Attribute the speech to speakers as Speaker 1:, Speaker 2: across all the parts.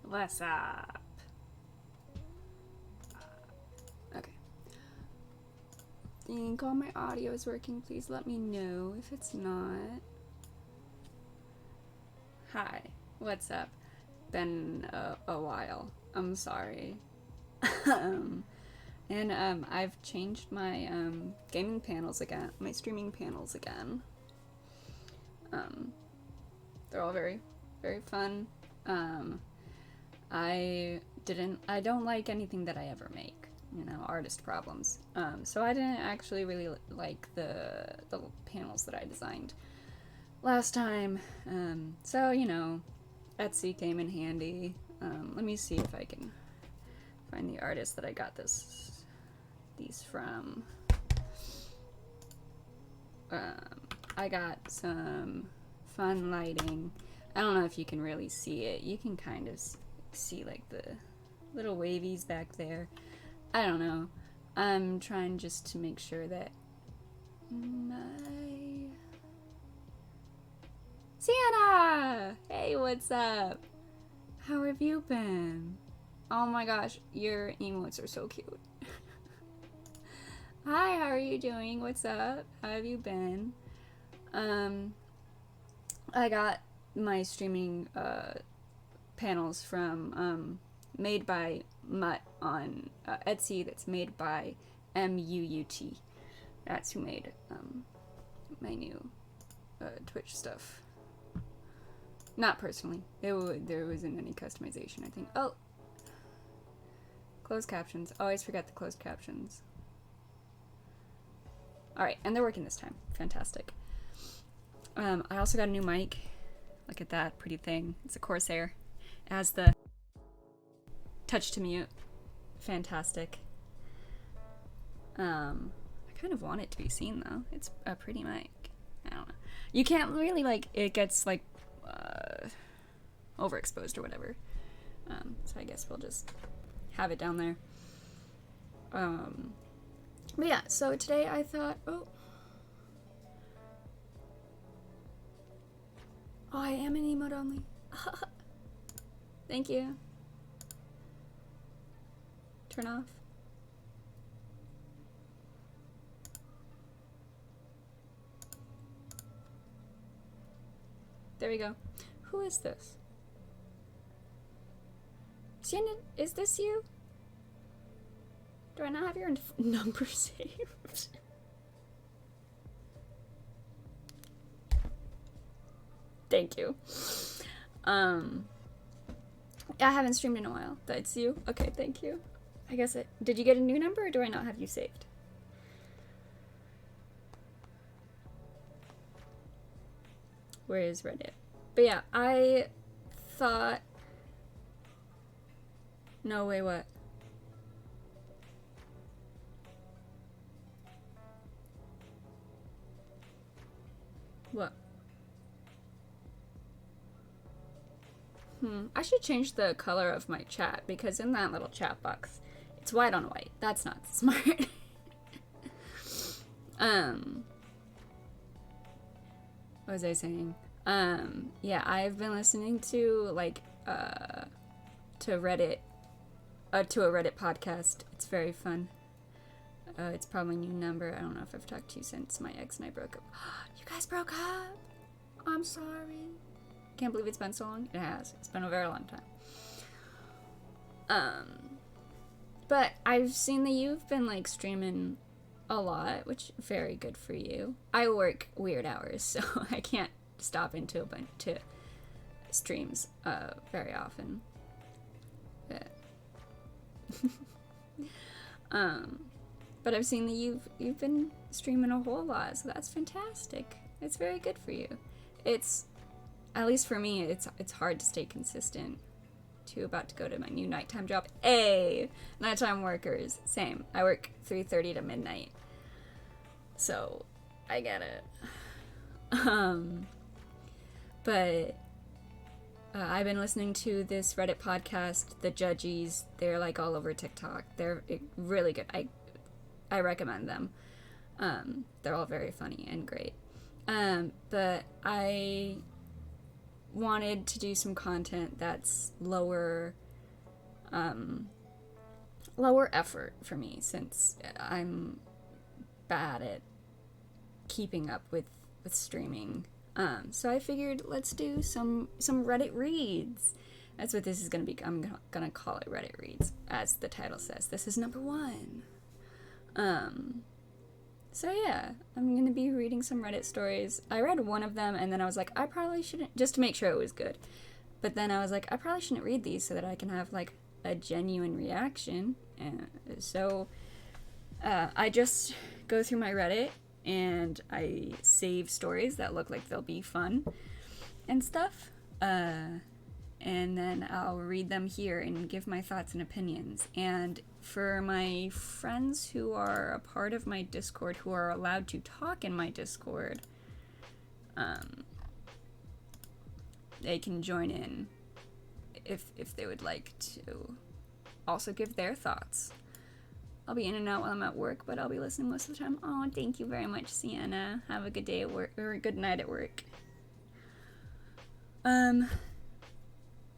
Speaker 1: What's up? Okay. Think all my audio is working. Please let me know if it's not. Hi. What's up? Been a while. I'm sorry. I've changed my gaming panels again, my streaming panels again. They're all very, very fun. I don't like anything that I ever make. Artist problems. So I didn't actually really like the panels that I designed last time. So Etsy came in handy. Let me see if I can find the artist that I got these from. I got some fun lighting. I don't know if you can really see it. You can kind of see like the little wavies back there. I don't know. I'm trying just to make sure that my Sienna! Hey, what's up? How have you been? Oh my gosh, your emotes are so cute. Hi, how are you doing? What's up? How have you been? I got my streaming panels from made by Mutt on Etsy. That's made by MUUT. That's who made my new Twitch stuff. Not personally. There wasn't any customization, I think. Oh! Closed captions. Always forget the closed captions. Alright, and they're working this time. Fantastic. I also got a new mic. Look at that pretty thing. It's a Corsair. It has the touch to mute. Fantastic. I kind of want it to be seen though. It's a pretty mic. I don't know. You can't really it gets overexposed or whatever. So I guess we'll just have it down there. But yeah, so today I thought, oh, I am an emote only. Thank you. Turn off. There we go. Who is this? Sienna, is this you? Do I not have your number saved? Thank you. I haven't streamed in a while. That's you? Okay, thank you. I guess did you get a new number or do I not have you saved? Where is Reddit? But yeah, I thought... No, wait, what? What? I should change the color of my chat because in that little chat box, it's white on white. That's not smart. What was I saying? Yeah, I've been listening to to Reddit, to a Reddit podcast. It's very fun. It's probably a new number. I don't know if I've talked to you since my ex and I broke up. You guys broke up? I'm sorry. Can't believe it's been so long. It has. It's been a very long time. But I've seen that you've been streaming a lot, which very good for you. I work weird hours, so I can't stop into a bunch to streams very often. But I've seen that you've been streaming a whole lot, so that's fantastic. It's very good for you. It's, at least for me, it's hard to stay consistent. About to go to my new nighttime job. Hey, nighttime workers, same. I work 3:30 to midnight, so I get it. But I've been listening to this Reddit podcast, The Judgies. They're all over TikTok. They're really good. I recommend them. They're all very funny and great. But wanted to do some content that's lower effort for me, since I'm bad at keeping up with streaming. So I figured let's do some Reddit reads. That's what this is gonna be. I'm gonna call it Reddit reads, as the title says. This is number 1. So yeah, I'm gonna be reading some Reddit stories. I read one of them and then I was like, I probably shouldn't, just to make sure it was good. But then I was like, I probably shouldn't read these so that I can have like a genuine reaction. And so I just go through my Reddit and I save stories that look like they'll be fun and stuff. And then I'll read them here and give my thoughts and opinions. And for my friends who are a part of my Discord, who are allowed to talk in my Discord, they can join in if they would like to also give their thoughts. I'll be in and out while I'm at work, but I'll be listening most of the time. Oh, thank you very much, Sienna. Have a good day at work, or a good night at work.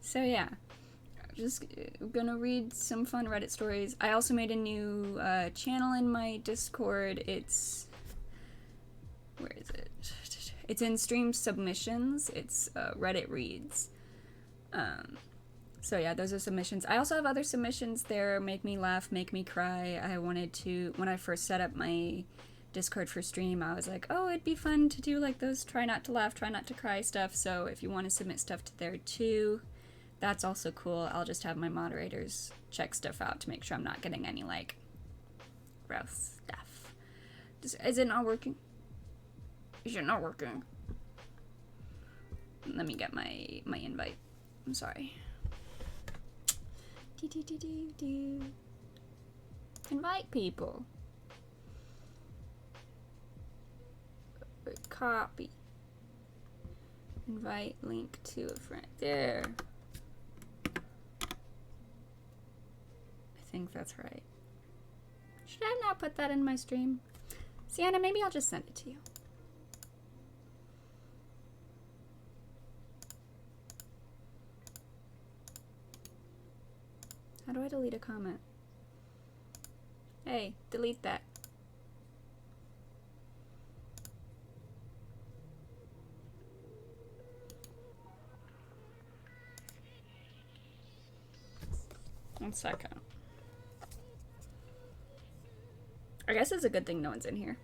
Speaker 1: So yeah, I'm just gonna read some fun Reddit stories. I also made a new channel in my Discord. It's, where is it? It's in stream submissions. It's Reddit reads. So yeah, those are submissions. I also have other submissions there. Make me laugh, make me cry. I wanted to, when I first set up my Discord for stream, I was like, oh, it'd be fun to do like those try not to laugh, try not to cry stuff. So if you want to submit stuff to there too, that's also cool. I'll just have my moderators check stuff out to make sure I'm not getting any like gross stuff. Is it not working? Is it not working? Let me get my invite. I'm sorry. Invite people. Copy. Invite link to a friend. There. I think that's right. Should I not put that in my stream? Sienna, maybe I'll just send it to you. How do I delete a comment? Hey, delete that. One second. I guess it's a good thing no one's in here.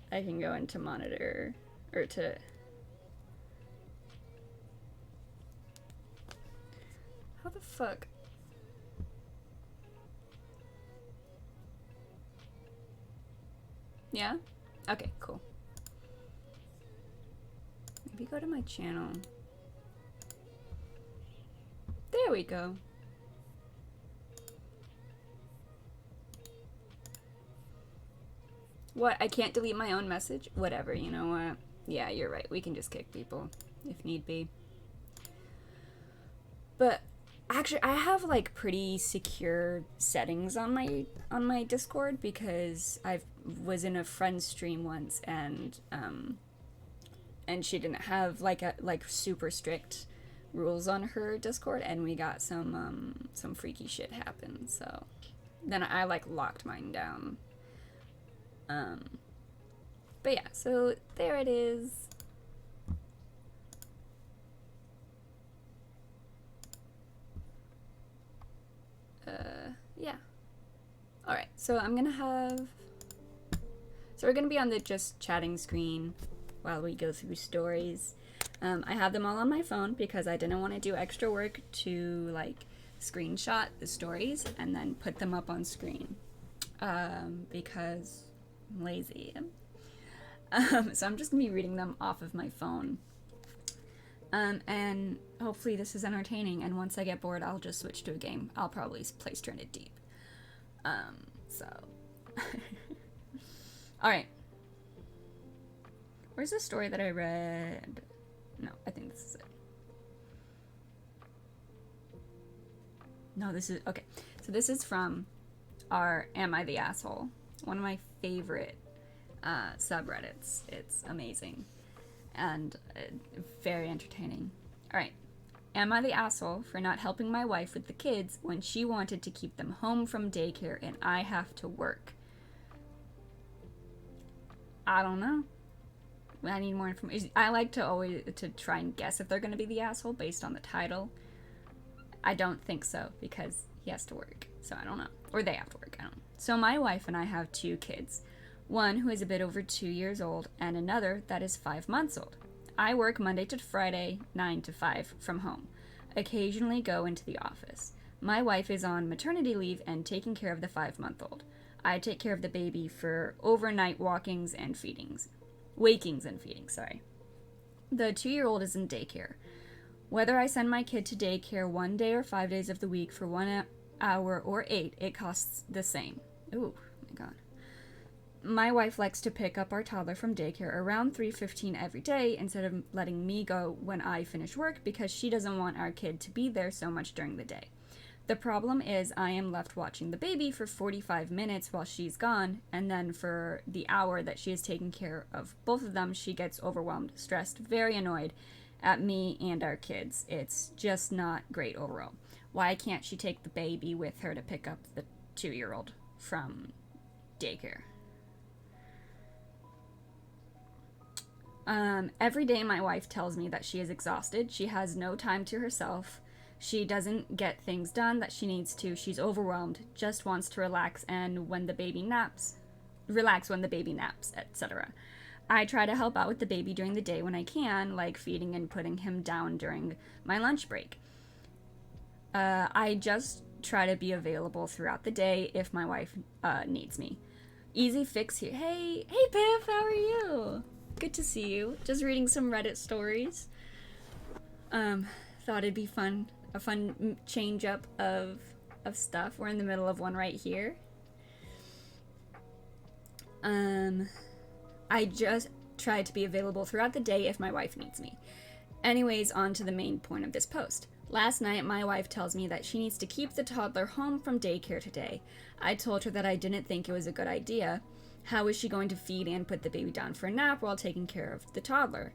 Speaker 1: I can go into monitor, or to... How the fuck? Yeah? Okay, cool. Maybe go to my channel. There we go. What? I can't delete my own message? Whatever, you know what? Yeah, you're right. We can just kick people if need be. But actually, I have like pretty secure settings on my Discord, because I was in a friend's stream once, and she didn't have like super strict rules on her Discord, and we got some freaky shit happen. So then I like locked mine down. But yeah, so there it is. Yeah. Alright, so I'm gonna have... So we're gonna be on the just chatting screen while we go through stories. I have them all on my phone because I didn't want to do extra work to like screenshot the stories and then put them up on screen. Because I'm lazy. So I'm just gonna be reading them off of my phone. And hopefully this is entertaining, and once I get bored, I'll just switch to a game. I'll probably play Stranded Deep. So. Alright. Where's the story that I read? No, I think this is it. No, this is... Okay. So this is from our Am I the Asshole? One of my favorite subreddits. It's amazing and very entertaining. All right. Am I the asshole for not helping my wife with the kids when she wanted to keep them home from daycare and I have to work? I don't know. I need more information. I like to always to try and guess if they're going to be the asshole based on the title. I don't think so because he has to work. So I don't know. Or they have to work. I don't know. So my wife and I have 2 kids. One who is a bit over 2 years old and another that is 5 months old. I work Monday to Friday, 9 to 5 from home. Occasionally go into the office. My wife is on maternity leave and taking care of the 5-month-old. I take care of the baby for overnight wakings and feedings. Wakings and feedings, sorry. The 2-year-old is in daycare. Whether I send my kid to daycare 1 day or 5 days of the week for 1 hour or 8, it costs the same. Ooh, oh my god. My wife likes to pick up our toddler from daycare around 3:15 every day instead of letting me go when I finish work because she doesn't want our kid to be there so much during the day. The problem is I am left watching the baby for 45 minutes while she's gone, and then for the hour that she is taking care of both of them, she gets overwhelmed, stressed, very annoyed at me and our kids. It's just not great overall. Why can't she take the baby with her to pick up the 2-year-old from daycare? Every day my wife tells me that she is exhausted. She has no time to herself. She doesn't get things done that she needs to. She's overwhelmed, just wants to relax and when the baby naps, etc. I try to help out with the baby during the day when I can, like feeding and putting him down during my lunch break. I just try to be available throughout the day if my wife needs me. Easy fix here. Hey Piff, how are you? Good to see you. Just reading some Reddit stories. Thought it'd be fun. A fun change up of stuff. We're in the middle of one right here. I just try to be available throughout the day if my wife needs me. Anyways, on to the main point of this post. Last night, my wife tells me that she needs to keep the toddler home from daycare today. I told her that I didn't think it was a good idea. How is she going to feed and put the baby down for a nap while taking care of the toddler?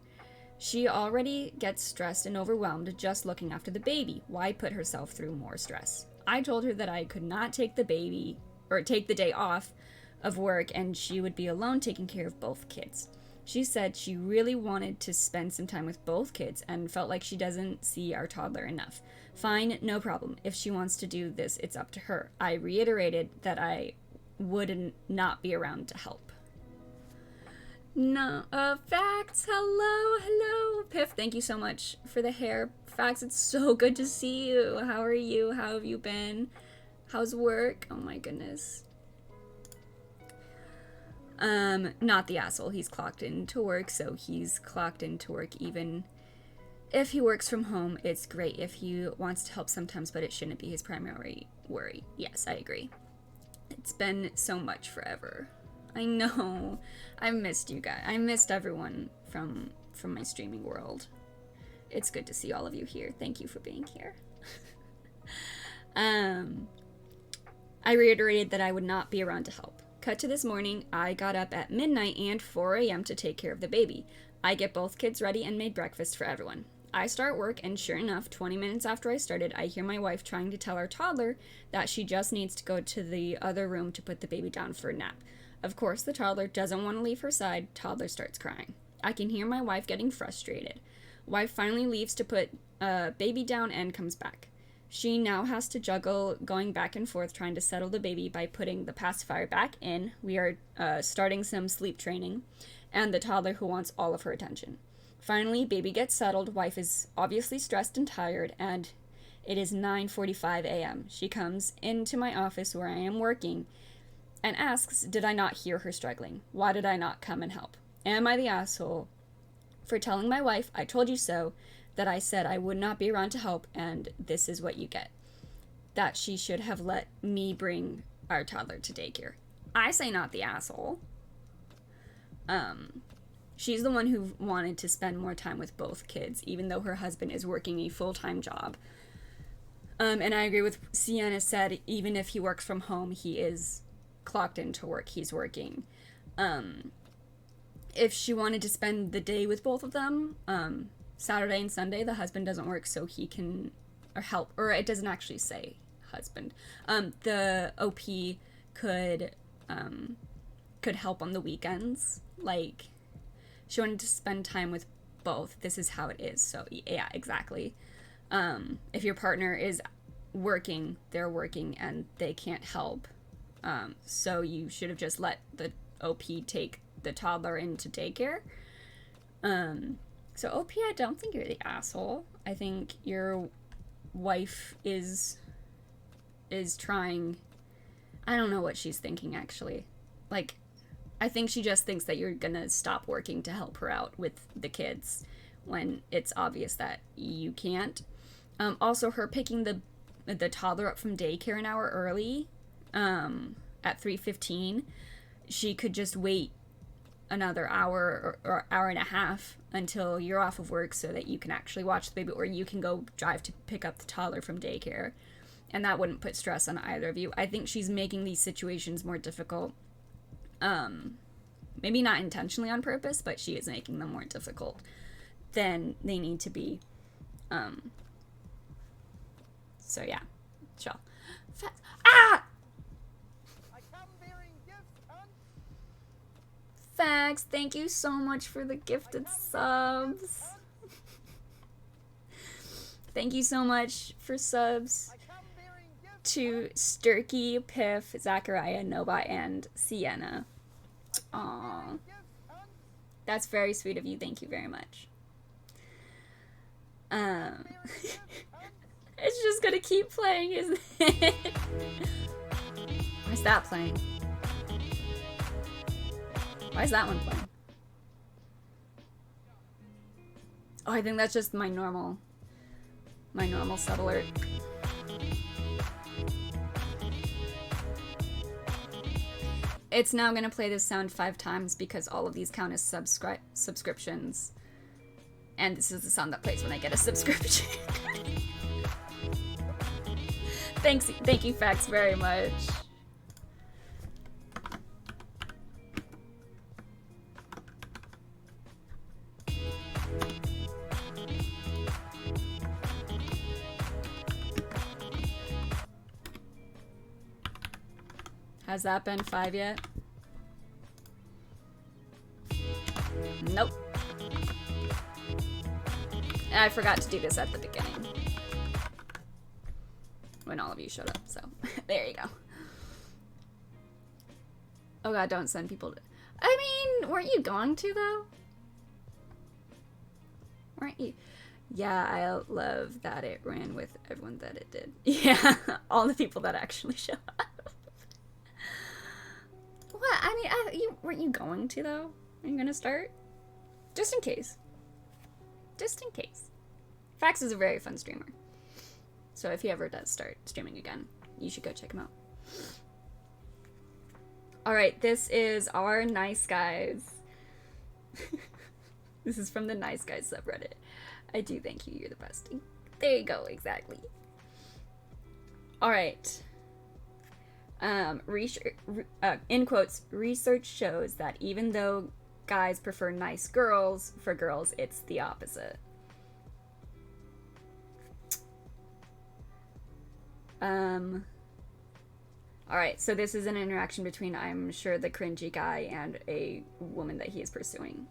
Speaker 1: She already gets stressed and overwhelmed just looking after the baby. Why put herself through more stress? I told her that I could not take the day off of work and she would be alone taking care of both kids. She said she really wanted to spend some time with both kids and felt like she doesn't see our toddler enough. Fine, no problem. If she wants to do this, it's up to her. I reiterated that I would not be around to help. No, Facts, hello, Piff, thank you so much for the hair. Facts, it's so good to see you. How are you? How have you been? How's work? Oh my goodness. Not the asshole. He's clocked into work, so he's clocked into work even if he works from home. It's great if he wants to help sometimes, but it shouldn't be his primary worry. Yes, I agree. It's been so much forever. I know. I missed you guys. I missed everyone from my streaming world. It's good to see all of you here. Thank you for being here. I reiterated that I would not be around to help. Cut to this morning, I got up at midnight and 4 a.m. to take care of the baby. I get both kids ready and made breakfast for everyone. I start work, and sure enough, 20 minutes after I started, I hear my wife trying to tell our toddler that she just needs to go to the other room to put the baby down for a nap. Of course, the toddler doesn't want to leave her side. Toddler starts crying. I can hear my wife getting frustrated. Wife finally leaves to put baby down and comes back. She now has to juggle going back and forth trying to settle the baby by putting the pacifier back in. We are starting some sleep training, and the toddler who wants all of her attention. Finally, baby gets settled. Wife is obviously stressed and tired, and it is 9:45 a.m. She comes into my office where I am working and asks, did I not hear her struggling? Why did I not come and help? Am I the asshole for telling my wife, I told you so, that I said I would not be around to help, and this is what you get? That she should have let me bring our toddler to daycare. I say not the asshole. She's the one who wanted to spend more time with both kids, even though her husband is working a full-time job. And I agree with Sienna said, even if he works from home, he is clocked into work. He's working. if she wanted to spend the day with both of them, Saturday and Sunday, the husband doesn't work, so he can or help, or it doesn't actually say husband. The OP could help on the weekends. Like, she wanted to spend time with both. This is how it is. So yeah, exactly. If your partner is working, they're working and they can't help. So you should have just let the OP take the toddler into daycare. So OP, I don't think you're the asshole. I think your wife is trying. I don't know what she's thinking, actually. Like, I think she just thinks that you're gonna stop working to help her out with the kids when it's obvious that you can't. Also, her picking the toddler up from daycare an hour early, at 3:15, she could just wait another hour or hour and a half until you're off of work so that you can actually watch the baby, or you can go drive to pick up the toddler from daycare. And that wouldn't put stress on either of you. I think she's making these situations more difficult. Maybe not intentionally on purpose, but she is making them more difficult than they need to be. So yeah, chill. Ah! Fax, thank you so much for the gifted subs. Thank you so much for subs to Sturkey, Piff, Zachariah, Nobot, and Sienna. Aww. That's very sweet of you. Thank you very much. It's just gonna keep playing, isn't it? Why's that playing? Why is that one playing? Oh, I think that's just my normal sub alert. It's now gonna play this sound 5 times because all of these count as subscriptions. And this is the sound that plays when I get a subscription. Thank you, Fax, very much. Has that been 5 yet? Nope. And I forgot to do this at the beginning. When all of you showed up, so there you go. Oh god, don't send people to... I mean, weren't you going to, though? Weren't you? Yeah, I love that it ran with everyone that it did. Yeah, all the people that actually show up. What? I mean, weren't you going to, though? Are you gonna start? Just in case. Just in case. Fax is a very fun streamer. So if he ever does start streaming again, you should go check him out. Alright, this is our Nice Guys. This is from the Nice Guys subreddit. I do thank you, you're the best. There you go, exactly. Alright. In quotes, research shows that even though guys prefer nice girls, for girls it's the opposite. Alright, so this is an interaction between, I'm sure, the cringy guy and a woman that he is pursuing.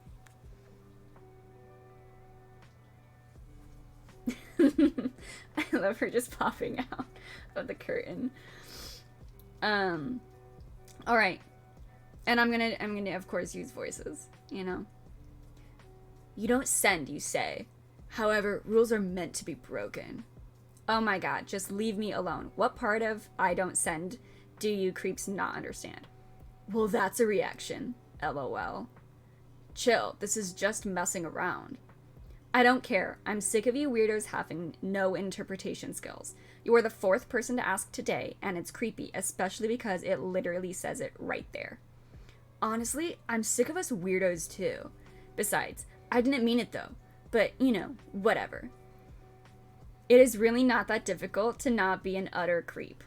Speaker 1: I love her just popping out of the curtain. Alright. And I'm gonna of course use voices, you know. You don't send, you say. However, rules are meant to be broken. Oh my god, just leave me alone. What part of I don't send do you creeps not understand? Well, that's a reaction. LOL. Chill, this is just messing around. I don't care. I'm sick of you weirdos having no interpretation skills. You are the 4th person to ask today, and it's creepy, especially because it literally says it right there. Honestly, I'm sick of us weirdos too. Besides, I didn't mean it though. But, you know, whatever. It is really not that difficult to not be an utter creep.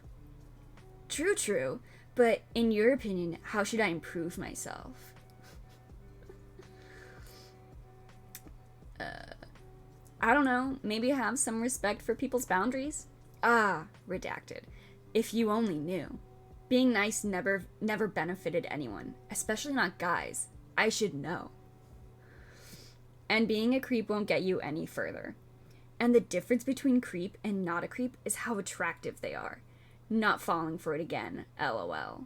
Speaker 1: True, but in your opinion, how should I improve myself? I don't know, maybe have some respect for people's boundaries? Ah, redacted. If you only knew. Being nice never benefited anyone, especially not guys. I should know. And being a creep won't get you any further. And the difference between creep and not a creep is how attractive they are. Not falling for it again, lol.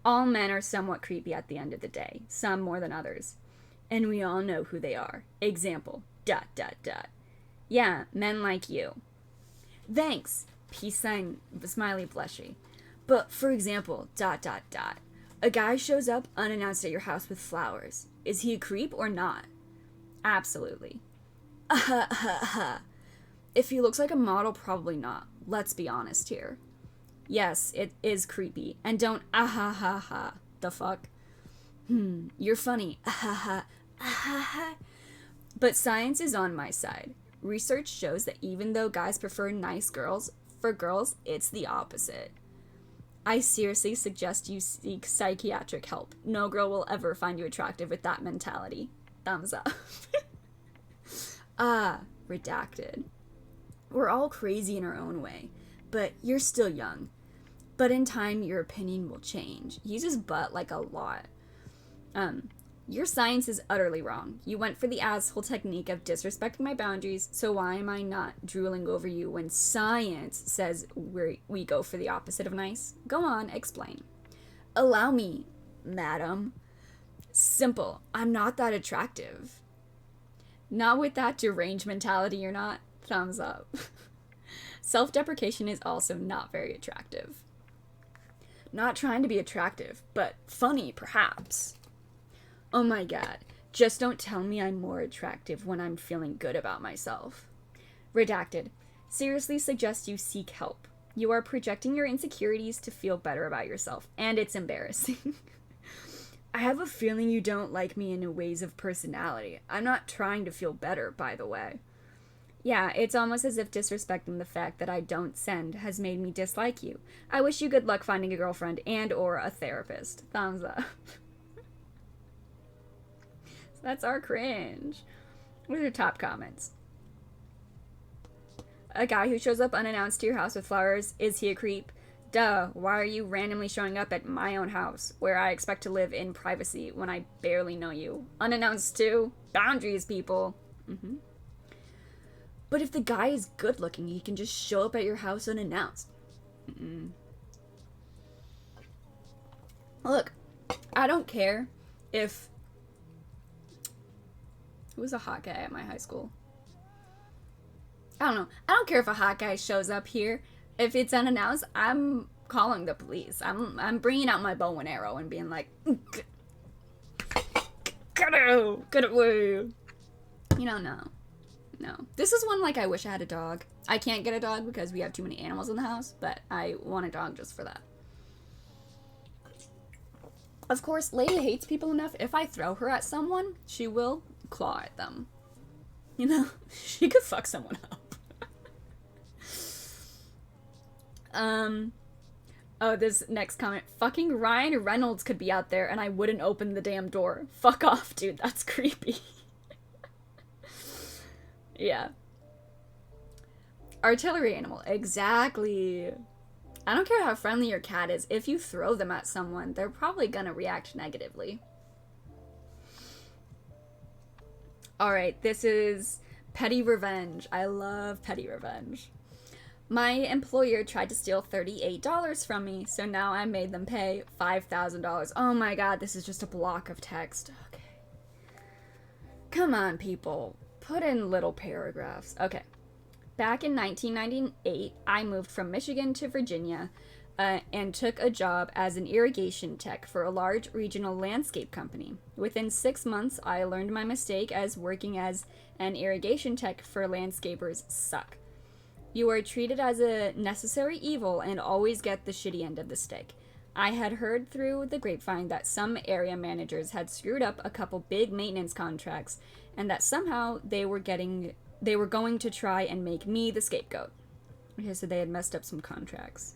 Speaker 1: All men are somewhat creepy at the end of the day, some more than others. And we all know who they are. Example, ... Yeah, men like you. Thanks, peace sign, smiley blushy. But, for example, ... A guy shows up unannounced at your house with flowers. Is he a creep or not? Absolutely. If he looks like a model, probably not. Let's be honest here. Yes, it is creepy. And don't the fuck? You're funny. But science is on my side. Research shows that even though guys prefer nice girls, for girls, it's the opposite. I seriously suggest you seek psychiatric help. No girl will ever find you attractive with that mentality. Thumbs up. Redacted. We're all crazy in our own way, but you're still young. But in time, your opinion will change. Uses but like a lot. Your science is utterly wrong. You went for the asshole technique of disrespecting my boundaries, so why am I not drooling over you when science says we go for the opposite of nice? Go on, explain. Allow me, madam. Simple. I'm not that attractive. Not with that deranged mentality, you're not. Thumbs up. Self-deprecation is also not very attractive. Not trying to be attractive, but funny, perhaps. Oh my god, just don't tell me I'm more attractive when I'm feeling good about myself. Redacted. Seriously suggest you seek help. You are projecting your insecurities to feel better about yourself, and it's embarrassing. I have a feeling you don't like me in a ways of personality. I'm not trying to feel better, by the way. Yeah, it's almost as if disrespecting the fact that I don't send has made me dislike you. I wish you good luck finding a girlfriend and or a therapist. Thumbs up. That's our cringe. What are your top comments? A guy who shows up unannounced to your house with flowers, is he a creep? Duh, why are you randomly showing up at my own house, where I expect to live in privacy when I barely know you? Unannounced too? Boundaries, people. But if the guy is good looking, he can just show up at your house unannounced. Look, I don't care if... Who was a hot guy at my high school? I don't know. I don't care if a hot guy shows up here. If it's unannounced, I'm calling the police. I'm bringing out my bow and arrow and being like, get away. No. This is one like I wish I had a dog. I can't get a dog because we have too many animals in the house, but I want a dog just for that. Of course, Lady hates people enough. If I throw her at someone, she will claw at them. She could fuck someone up. Oh, this next comment. Fucking Ryan Reynolds could be out there and I wouldn't open the damn door. Fuck off, dude. That's creepy. Yeah. Artillery animal. Exactly. I don't care how friendly your cat is. If you throw them at someone, they're probably gonna react negatively. Alright, this is petty revenge. I love petty revenge. My employer tried to steal $38 from me, so now I made them pay $5,000. Oh my god, this is just a block of text. Okay. Come on, people. Put in little paragraphs. Okay. Back in 1998, I moved from Michigan to Virginia and took a job as an irrigation tech for a large regional landscape company. Within 6 months, I learned my mistake as working as an irrigation tech for landscapers suck. You are treated as a necessary evil and always get the shitty end of the stick. I had heard through the grapevine that some area managers had screwed up a couple big maintenance contracts and that somehow they were going to try and make me the scapegoat. Okay, so they had messed up some contracts.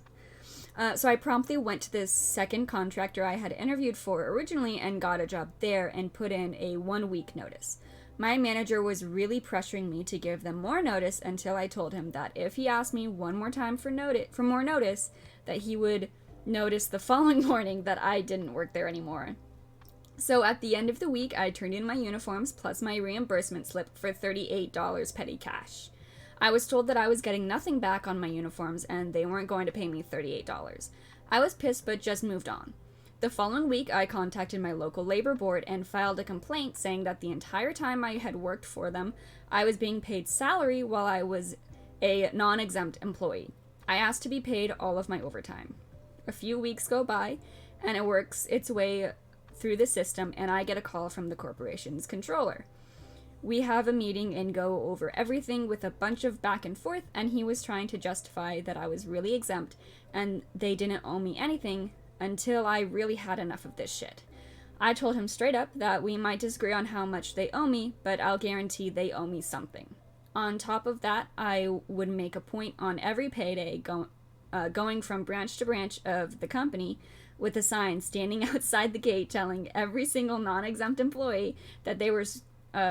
Speaker 1: So I promptly went to this second contractor I had interviewed for originally and got a job there and put in a 1-week notice. My manager was really pressuring me to give them more notice until I told him that if he asked me one more time for more notice, that he would notice the following morning that I didn't work there anymore. So at the end of the week, I turned in my uniforms plus my reimbursement slip for $38 petty cash. I was told that I was getting nothing back on my uniforms and they weren't going to pay me $38. I was pissed but just moved on. The following week, I contacted my local labor board and filed a complaint saying that the entire time I had worked for them, I was being paid salary while I was a non-exempt employee. I asked to be paid all of my overtime. A few weeks go by, and it works its way through the system, and I get a call from the corporation's controller. We have a meeting and go over everything with a bunch of back and forth, and he was trying to justify that I was really exempt and they didn't owe me anything until I really had enough of this shit. I told him straight up that we might disagree on how much they owe me, but I'll guarantee they owe me something. On top of that, I would make a point on every payday going from branch to branch of the company with a sign standing outside the gate telling every single non-exempt employee that they were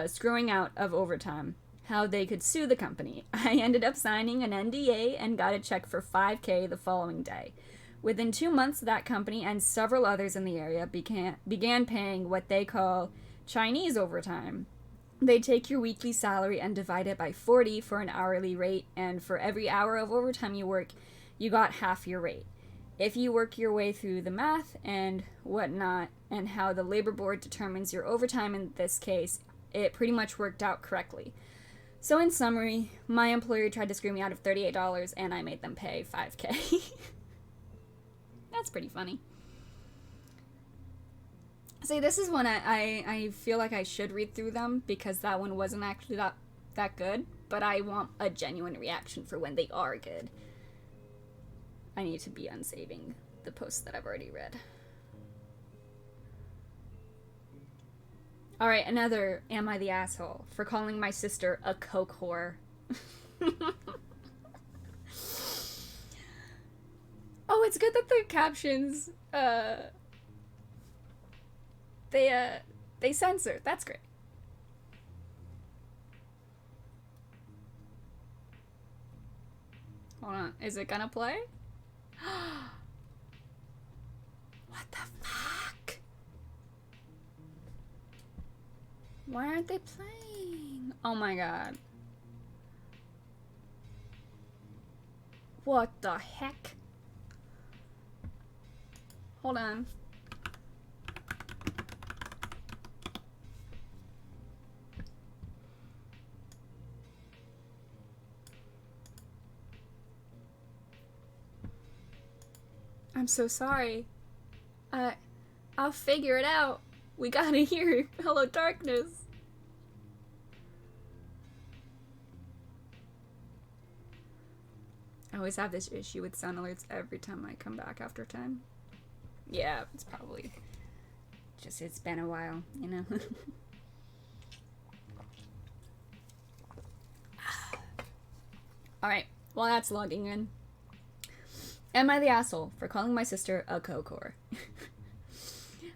Speaker 1: screwing out of overtime, how they could sue the company. I ended up signing an NDA and got a check for $5,000 the following day. Within 2 months, that company and several others in the area began paying what they call Chinese overtime. They take your weekly salary and divide it by 40 for an hourly rate, and for every hour of overtime you work, you got half your rate. If you work your way through the math and whatnot, and how the labor board determines your overtime in this case, it pretty much worked out correctly. So in summary, my employer tried to screw me out of $38 and I made them pay $5,000. That's pretty funny. See, this is one I feel like I should read through them because that one wasn't actually that good, but I want a genuine reaction for when they are good. I need to be unsaving the posts that I've already read. Alright, another Am I the Asshole for calling my sister a coke whore. Oh, it's good that the captions, they censor. That's great. Hold on. Is it gonna play? What the fuck? Why aren't they playing? Oh my god. What the heck? Hold on. I'm so sorry. I'll figure it out. We gotta hear Hello Darkness. I always have this issue with sound alerts every time I come back after time. Yeah, it's probably just, it's been a while, you know? Alright, well that's logging in. Am I the asshole for calling my sister a coke whore?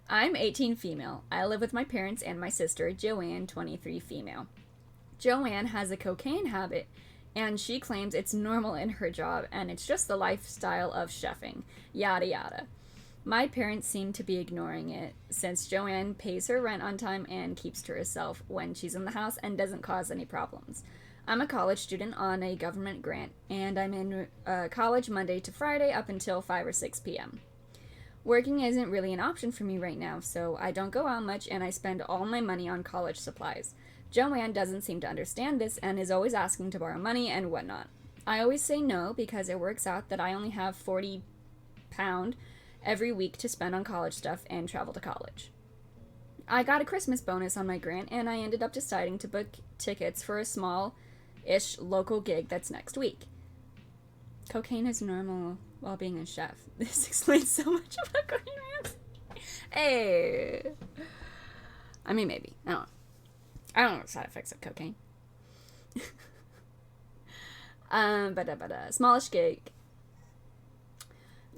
Speaker 1: I'm 18 female. I live with my parents and my sister, Joanne, 23 female. Joanne has a cocaine habit, and she claims it's normal in her job, and it's just the lifestyle of chefing. Yada yada. My parents seem to be ignoring it, since Joanne pays her rent on time and keeps to herself when she's in the house and doesn't cause any problems. I'm a college student on a government grant, and I'm in college Monday to Friday up until 5 or 6 p.m. Working isn't really an option for me right now, so I don't go out much and I spend all my money on college supplies. Joanne doesn't seem to understand this and is always asking to borrow money and whatnot. I always say no because it works out that I only have £40 every week to spend on college stuff and travel to college. I got a Christmas bonus on my grant and I ended up deciding to book tickets for a small-ish local gig that's next week. Cocaine is normal while being a chef. This explains so much about Gordon Ramsay. Hey! I mean, maybe. I don't know. I don't know the side effects of cocaine. Smallish gig.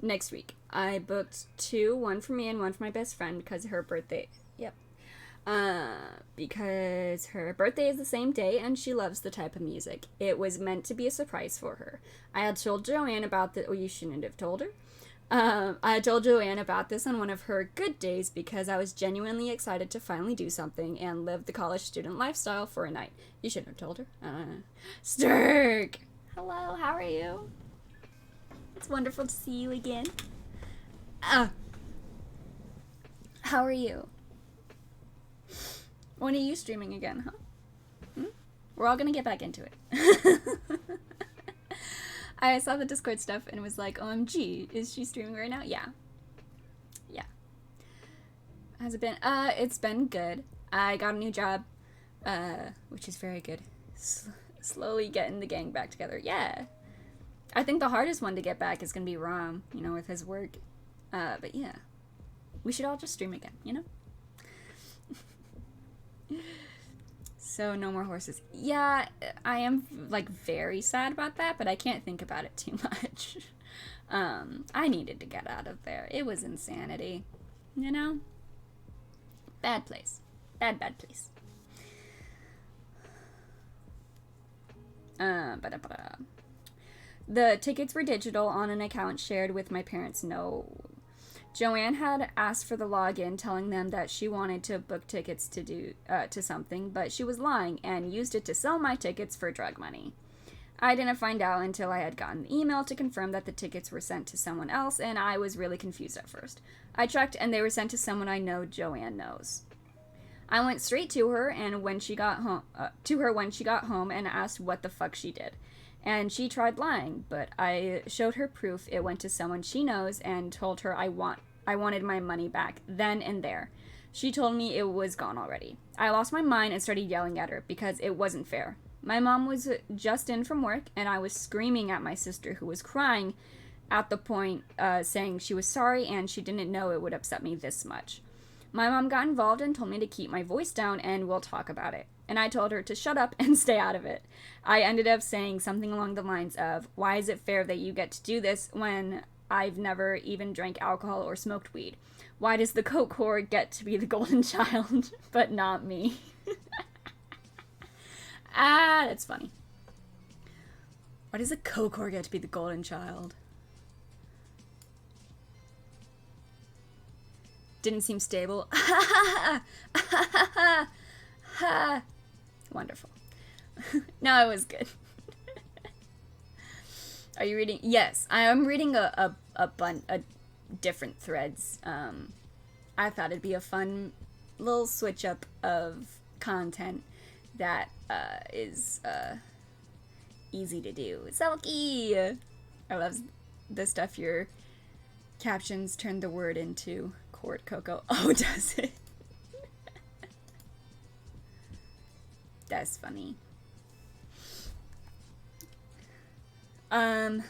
Speaker 1: Next week. I booked two, one for me and one for my best friend because her birthday. Yep. Because her birthday is the same day and she loves the type of music. It was meant to be a surprise for her. I had told Joanne about the. Oh, you shouldn't have told her. I had told Joanne about this on one of her good days because I was genuinely excited to finally do something and live the college student lifestyle for a night. You shouldn't have told her. Stirk! Hello, how are you? It's wonderful to see you again. How are you? When are you streaming again, huh? We're all gonna get back into it. I saw the Discord stuff and was like, OMG, is she streaming right now? Yeah. Yeah. Has it been? It's been good. I got a new job, which is very good. Slowly getting the gang back together. Yeah. I think the hardest one to get back is gonna be Rom, with his work. But yeah. We should all just stream again, So no more horses. Yeah, I am very sad about that, but I can't think about it too much. I needed to get out of there. It was insanity. Bad place. Bad place. The tickets were digital on an account shared with my parents. No. Joanne had asked for the login, telling them that she wanted to book tickets to something, but she was lying and used it to sell my tickets for drug money. I didn't find out until I had gotten the email to confirm that the tickets were sent to someone else, and I was really confused at first. I checked, and they were sent to someone I know Joanne knows. I went straight to her, and when she got home, and asked what the fuck she did. And she tried lying, but I showed her proof it went to someone she knows and told her I wanted my money back then and there. She told me it was gone already. I lost my mind and started yelling at her because it wasn't fair. My mom was just in from work, and I was screaming at my sister, who was crying at the point, saying she was sorry and she didn't know it would upset me this much. My mom got involved and told me to keep my voice down and we'll talk about it. And I told her to shut up and stay out of it. I ended up saying something along the lines of, why is it fair that you get to do this when I've never even drank alcohol or smoked weed? Why does the coke whore get to be the golden child, but not me? That's funny. Why does the coke whore get to be the golden child? Didn't seem stable. Wonderful. No, it was good. Are you reading? Yes, I am reading a bunch of different threads. I thought it'd be a fun little switch up of content that is easy to do. Selkie! I love the stuff your captions turn the word into. Court Coco. Oh, does it? That's funny. Alright.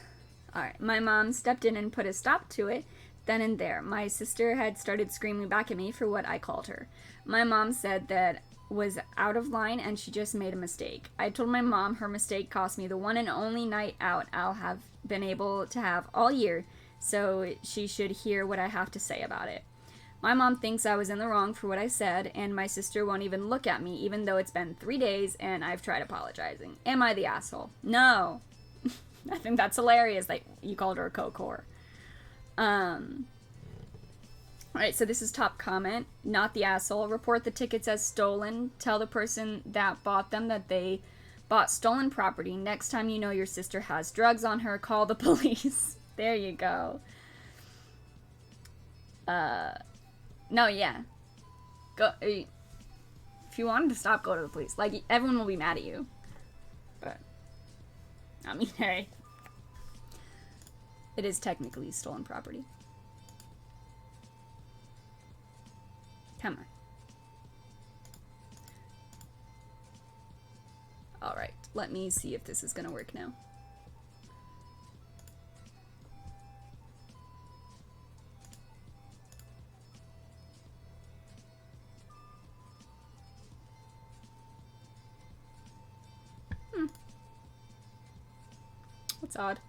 Speaker 1: My mom stepped in and put a stop to it then and there. My sister had started screaming back at me for what I called her. My mom said that was out of line and she just made a mistake. I told my mom her mistake cost me the one and only night out I'll have been able to have all year, so she should hear what I have to say about it. My mom thinks I was in the wrong for what I said, and my sister won't even look at me, even though it's been 3 days and I've tried apologizing. Am I the asshole? No. I think that's hilarious that you called her a coke whore. Alright, so this is top comment. Not the asshole. Report the tickets as stolen. Tell the person that bought them that they bought stolen property. Next time you know your sister has drugs on her, call the police. There you go. No, yeah. Go. If you wanted to stop, go to the police. Like, everyone will be mad at you. But, I mean, hey. It is technically stolen property. Come on. Alright, let me see if this is gonna work now. That's odd.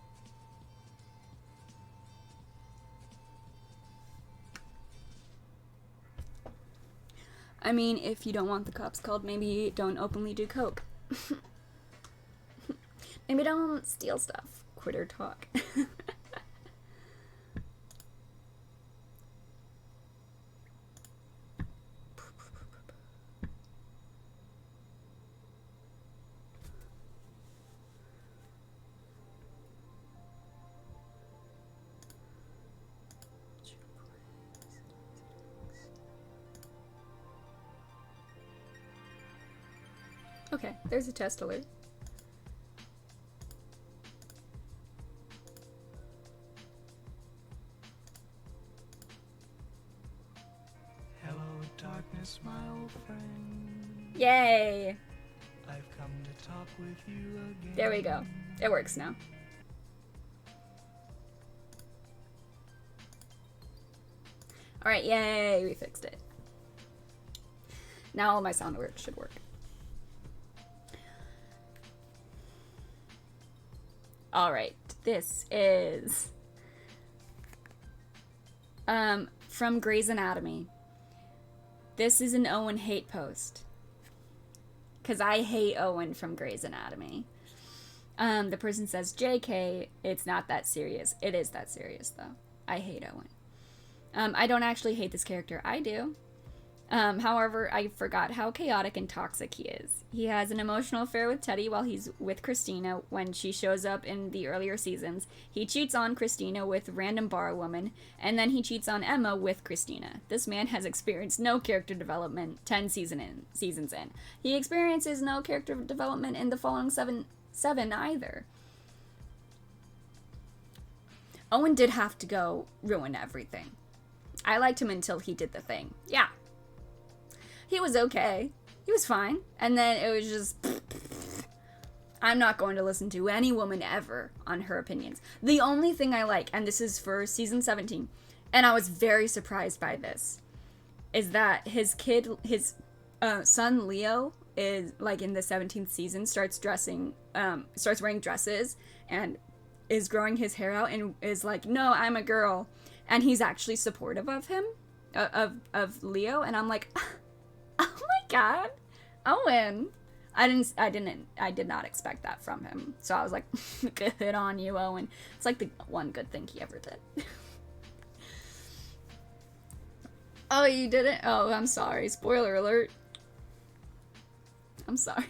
Speaker 1: I mean, if you don't want the cops called, maybe don't openly do coke. Maybe don't steal stuff. Quitter talk. Okay, there's a test alert.
Speaker 2: Hello, darkness, my old friend.
Speaker 1: Yay!
Speaker 2: I've come to talk with you again.
Speaker 1: There we go. It works now. Alright, yay! We fixed it. Now all my sound alerts should work. Alright, this is from Grey's Anatomy. This is an Owen hate post. Because I hate Owen from Grey's Anatomy. The person says, JK, it's not that serious. It is that serious, though. I hate Owen. I don't actually hate this character. I do. However, I forgot how chaotic and toxic he is. He has an emotional affair with Teddy while he's with Christina when she shows up in the earlier seasons. He cheats on Christina with random bar woman, and then he cheats on Emma with Christina. This man has experienced no character development 10 seasons in. He experiences no character development in the following seven either. Owen did have to go ruin everything. I liked him until he did the thing. Yeah. He was okay. He was fine. And then it was just... I'm not going to listen to any woman ever on her opinions. The only thing I like, and this is for season 17, and I was very surprised by this, is that his son Leo is, like, in the 17th season, starts wearing dresses, and is growing his hair out, and is like, no, I'm a girl. And he's actually supportive of him, of Leo, and I'm like... Oh my god, Owen! I did not expect that from him. So I was like, good on you, Owen. It's like the one good thing he ever did. Oh, you didn't? Oh, I'm sorry. Spoiler alert. I'm sorry.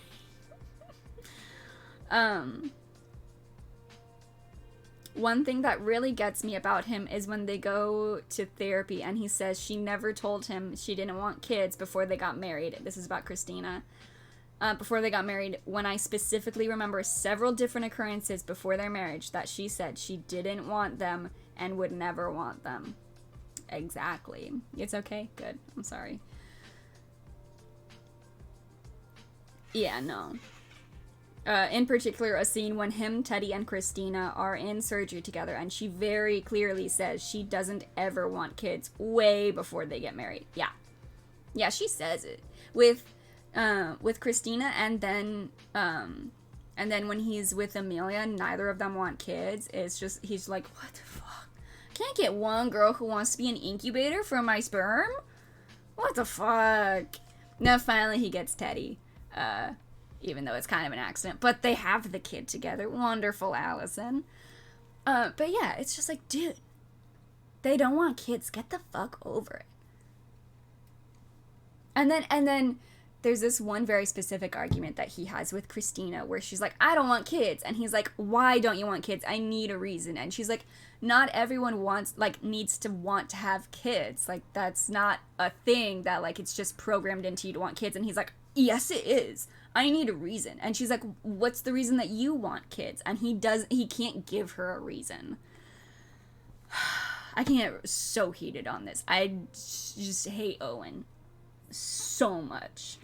Speaker 1: One thing that really gets me about him is when they go to therapy and he says she never told him she didn't want kids before they got married. This is about Christina. Before they got married, when I specifically remember several different occurrences before their marriage that she said she didn't want them and would never want them. Exactly. It's okay? Good. I'm sorry. Yeah, no. In particular, a scene when him, Teddy, and Christina are in surgery together, and she very clearly says she doesn't ever want kids way before they get married. Yeah. Yeah, she says it. With Christina, and then when he's with Amelia, neither of them want kids. It's just, he's like, what the fuck? Can't get one girl who wants to be an incubator for my sperm? What the fuck? Now, finally, he gets Teddy. Even though it's kind of an accident. But they have the kid together. Wonderful, Allison. But yeah, it's just like, dude, they don't want kids. Get the fuck over it. And then there's this one very specific argument that he has with Christina where she's like, I don't want kids. And he's like, why don't you want kids? I need a reason. And she's like, not everyone needs to want to have kids. Like, that's not a thing that, like, it's just programmed into you to want kids. And he's like, yes, it is. I need a reason. And she's like, what's the reason that you want kids? And he can't give her a reason. I can get so heated on this. I just hate Owen so much.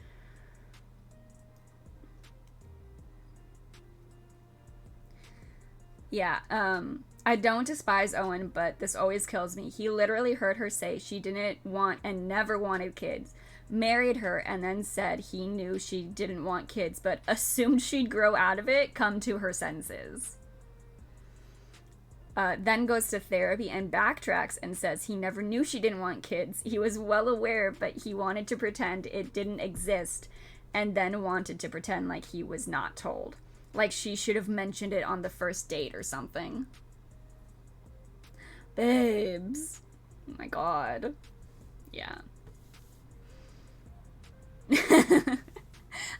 Speaker 1: Yeah, I don't despise Owen, but this always kills me. He literally heard her say she didn't want and never wanted kids. Married her and then said he knew she didn't want kids, but assumed she'd grow out of it, come to her senses. then goes to therapy and backtracks and says he never knew she didn't want kids. He was well aware, but he wanted to pretend it didn't exist and then wanted to pretend like he was not told. Like she should have mentioned it on the first date or something. Babes. Oh my god. Yeah.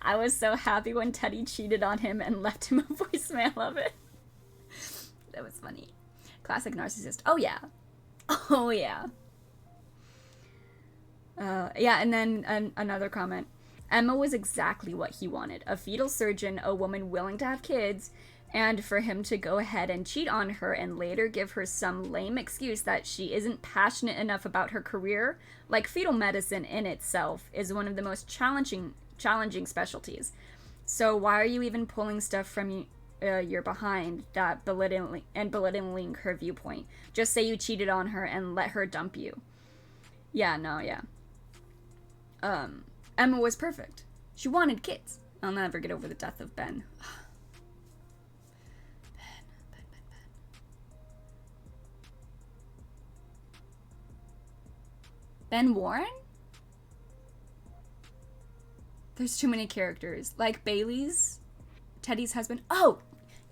Speaker 1: I was so happy when Teddy cheated on him and left him a voicemail of it. That was funny. Classic narcissist. Oh yeah. Oh yeah. Yeah, and then another comment. Emma was exactly what he wanted. A fetal surgeon, a woman willing to have kids, and for him to go ahead and cheat on her and later give her some lame excuse that she isn't passionate enough about her career. Like, fetal medicine in itself is one of the most challenging specialties. So why are you even pulling stuff from your behind that belittling her viewpoint? Just say you cheated on her and let her dump you. Yeah, no, yeah. Emma was perfect. She wanted kids. I'll never get over the death of Ben. Ben Warren? There's too many characters. Like Bailey's, Teddy's husband. Oh,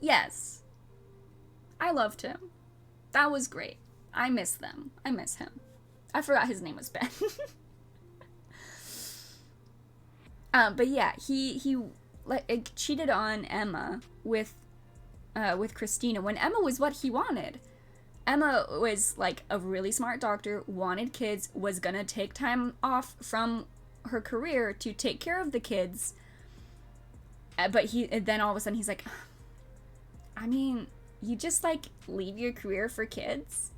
Speaker 1: yes. I loved him. That was great. I miss them. I miss him. I forgot his name was Ben. But yeah, he cheated on Emma with Christina when Emma was what he wanted. Emma was like a really smart doctor, wanted kids, was gonna take time off from her career to take care of the kids. But then all of a sudden he's like, I mean, you just like leave your career for kids?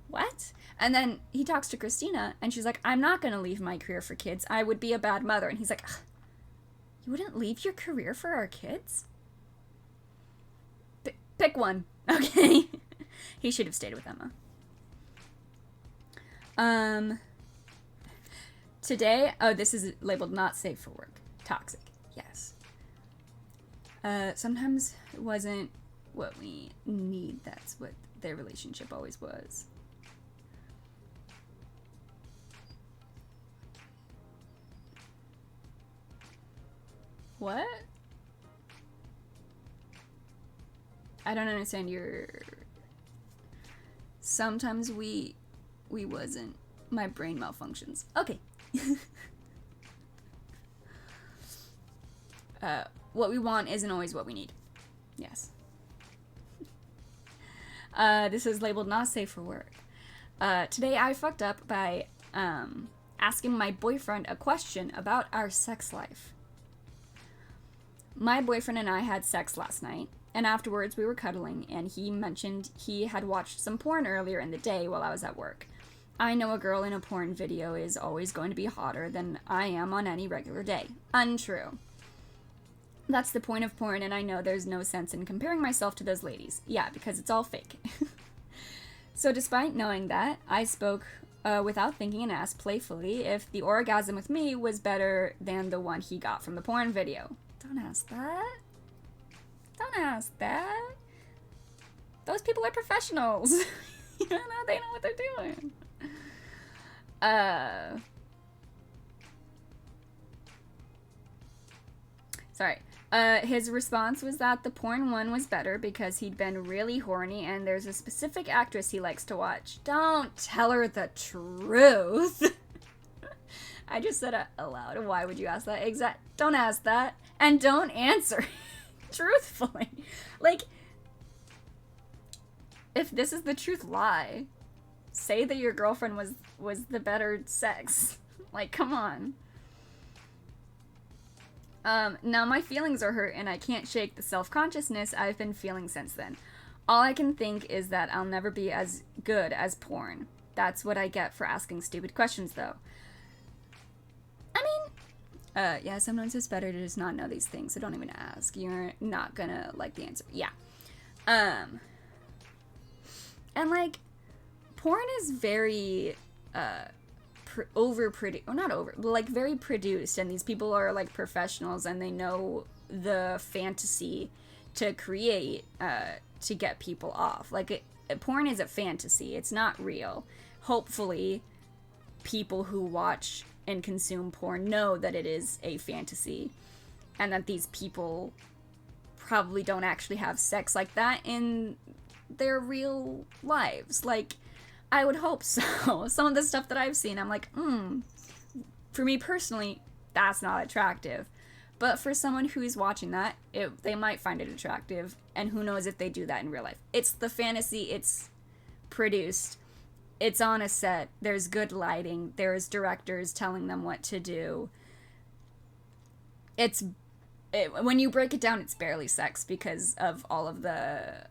Speaker 1: What? And then he talks to Christina and she's like, I'm not gonna leave my career for kids. I would be a bad mother. And he's like, you wouldn't leave your career for our kids? Pick one, okay? He should have stayed with Emma. Today, this is labeled not safe for work. Toxic, yes. Sometimes it wasn't what we need. That's what their relationship always was. What? I don't understand your... Sometimes we wasn't. My brain malfunctions. Okay. What we want isn't always what we need. Yes. This is labeled not safe for work. Today I fucked up by asking my boyfriend a question about our sex life. My boyfriend and I had sex last night, and afterwards we were cuddling, and he mentioned he had watched some porn earlier in the day while I was at work. I know a girl in a porn video is always going to be hotter than I am on any regular day. Untrue. That's the point of porn, and I know there's no sense in comparing myself to those ladies. Yeah, because it's all fake. So despite knowing that, I spoke without thinking and asked playfully if the orgasm with me was better than the one he got from the porn video. Don't ask that. Don't ask that. Those people are professionals. You know, they know what they're doing. Sorry. His response was that the porn one was better because he'd been really horny and there's a specific actress he likes to watch. Don't tell her the truth. I just said it aloud. Why would you ask that? Don't ask that. And don't answer truthfully. Like, if this is the truth, lie. Say that your girlfriend was the better sex. Like, come on. Now my feelings are hurt and I can't shake the self-consciousness I've been feeling since then. All I can think is that I'll never be as good as porn. That's what I get for asking stupid questions, though. I mean, yeah, sometimes it's better to just not know these things, so don't even ask. You're not gonna like the answer. Yeah. And like, porn is very, very produced, and these people are like professionals and they know the fantasy to create to get people off. Like, porn is a fantasy. It's not real. Hopefully, people who watch and consume porn know that it is a fantasy and that these people probably don't actually have sex like that in their real lives. Like, I would hope so. Some of the stuff that I've seen, I'm like, for me personally, that's not attractive. But for someone who's watching that, they might find it attractive, and who knows if they do that in real life. It's the fantasy, it's produced, it's on a set, there's good lighting, there's directors telling them what to do. When you break it down, it's barely sex because of all of the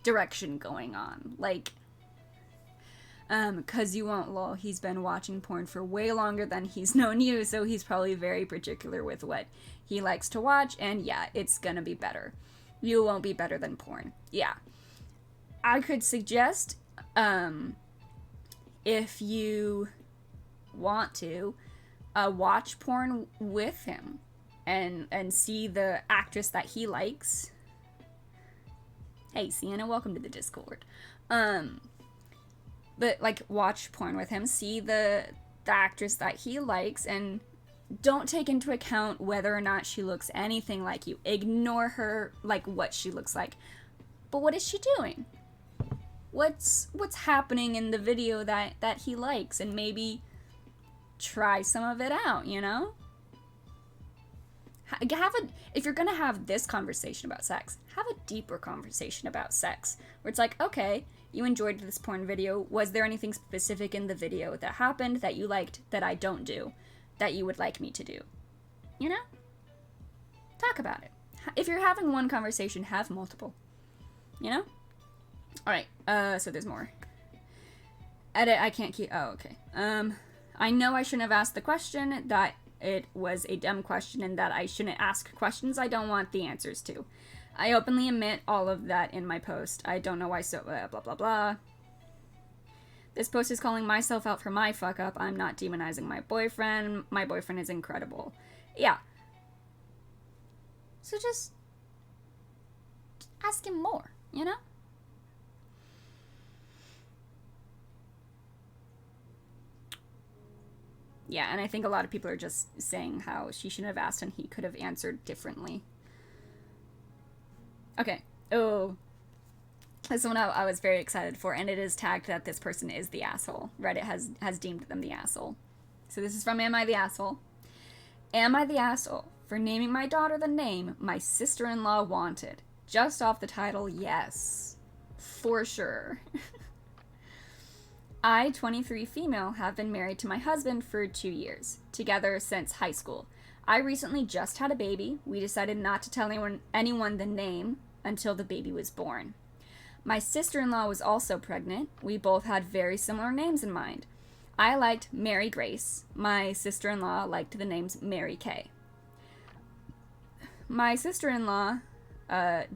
Speaker 1: direction going on. Like, cause you won't lol, he's been watching porn for way longer than he's known you, so he's probably very particular with what he likes to watch, and yeah, it's gonna be better. You won't be better than porn. Yeah. I could suggest, if you want to, watch porn with him and see the actress that he likes. Hey, Sienna, welcome to the Discord. But, like, watch porn with him, see the actress that he likes, and don't take into account whether or not she looks anything like you. Ignore her, like, what she looks like. But what is she doing? What's happening in the video that he likes? And maybe try some of it out, you know? If you're gonna have this conversation about sex, have a deeper conversation about sex. Where it's like, okay, you enjoyed this porn video. Was there anything specific in the video that happened that you liked that I don't do, that you would like me to do? You know? Talk about it. If you're having one conversation, have multiple. You know? Alright, so there's more. Edit, I can't keep... Oh, okay. I know I shouldn't have asked the question, that it was a dumb question, and that I shouldn't ask questions I don't want the answers to. I openly admit all of that in my post. I don't know why so... blah, blah, blah. This post is calling myself out for my fuck up. I'm not demonizing my boyfriend. My boyfriend is incredible. Yeah. So just ask him more, you know? Yeah, and I think a lot of people are just saying how she shouldn't have asked and he could have answered differently. Okay. Oh. This one I was very excited for, and it is tagged that this person is the asshole. Reddit has deemed them the asshole. So this is from Am I the Asshole? Am I the asshole for naming my daughter the name my sister-in-law wanted? Just off the title, yes. For sure. I, 23 female, have been married to my husband for 2 years, together since high school. I recently just had a baby. We decided not to tell anyone the name until the baby was born. My sister-in-law was also pregnant. We both had very similar names in mind. I liked Mary Grace. My sister-in-law liked the names Mary Kay. My sister-in-law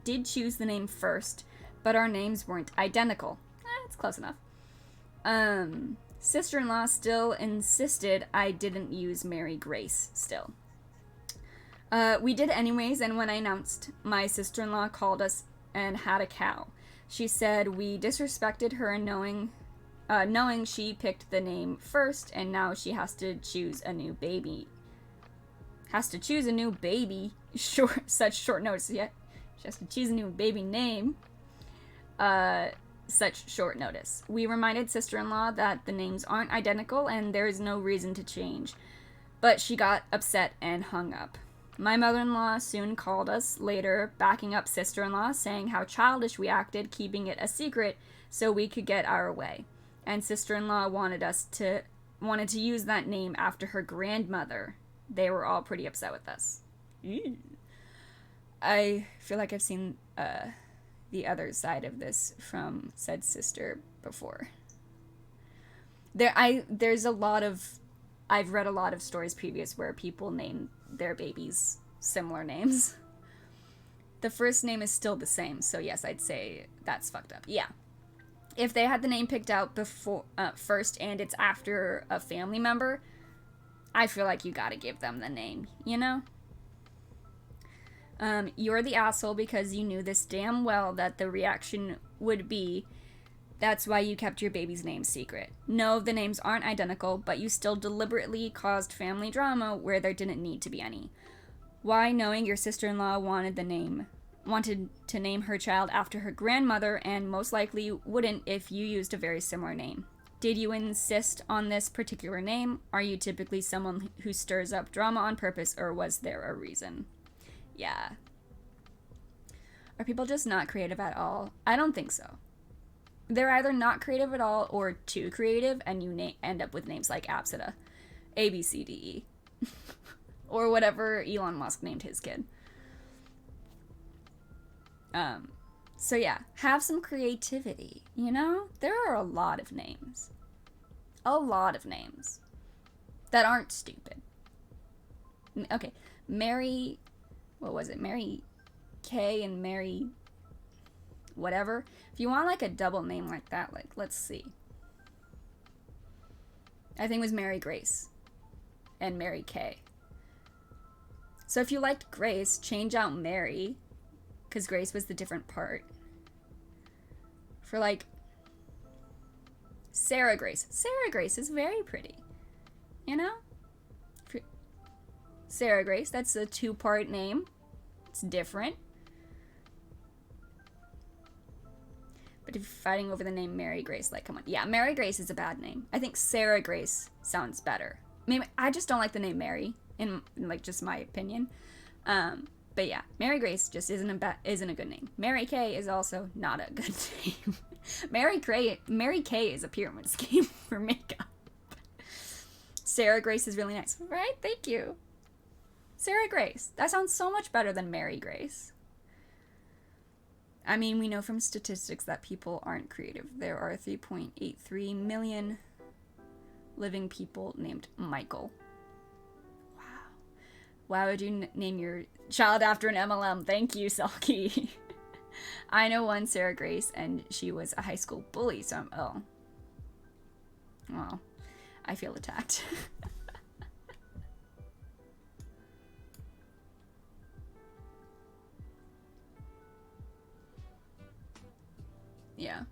Speaker 1: did choose the name first, but our names weren't identical. It's close enough. Sister-in-law still insisted I didn't use Mary Grace still. We did anyways, and when I announced, my sister-in-law called us and had a cow. She said we disrespected her knowing she picked the name first, and now she has to choose a new baby. Such short notice yet. She has to choose a new baby name. Such short notice. We reminded sister-in-law that the names aren't identical and there is no reason to change, but she got upset and hung up. My mother-in-law soon called us later, backing up sister-in-law, saying how childish we acted, keeping it a secret so we could get our way. And sister-in-law wanted to use that name after her grandmother. They were all pretty upset with us. Ew. I feel like I've seen the other side of this from said sister before. There's a lot of... I've read a lot of stories previous where people name their babies similar names. The first name is still the same, so yes, I'd say that's fucked up. Yeah. If they had the name picked out before first and it's after a family member, I feel like you gotta give them the name, you know? You're the asshole because you knew this damn well that the reaction would be That's why you kept your baby's name secret. No, the names aren't identical, but you still deliberately caused family drama where there didn't need to be any. Why, knowing your sister-in-law wanted to name her child after her grandmother and most likely wouldn't if you used a very similar name. Did you insist on this particular name? Are you typically someone who stirs up drama on purpose, or was there a reason? Yeah. Are people just not creative at all? I don't think so. They're either not creative at all or too creative, and you end up with names like Apsida. A, B, C, D, E. Or whatever Elon Musk named his kid. So yeah, have some creativity, you know? There are a lot of names. A lot of names. That aren't stupid. Okay, Mary... What was it? Mary Kay and Mary... whatever. If you want like a double name like that, like, let's see. I think it was Mary Grace. And Mary Kay. So if you liked Grace, change out Mary... because Grace was the different part. For like Sarah Grace. Sarah Grace is very pretty. You know? Sarah Grace, that's a 2-part name. It's different. But if you're fighting over the name Mary Grace, like, come on. Yeah, Mary Grace is a bad name. I think Sarah Grace sounds better. Maybe I just don't like the name Mary, in like just my opinion. But yeah, Mary Grace just isn't a good name. Mary Kay is also not a good name. Mary Kay is a pyramid scheme for makeup. Sarah Grace is really nice. Right? Thank you. Sarah Grace. That sounds so much better than Mary Grace. I mean, we know from statistics that people aren't creative. There are 3.83 million living people named Michael. Why would you name your child after an MLM? Thank you, Selkie. I know one Sarah Grace, and she was a high school bully, so oh. Well, I feel attacked. Yeah.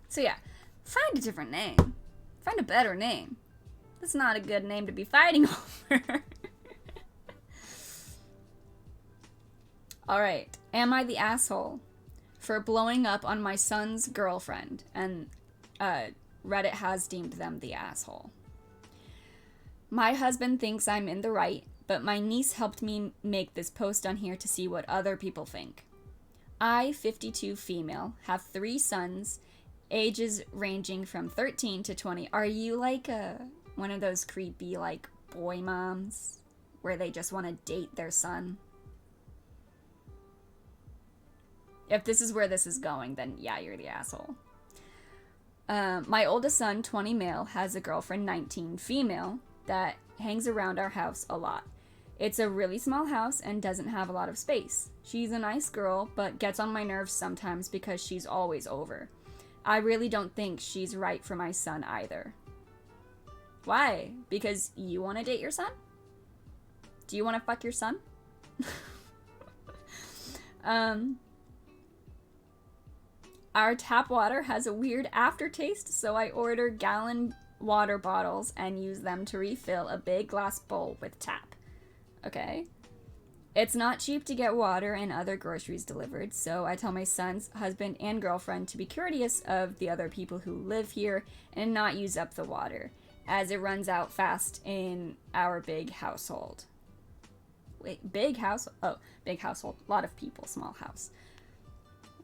Speaker 1: So yeah, find a different name. Find a better name. That's not a good name to be fighting over. Alright. Am I the asshole for blowing up on my son's girlfriend? And Reddit has deemed them the asshole. My husband thinks I'm in the right, but my niece helped me make this post on here to see what other people think. I, 52 female, have 3 sons, ages ranging from 13 to 20. Are you like one of those creepy, like, boy moms where they just want to date their son? If this is where this is going, then yeah, you're the asshole. My oldest son, 20 male, has a girlfriend, 19 female, that hangs around our house a lot. It's a really small house and doesn't have a lot of space. She's a nice girl, but gets on my nerves sometimes because she's always over. I really don't think she's right for my son either. Why? Because you want to date your son? Do you want to fuck your son? Our tap water has a weird aftertaste, so I order gallon water bottles and use them to refill a big glass bowl with tap. Okay. It's not cheap to get water and other groceries delivered, so I tell my son's husband and girlfriend to be courteous of the other people who live here and not use up the water, as it runs out fast in our big household. Wait, big house? Oh, big household. A lot of people, small house.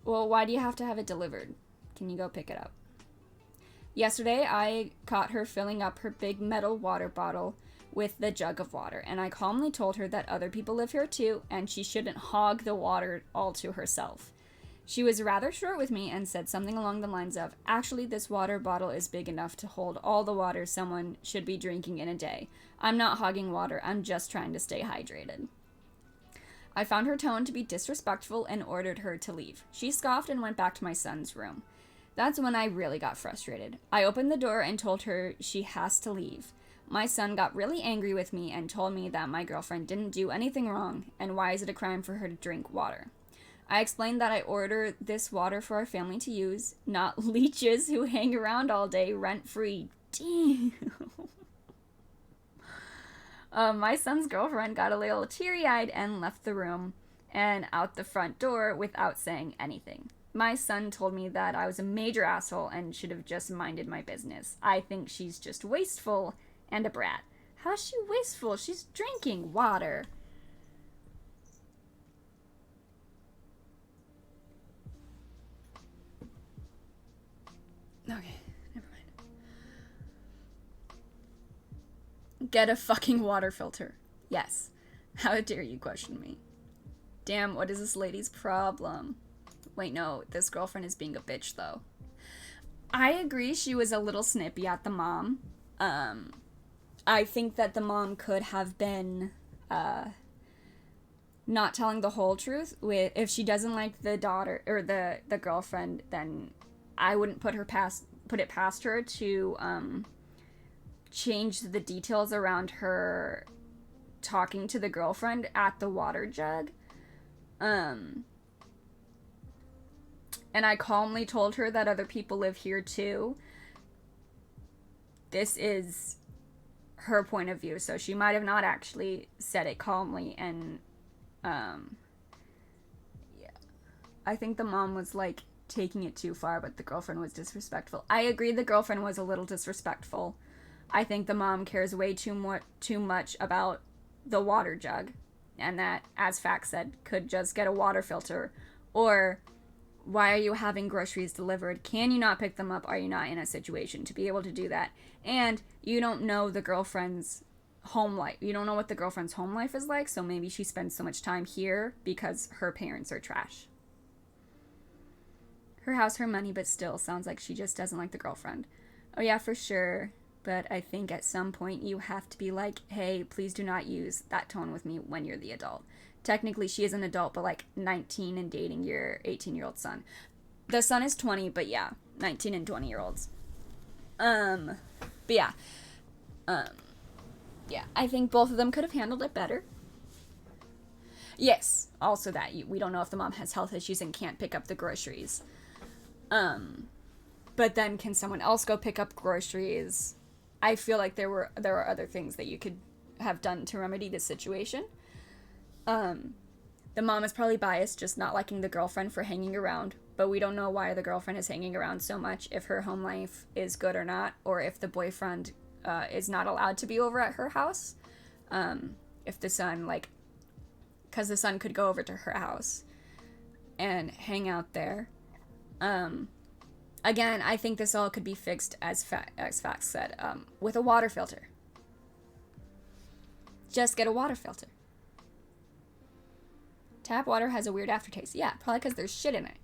Speaker 1: Well, why do you have to have it delivered? Can you go pick it up? Yesterday, I caught her filling up her big metal water bottle with the jug of water, and I calmly told her that other people live here too, and she shouldn't hog the water all to herself. She was rather short with me and said something along the lines of, actually, this water bottle is big enough to hold all the water someone should be drinking in a day. I'm not hogging water, I'm just trying to stay hydrated. I found her tone to be disrespectful and ordered her to leave. She scoffed and went back to my son's room. That's when I really got frustrated. I opened the door and told her she has to leave. My son got really angry with me and told me that my girlfriend didn't do anything wrong, and why is it a crime for her to drink water? I explained that I order this water for our family to use, not leeches who hang around all day rent-free. Damn. My son's girlfriend got a little teary-eyed and left the room and out the front door without saying anything. My son told me that I was a major asshole and should have just minded my business. I think she's just wasteful and a brat. How's she wasteful? She's drinking water. Okay, never mind. Get a fucking water filter. Yes. How dare you question me? Damn, what is this lady's problem? Wait, no, this girlfriend is being a bitch, though. I agree she was a little snippy at the mom. I think that the mom could have been, not telling the whole truth. If she doesn't like the daughter, or the girlfriend, then I wouldn't put it past her to, change the details around her talking to the girlfriend at the water jug. And I calmly told her that other people live here too. This is her point of view, so she might have not actually said it calmly, and yeah. I think the mom was like taking it too far, but the girlfriend was disrespectful. I agree the girlfriend was a little disrespectful. I think the mom cares way too much about the water jug, and that, as Fax said, could just get a water filter. Or, why are you having groceries delivered? Can you not pick them up? Are you not in a situation to be able to do that? And you don't know the girlfriend's home life. You don't know what the girlfriend's home life is like, so maybe she spends so much time here because her parents are trash. Her house, her money, but still, sounds like she just doesn't like the girlfriend. Oh yeah, for sure. But I think at some point you have to be like, hey, please do not use that tone with me when you're the adult. Technically, she is an adult, but like 19 and dating your 18-year-old son. The son is 20, but yeah, 19 and 20-year-olds. But yeah. Yeah, I think both of them could have handled it better. Yes, also that we don't know if the mom has health issues and can't pick up the groceries. But then can someone else go pick up groceries? I feel like there are other things that you could have done to remedy this situation. The mom is probably biased, just not liking the girlfriend for hanging around, but we don't know why the girlfriend is hanging around so much, if her home life is good or not, or if the boyfriend is not allowed to be over at her house. If the son, like, because the son could go over to her house and hang out there. Again, I think this all could be fixed, as Fax said, with a water filter. Just get a water filter. Tap water has a weird aftertaste. Yeah, probably because there's shit in it.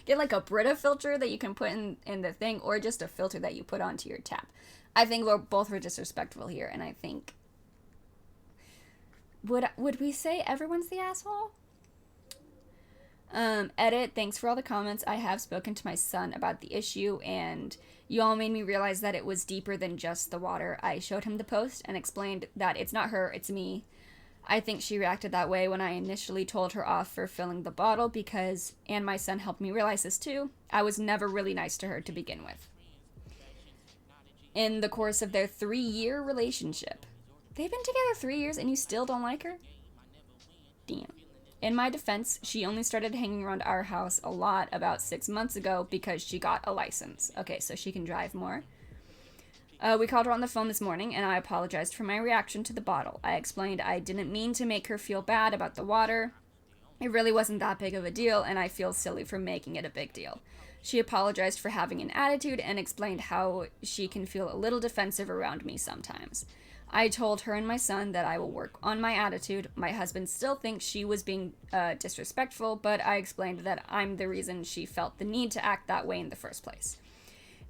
Speaker 1: Get like a Brita filter that you can put in the thing, or just a filter that you put onto your tap. I think both were disrespectful here, and I think... Would we say everyone's the asshole? Edit, thanks for all the comments. I have spoken to my son about the issue, and you all made me realize that it was deeper than just the water. I showed him the post and explained that it's not her, it's me. I think she reacted that way when I initially told her off for filling the bottle because, and my son helped me realize this too, I was never really nice to her to begin with. In the course of their 3-year relationship. They've been together 3 years and you still don't like her? Damn. In my defense, she only started hanging around our house a lot about 6 months ago because she got a license. Okay, so she can drive more. We called her on the phone this morning, and I apologized for my reaction to the bottle. I explained I didn't mean to make her feel bad about the water. It really wasn't that big of a deal, and I feel silly for making it a big deal. She apologized for having an attitude and explained how she can feel a little defensive around me sometimes. I told her and my son that I will work on my attitude. My husband still thinks she was being disrespectful, but I explained that I'm the reason she felt the need to act that way in the first place.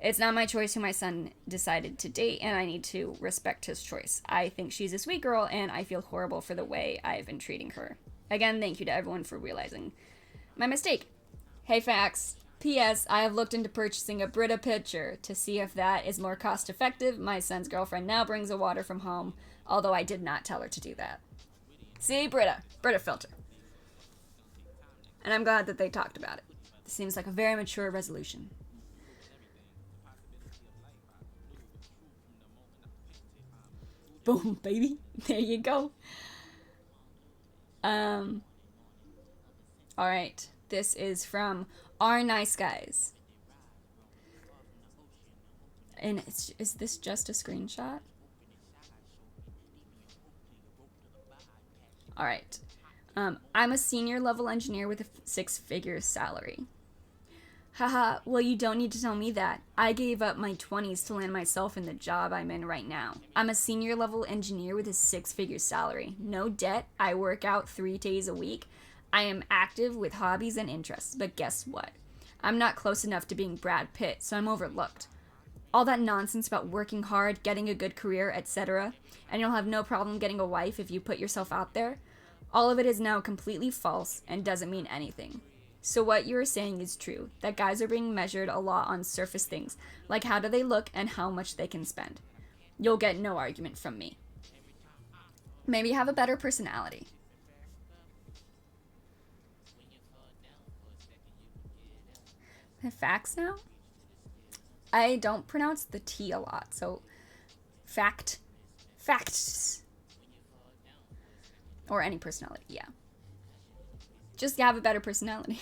Speaker 1: It's not my choice who my son decided to date, and I need to respect his choice. I think she's a sweet girl, and I feel horrible for the way I've been treating her. Again, thank you to everyone for realizing my mistake. Hey, Fax. P.S. I have looked into purchasing a Brita pitcher to see if that is more cost effective. My son's girlfriend now brings the water from home, although I did not tell her to do that. See, Brita filter. And I'm glad that they talked about it. This seems like a very mature resolution. Boom, baby. There you go. Alright. This is from Our Nice Guys. And is this just a screenshot? Alright. I'm a senior level engineer with a 6-figure salary. Haha, well, you don't need to tell me that. I gave up my 20s to land myself in the job I'm in right now. I'm a senior level engineer with a 6-figure salary. No debt. I work out 3 days a week. I am active with hobbies and interests. But guess what? I'm not close enough to being Brad Pitt, so I'm overlooked. All that nonsense about working hard, getting a good career, etc., and you'll have no problem getting a wife if you put yourself out there, all of it is now completely false and doesn't mean anything. So what you're saying is true, that guys are being measured a lot on surface things, like how do they look and how much they can spend. You'll get no argument from me. Maybe have a better personality. Facts now? I don't pronounce the T a lot, so facts. Or any personality, yeah. Just have a better personality.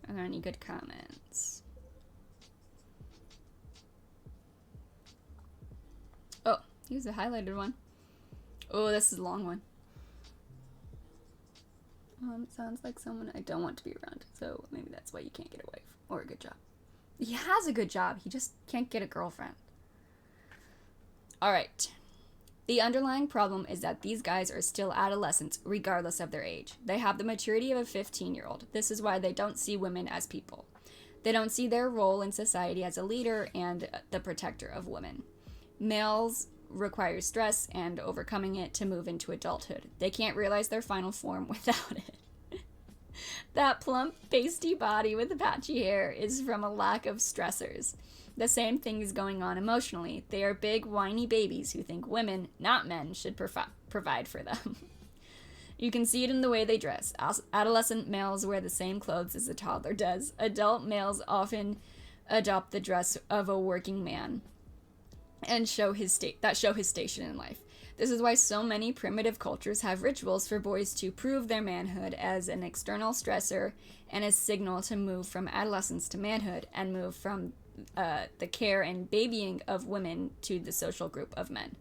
Speaker 1: Are there any good comments? Oh, here's a highlighted one. Oh, this is a long one. Sounds like someone I don't want to be around, so maybe that's why you can't get a wife or a good job. He has a good job, he just can't get a girlfriend. Alright. The underlying problem is that these guys are still adolescents, regardless of their age. They have the maturity of a 15-year-old. This is why they don't see women as people. They don't see their role in society as a leader and the protector of women. Males require stress and overcoming it to move into adulthood. They can't realize their final form without it. That plump, pasty body with the patchy hair is from a lack of stressors. The same thing is going on emotionally. They are big, whiny babies who think women, not men, should provide for them. You can see it in the way they dress. Adolescent males wear the same clothes as a toddler does. Adult males often adopt the dress of a working man and show his station in life. This is why so many primitive cultures have rituals for boys to prove their manhood as an external stressor and a signal to move from adolescence to manhood and move from the care and babying of women to the social group of men.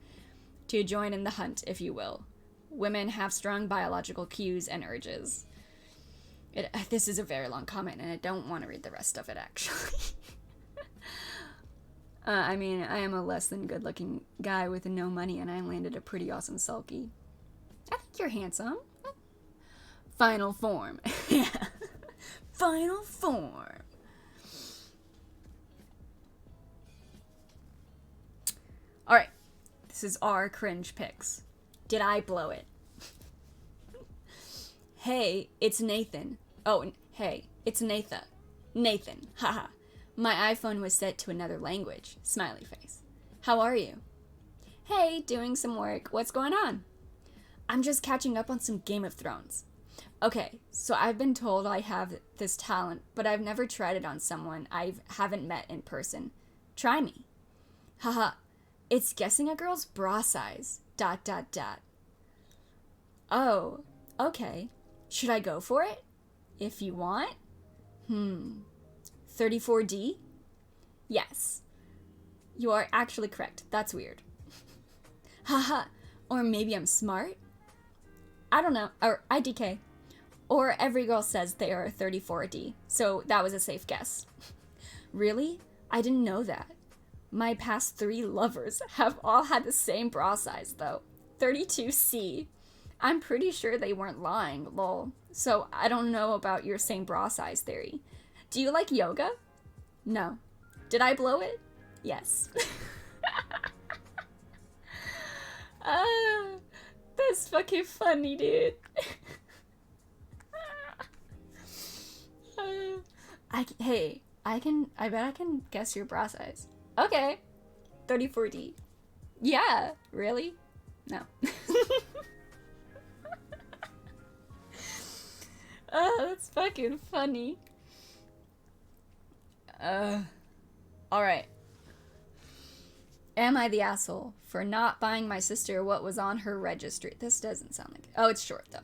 Speaker 1: To join in the hunt, if you will. Women have strong biological cues and urges. This is a very long comment, and I don't want to read the rest of it, actually. I mean, I am a less than good-looking guy with no money, and I landed a pretty awesome sulky. I think you're handsome. Final form. Final form. Alright. This is our cringe pics. Did I blow it? Hey, it's Nathan. Oh, hey, it's Nathan. Nathan. Haha. My iPhone was set to another language. Smiley face. How are you? Hey, doing some work. What's going on? I'm just catching up on some Game of Thrones. Okay, so I've been told I have this talent, but I've never tried it on someone I haven't met in person. Try me. Haha. It's guessing a girl's bra size. ... Oh, okay. Should I go for it? If you want? 34D? Yes. You are actually correct. That's weird. Haha. Or maybe I'm smart? I don't know. Or IDK. Or every girl says they are a 34D. So that was a safe guess. Really? I didn't know that. My past 3 lovers have all had the same bra size, though. 32C. I'm pretty sure they weren't lying, lol. So I don't know about your same bra size theory. Do you like yoga? No. Did I blow it? Yes. That's fucking funny, dude. Hey, I bet I can guess your bra size. Okay. 34D. Yeah, really? No. Oh, that's fucking funny. Alright. Am I the asshole for not buying my sister what was on her registry? This doesn't sound like it. Oh, it's short though.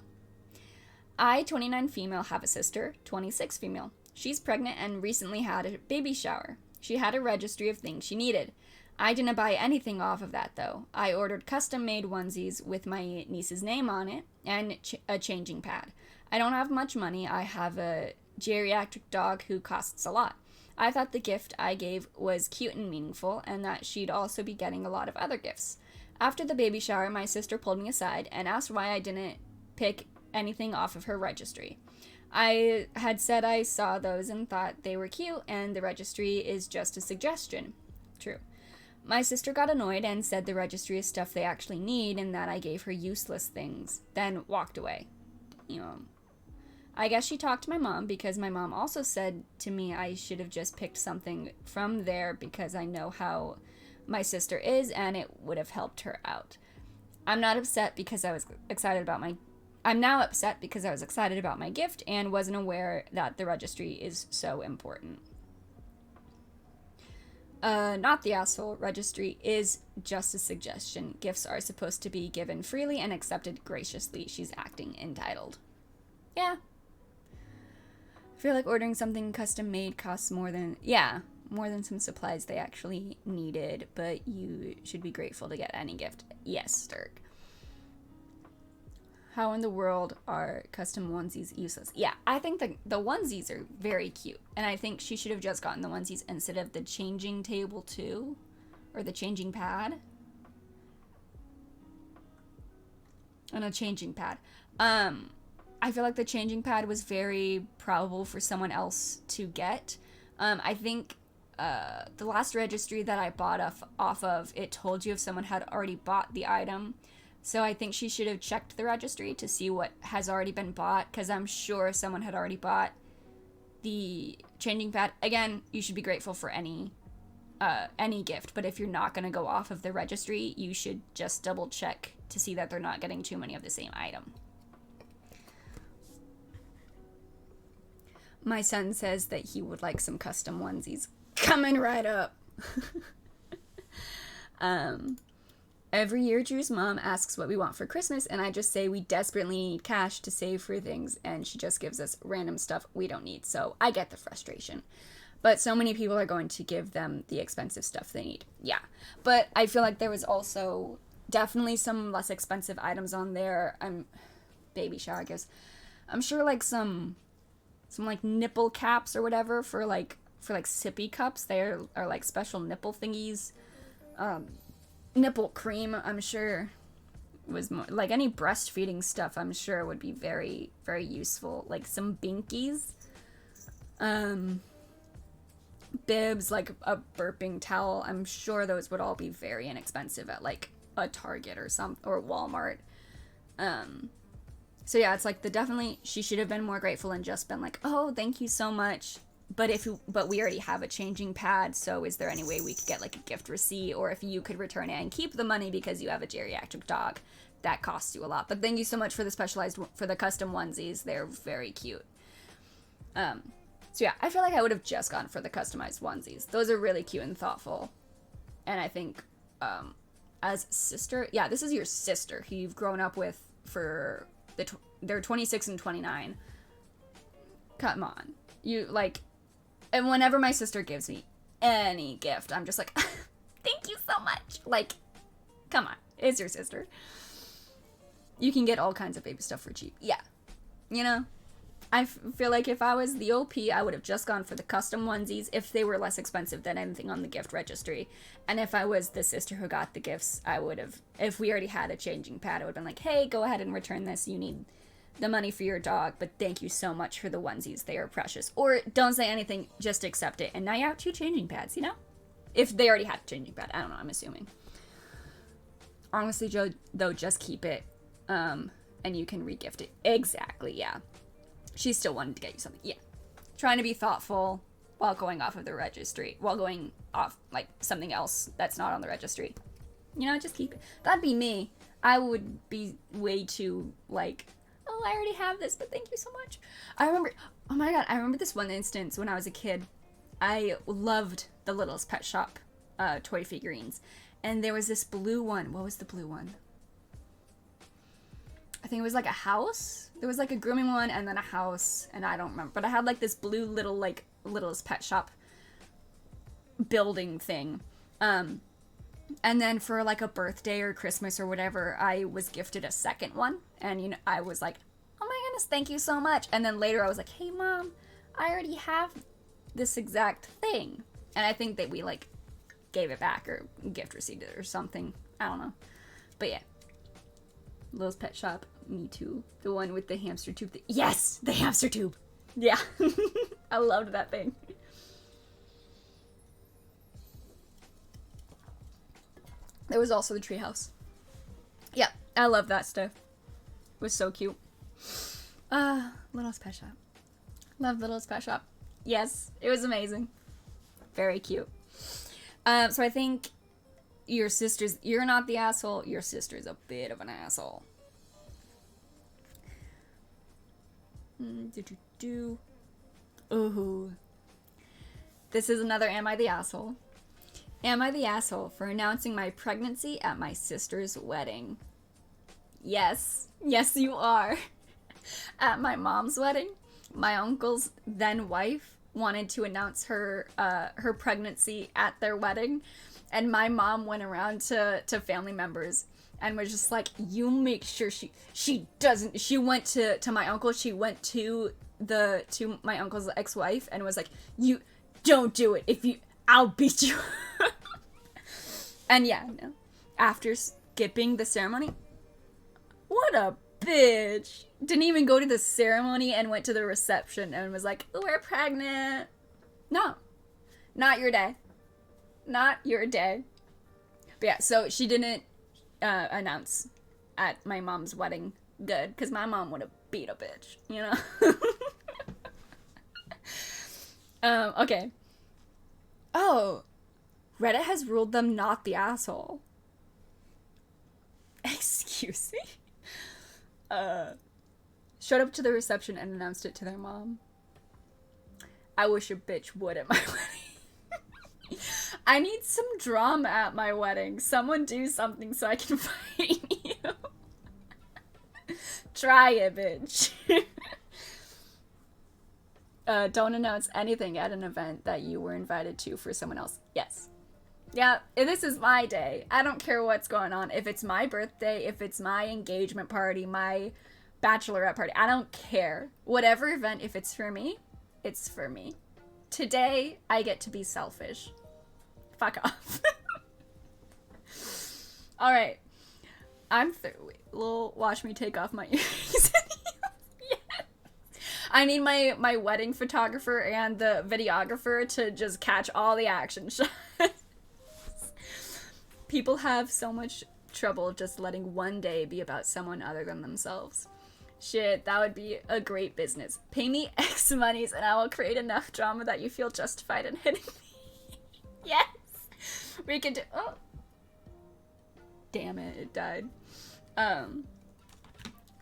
Speaker 1: I, 29 female, have a sister, 26 female. She's pregnant and recently had a baby shower. She had a registry of things she needed. I didn't buy anything off of that though. I ordered custom-made onesies with my niece's name on it and a changing pad. I don't have much money. I have a geriatric dog who costs a lot. I thought the gift I gave was cute and meaningful, and that she'd also be getting a lot of other gifts. After the baby shower, my sister pulled me aside and asked why I didn't pick anything off of her registry. I had said I saw those and thought they were cute, and the registry is just a suggestion. True. My sister got annoyed and said the registry is stuff they actually need and that I gave her useless things, then walked away. I guess she talked to my mom because my mom also said to me I should have just picked something from there because I know how my sister is and it would have helped her out. I'm now upset because I was excited about my gift and wasn't aware that the registry is so important. Not the asshole. Registry is just a suggestion. Gifts are supposed to be given freely and accepted graciously. She's acting entitled. Yeah. I feel like ordering something custom made costs more than some supplies they actually needed, but you should be grateful to get any gift. Yes, Sturk. How in the world are custom onesies useless? Yeah, I think the onesies are very cute, and I think she should have just gotten the onesies instead of the changing table too, or the changing pad. And a changing pad. I feel like the changing pad was very probable for someone else to get. I think the last registry that I bought off of, it told you if someone had already bought the item. So I think she should have checked the registry to see what has already been bought, because I'm sure someone had already bought the changing pad. Again, you should be grateful for any gift, but if you're not going to go off of the registry, you should just double check to see that they're not getting too many of the same item. My son says that he would like some custom onesies. Coming right up. Every year, Drew's mom asks what we want for Christmas, and I just say we desperately need cash to save for things, and she just gives us random stuff we don't need, so I get the frustration. But so many people are going to give them the expensive stuff they need. Yeah. But I feel like there was also definitely some less expensive items on there. Baby shower, I guess. I'm sure like some like nipple caps or whatever for like sippy cups. They are like special nipple thingies. Nipple cream, I'm sure, was more like any breastfeeding stuff. I'm sure would be very, very useful. Like some binkies, bibs, like a burping towel. I'm sure those would all be very inexpensive at like a Target or Walmart. So yeah, it's like she should have been more grateful and just been like, oh, thank you so much. But we already have a changing pad, so is there any way we could get like a gift receipt, or if you could return it and keep the money because you have a geriatric dog, that costs you a lot. But thank you so much for the custom onesies. They're very cute. So yeah, I feel like I would have just gone for the customized onesies. Those are really cute and thoughtful. And I think, as sister, yeah, this is your sister who you've grown up with for they're 26 and 29. Come on. You like, and whenever my sister gives me any gift, I'm just like, thank you so much. Like, come on, it's your sister. You can get all kinds of baby stuff for cheap. Yeah. I feel like if I was the OP, I would have just gone for the custom onesies if they were less expensive than anything on the gift registry. And if I was the sister who got the gifts, I would have, if we already had a changing pad, I would have been like, hey, go ahead and return this. You need the money for your dog, but thank you so much for the onesies. They are precious. Or don't say anything, just accept it. And now you have 2 changing pads, If they already had a changing pad. I don't know, I'm assuming. Honestly, Joe, though, just keep it. And you can re-gift it. Exactly, yeah. She still wanted to get you something. Yeah. Trying to be thoughtful. while going off of the registry, while going off, like, something else that's not on the registry. You know, just keep it. That'd be me. I would be way too, like, oh, I already have this, but thank you so much. I remember, oh my god, I remember this one instance when I was a kid. I loved the Littlest Pet Shop toy figurines. And there was this blue one. What was the blue one? I think it was like a house. There was like a grooming one and then a house, and I don't remember. But I had like this blue little, like, Littlest Pet Shop building thing. And then for like a birthday or Christmas or whatever, I was gifted a second one. And, you know, I was like, oh my goodness, thank you so much. And then later I was like, hey mom, I already have this exact thing. And I think that we like gave it back or gift received it or something. I don't know. But yeah. Littlest Pet Shop, me too. The one with the hamster tube. Yes! The hamster tube! Yeah. I loved that thing. There was also the treehouse. Yeah, I love that stuff. It was so cute. Littlest Pet Shop. Love Littlest Pet Shop. Yes, it was amazing. Very cute. So I think you're not the asshole. Your sister's a bit of an asshole. Ooh. This is another Am I the Asshole? Am I the asshole for announcing my pregnancy at my sister's wedding? Yes. Yes, you are. At my mom's wedding, my uncle's then wife wanted to announce her pregnancy at their wedding, and my mom went around to family members and was just like, you make sure she doesn't. She went to my uncle. She went to my uncle's ex-wife and was like, you don't do it. I'll beat you. And yeah, no. After skipping the ceremony, what a bitch. Didn't even go to the ceremony and went to the reception and was like, we're pregnant. No. Not your day. Not your day. But yeah, so she didn't announce at my mom's wedding. Good, because my mom would have beat a bitch, you know? Okay. Oh, Reddit has ruled them not the asshole. Excuse me? Showed up to the reception and announced it to their mom. I wish a bitch would at my wedding. I need some drama at my wedding. Someone do something so I can fight you. Try it, bitch. Don't announce anything at an event that you were invited to for someone else. Yes. Yeah, this is my day. I don't care what's going on. If it's my birthday, if it's my engagement party, my bachelorette party, I don't care. Whatever event, if it's for me, it's for me. Today, I get to be selfish. Fuck off. Alright. I'm through. Lil, watch me take off my earrings. Yes. I need my wedding photographer and the videographer to just catch all the action shots. People have so much trouble just letting one day be about someone other than themselves. Shit, that would be a great business. Pay me X monies and I will create enough drama that you feel justified in hitting me. Yes! We could do... Oh. Damn it, it died.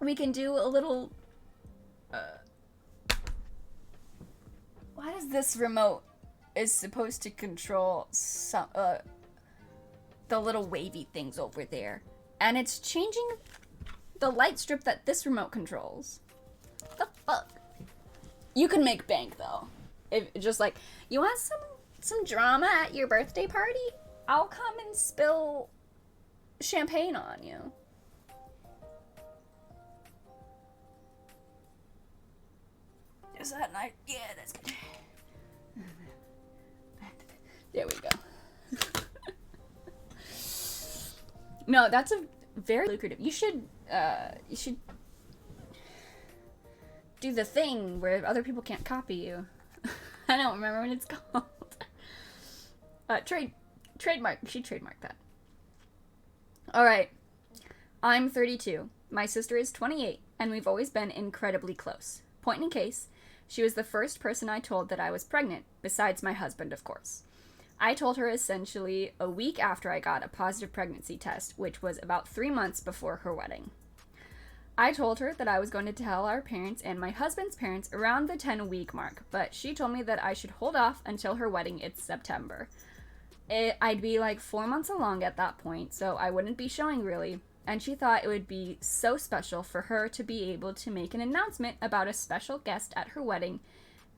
Speaker 1: We can do a little... Why does this remote is supposed to control some... the little wavy things over there. And it's changing the light strip that this remote controls. What the fuck? You can make bank, though. If just like, you want some drama at your birthday party? I'll come and spill champagne on you. Is that nice? Yeah, that's good. There we go. No, that's a very lucrative. You should do the thing where other people can't copy you. I don't remember what it's called. Trademark. You should trademark that. All right. I'm 32. My sister is 28, and we've always been incredibly close. Point in case, she was the first person I told that I was pregnant, besides my husband, of course. I told her essentially a week after I got a positive pregnancy test, which was about 3 months before her wedding. I told her that I was going to tell our parents and my husband's parents around the 10-week mark, but she told me that I should hold off until her wedding in September. I'd be like 4 months along at that point, so I wouldn't be showing really, and she thought it would be so special for her to be able to make an announcement about a special guest at her wedding,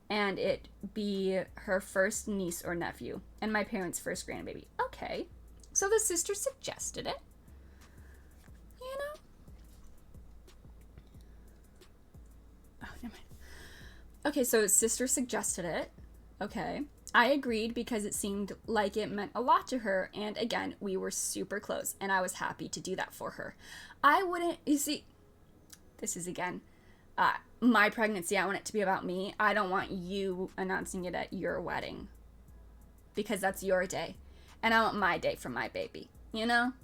Speaker 1: and it be her first niece or nephew, and my parents' first grandbaby. Okay, so the sister suggested it. You know? Oh, never mind. Okay, so sister suggested it. Okay. I agreed because it seemed like it meant a lot to her, and again, we were super close, and I was happy to do that for her. I wouldn't, you see, this is again, my pregnancy, I want it to be about me. I don't want you announcing it at your wedding, because that's your day, and I want my day for my baby, you know?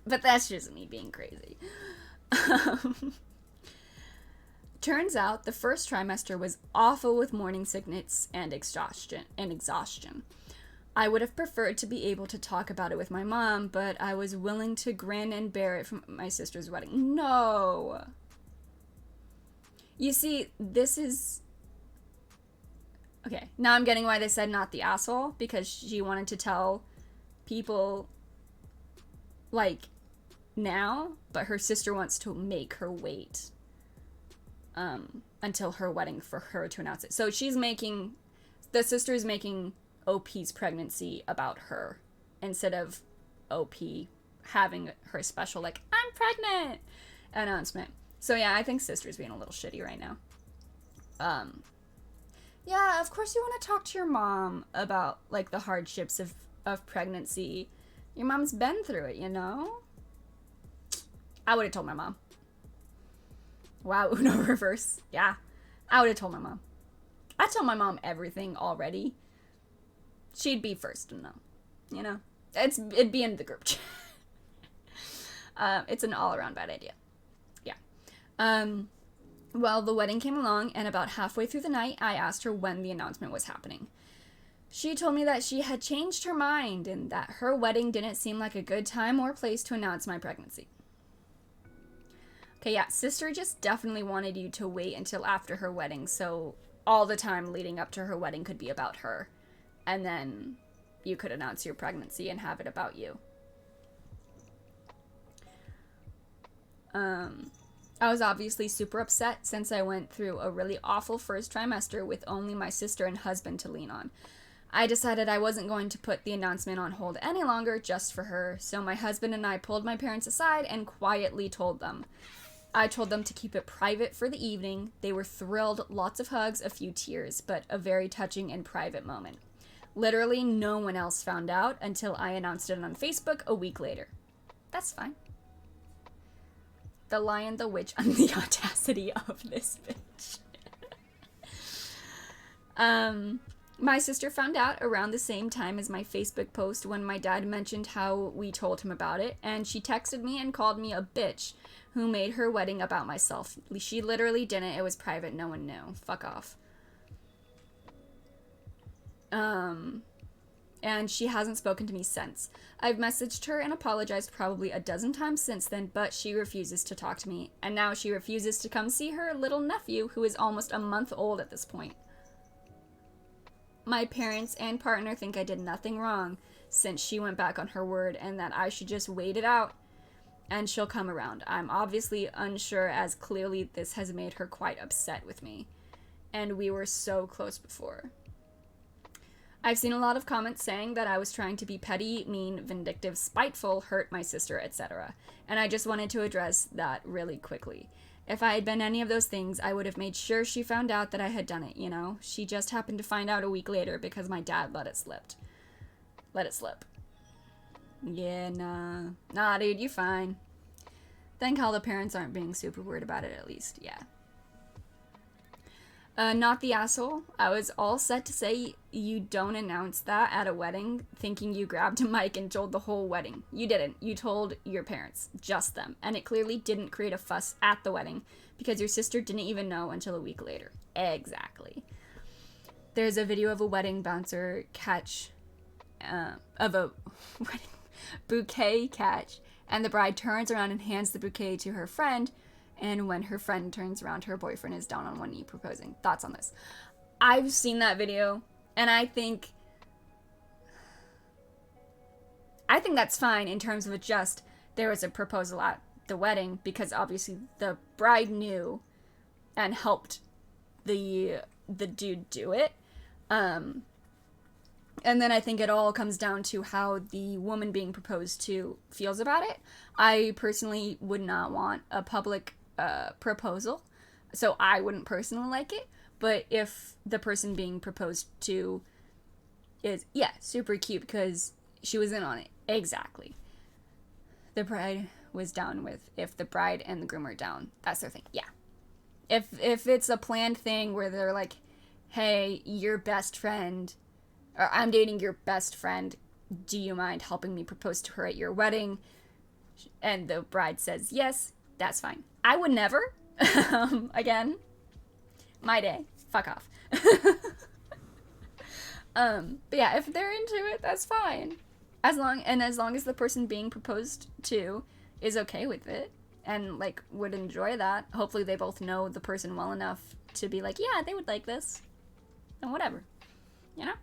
Speaker 1: But that's just me being crazy. Turns out the first trimester was awful with morning sickness and exhaustion. I would have preferred to be able to talk about it with my mom, but I was willing to grin and bear it from my sister's wedding. No! You see, this is... Okay, now I'm getting why they said not the asshole, because she wanted to tell people, like, now, but her sister wants to make her wait until her wedding for her to announce it. So the sister is making OP's pregnancy about her instead of OP having her special, like, I'm pregnant announcement. So yeah, I think sister's being a little shitty right now. Yeah, of course you want to talk to your mom about, like, the hardships of pregnancy. Your mom's been through it, you know? I would have told my mom. Wow, Uno reverse. Yeah, I would have told my mom. I tell my mom everything already. She'd be first to know, you know? It'd be in the group chat. It's an all-around bad idea. Yeah. Well, the wedding came along, and about halfway through the night, I asked her when the announcement was happening. She told me that she had changed her mind and that her wedding didn't seem like a good time or place to announce my pregnancy. Okay, yeah, sister just definitely wanted you to wait until after her wedding, so all the time leading up to her wedding could be about her. And then you could announce your pregnancy and have it about you. I was obviously super upset since I went through a really awful first trimester with only my sister and husband to lean on. I decided I wasn't going to put the announcement on hold any longer just for her, so my husband and I pulled my parents aside and quietly told them. I told them to keep it private for the evening. They were thrilled, lots of hugs, a few tears, but a very touching and private moment. Literally no one else found out until I announced it on Facebook a week later. That's fine. The Lion, the Witch, and the audacity of this bitch. My sister found out around the same time as my Facebook post when my dad mentioned how we told him about it, and she texted me and called me a bitch who made her wedding about myself. She literally didn't. It was private. No one knew. Fuck off. And she hasn't spoken to me since. I've messaged her and apologized probably a dozen times since then, but she refuses to talk to me. And now she refuses to come see her little nephew, who is almost a month old at this point. My parents and partner think I did nothing wrong since she went back on her word and that I should just wait it out and she'll come around. I'm obviously unsure, as clearly this has made her quite upset with me. And we were so close before. I've seen a lot of comments saying that I was trying to be petty, mean, vindictive, spiteful, hurt my sister, etc. And I just wanted to address that really quickly. If I had been any of those things, I would have made sure she found out that I had done it, you know? She just happened to find out a week later because my dad let it slip. Yeah, nah. Nah, dude, you're fine. Thank all the parents aren't being super weird about it, at least. Yeah. Not the asshole. I was all set to say you don't announce that at a wedding, thinking you grabbed a mic and told the whole wedding. You didn't. You told your parents. Just them. And it clearly didn't create a fuss at the wedding, because your sister didn't even know until a week later. Exactly. There's a video of a wedding bouncer catch, of a wedding bouquet catch, and the bride turns around and hands the bouquet to her friend, and when her friend turns around, her boyfriend is down on one knee proposing. Thoughts on this? I've seen that video, and I think that's fine in terms of just there was a proposal at the wedding, because obviously the bride knew and helped the dude do it. And then I think it all comes down to how the woman being proposed to feels about it. I personally would not want a public proposal, so I wouldn't personally like it. But if the person being proposed to is, yeah, super cute because she was in on it. Exactly. The bride was down with, if the bride and the groom are down, that's their thing. Yeah. If it's a planned thing where they're like, hey, your best friend, or I'm dating your best friend, do you mind helping me propose to her at your wedding? And the bride says yes, that's fine. I would never. Again, my day. Fuck off. But yeah, if they're into it, that's fine. As long as the person being proposed to is okay with it and like would enjoy that. Hopefully they both know the person well enough to be like, yeah, they would like this. And whatever. You know?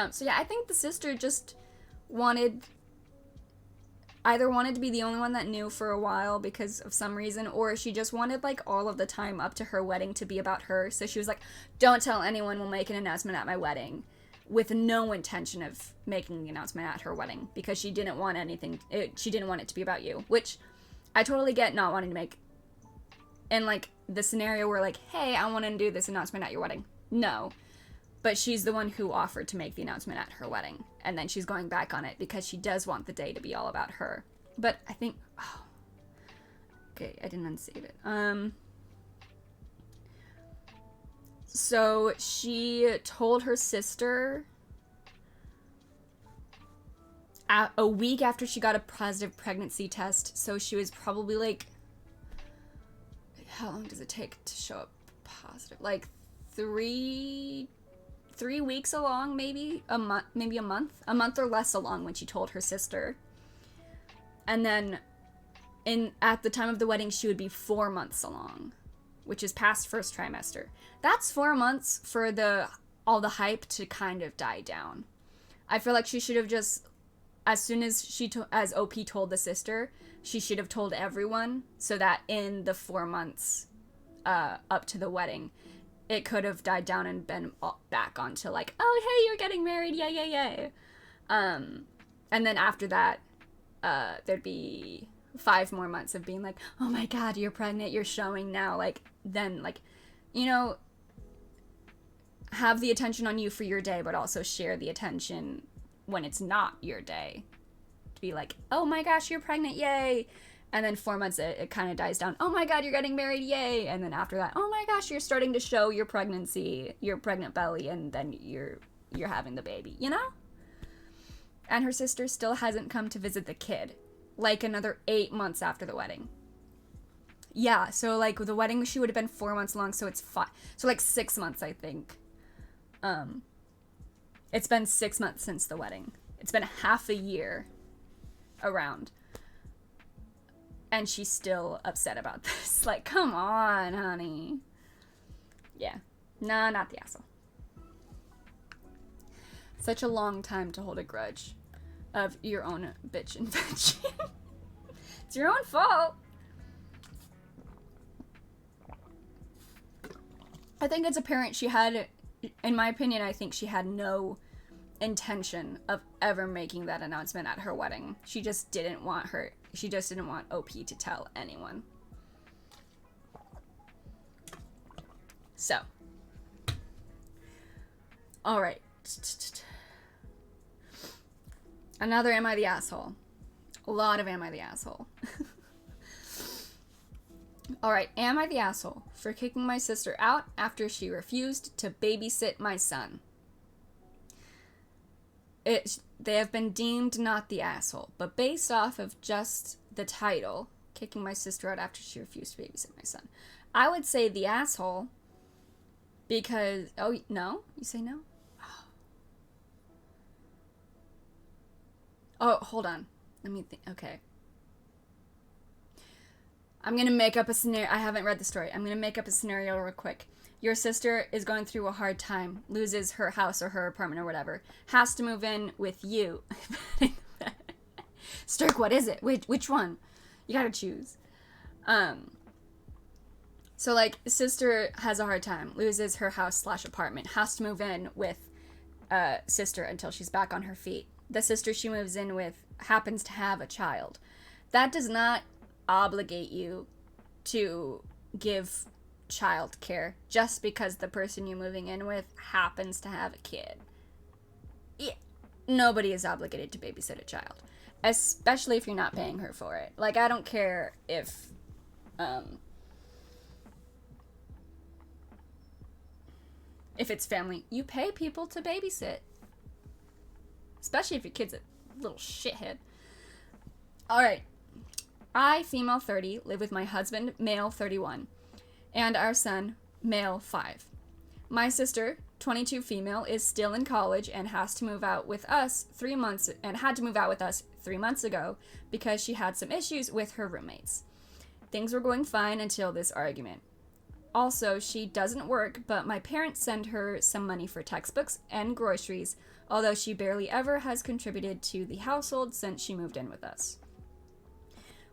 Speaker 1: So yeah, I think the sister just either wanted to be the only one that knew for a while because of some reason, or she just wanted like all of the time up to her wedding to be about her. So she was like, don't tell anyone, we'll make an announcement at my wedding, with no intention of making the announcement at her wedding, because she didn't want she didn't want it to be about you, which I totally get, not wanting to make, and like the scenario where like, hey, I want to do this announcement at your wedding. No. But she's the one who offered to make the announcement at her wedding. And then she's going back on it because she does want the day to be all about her. But I think... Oh, okay, I didn't unsave it. So she told her sister a week after she got a positive pregnancy test. So she was probably like... How long does it take to show up positive? Like 3 weeks along, maybe a month or less along when she told her sister. And then at the time of the wedding, she would be 4 months along, which is past first trimester. That's 4 months for all the hype to kind of die down. I feel like she should have just, as soon as as OP told the sister, she should have told everyone, so that in the 4 months up to the wedding, it could have died down and been back onto like, oh, hey, you're getting married, yay, yay, yay. And then after that, there'd be 5 more months of being like, oh my god, you're pregnant, you're showing now. Like, then, like, you know, have the attention on you for your day, but also share the attention when it's not your day. To be like, oh my gosh, you're pregnant, yay. And then 4 months, it kind of dies down. Oh my god, you're getting married, yay. And then after that, oh my gosh, you're starting to show your pregnancy, your pregnant belly, and then you're having the baby, you know? And her sister still hasn't come to visit the kid. Like another 8 months after the wedding. Yeah, so like the wedding, she would have been 4 months long, so it's 5. So like 6 months, I think. It's been 6 months since the wedding. It's been half a year around. And she's still upset about this. Like, come on, honey. Yeah. Nah, not the asshole. Such a long time to hold a grudge of your own bitch invention. It's your own fault. I think as a parent, she had, in my opinion, I think she had no intention of ever making that announcement at her wedding. She just didn't want OP to tell anyone. So. Alright. Another Am I the Asshole? A lot of Am I the Asshole? Alright, am I the asshole for kicking my sister out after she refused to babysit my son? They have been deemed not the asshole, but based off of just the title, kicking my sister out after she refused to babysit my son, I would say the asshole because... Oh, no? You say no? Oh, hold on. Let me think. Okay. I'm going to make up a scenario. I haven't read the story. I'm going to make up a scenario real quick. Your sister is going through a hard time, loses her house or her apartment or whatever, has to move in with you. Stirk, what is it? Which one? You gotta choose. So, like, sister has a hard time, loses her house/apartment, has to move in with sister until she's back on her feet. The sister she moves in with happens to have a child. That does not obligate you to give child care just because the person you're moving in with happens to have a kid. Yeah. Nobody is obligated to babysit a child, especially if you're not paying her for it. Like, I don't care if it's family. You pay people to babysit, especially if your kid's a little shithead. Alright, I, female 30, live with my husband, male 31, and our son, male 5. My sister, 22 female, is still in college and has to move out with us 3 months ago because she had some issues with her roommates. Things were going fine until this argument. Also, she doesn't work, but my parents send her some money for textbooks and groceries, although she barely ever has contributed to the household since she moved in with us.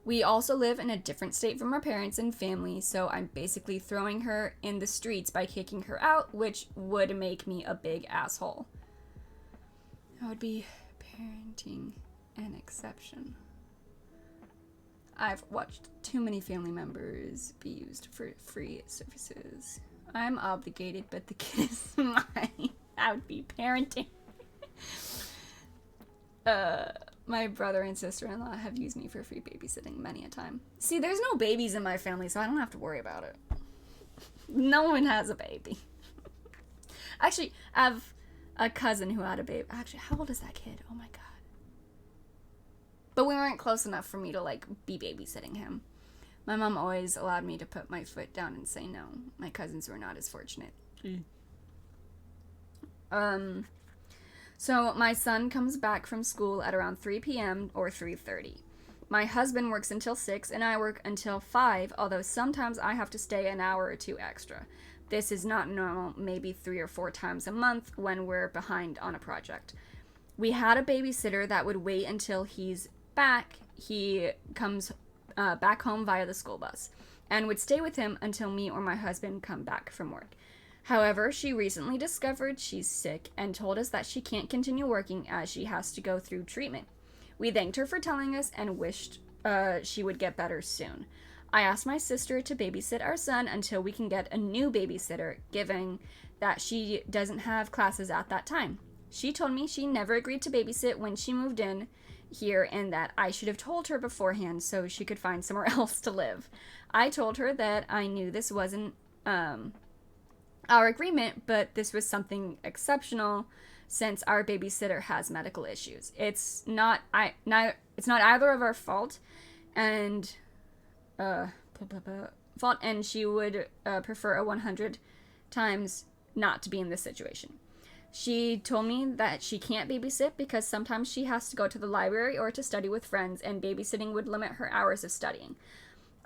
Speaker 1: We also live in a different state from our parents and family, so I'm basically throwing her in the streets by kicking her out, which would make me a big asshole. I would be parenting an exception. I've watched too many family members be used for free services. I'm obligated, but the kid is mine. I would be parenting. My brother and sister-in-law have used me for free babysitting many a time. See, there's no babies in my family, so I don't have to worry about it. No one has a baby. Actually, I have a cousin who had a baby. Actually, how old is that kid? Oh my god. But we weren't close enough for me to, like, be babysitting him. My mom always allowed me to put my foot down and say no. My cousins were not as fortunate. So my son comes back from school at around 3 p.m. or 3:30. My husband works until 6 and I work until 5, although sometimes I have to stay an hour or two extra. This is not normal, maybe 3 or 4 times a month when we're behind on a project. We had a babysitter that would wait until he's back. He comes back home via the school bus and would stay with him until me or my husband come back from work. However, she recently discovered she's sick and told us that she can't continue working as she has to go through treatment. We thanked her for telling us and wished she would get better soon. I asked my sister to babysit our son until we can get a new babysitter, given that she doesn't have classes at that time. She told me she never agreed to babysit when she moved in here and that I should have told her beforehand so she could find somewhere else to live. I told her that I knew this wasn't our agreement, but this was something exceptional since our babysitter has medical issues. It's not either of our fault, and she would prefer 100 times not to be in this situation. She told me that she can't babysit because sometimes she has to go to the library or to study with friends, and babysitting would limit her hours of studying.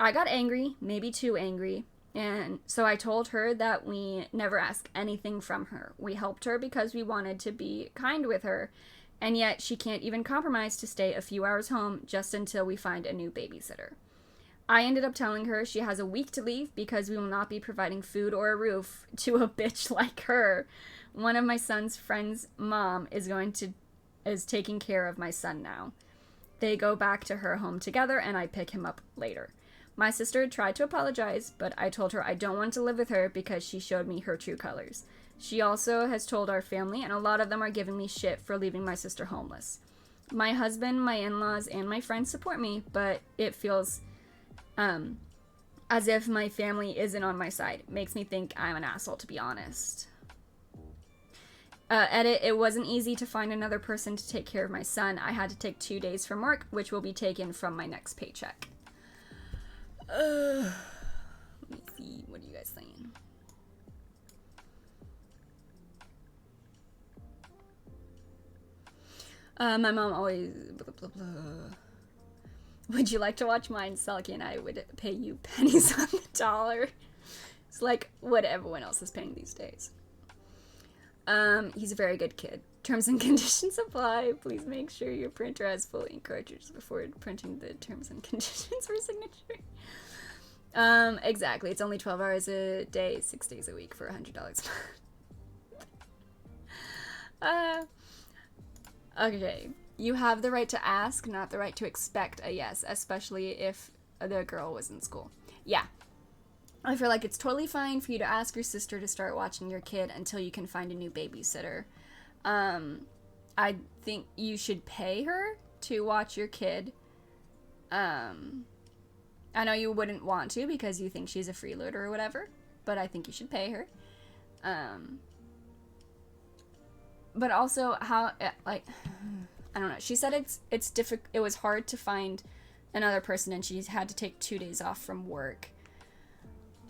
Speaker 1: I got angry, maybe too angry, and so I told her that we never ask anything from her. We helped her because we wanted to be kind with her, and yet she can't even compromise to stay a few hours home just until we find a new babysitter. I ended up telling her she has a week to leave because we will not be providing food or a roof to a bitch like her. One of my son's friend's mom is taking care of my son now. They go back to her home together and I pick him up later. My sister tried to apologize, but I told her I don't want to live with her because she showed me her true colors. She also has told our family, and a lot of them are giving me shit for leaving my sister homeless. My husband, my in-laws, and my friends support me, but it feels, I As if my family isn't on my side. Makes me think I'm an asshole, to be honest. Edit, it wasn't easy to find another person to take care of my son. I had to take 2 days from work, which will be taken from my next paycheck. Let me see. What are you guys saying? My mom always... Blah, blah, blah. Would you like to watch mine? Selkie and I would pay you pennies on the dollar. It's like what everyone else is paying these days. He's a very good kid. Terms and conditions apply. Please make sure your printer has full ink cartridges before printing the terms and conditions for signature. Exactly. It's only 12 hours a day, 6 days a week for $100. Okay. You have the right to ask, not the right to expect a yes, especially if the girl was in school. Yeah. I feel like it's totally fine for you to ask your sister to start watching your kid until you can find a new babysitter. I think you should pay her to watch your kid. I know you wouldn't want to because you think she's a freeloader or whatever, but I think you should pay her. But also how, like, I don't know. She said it's difficult. It was hard to find another person, and she's had to take 2 days off from work.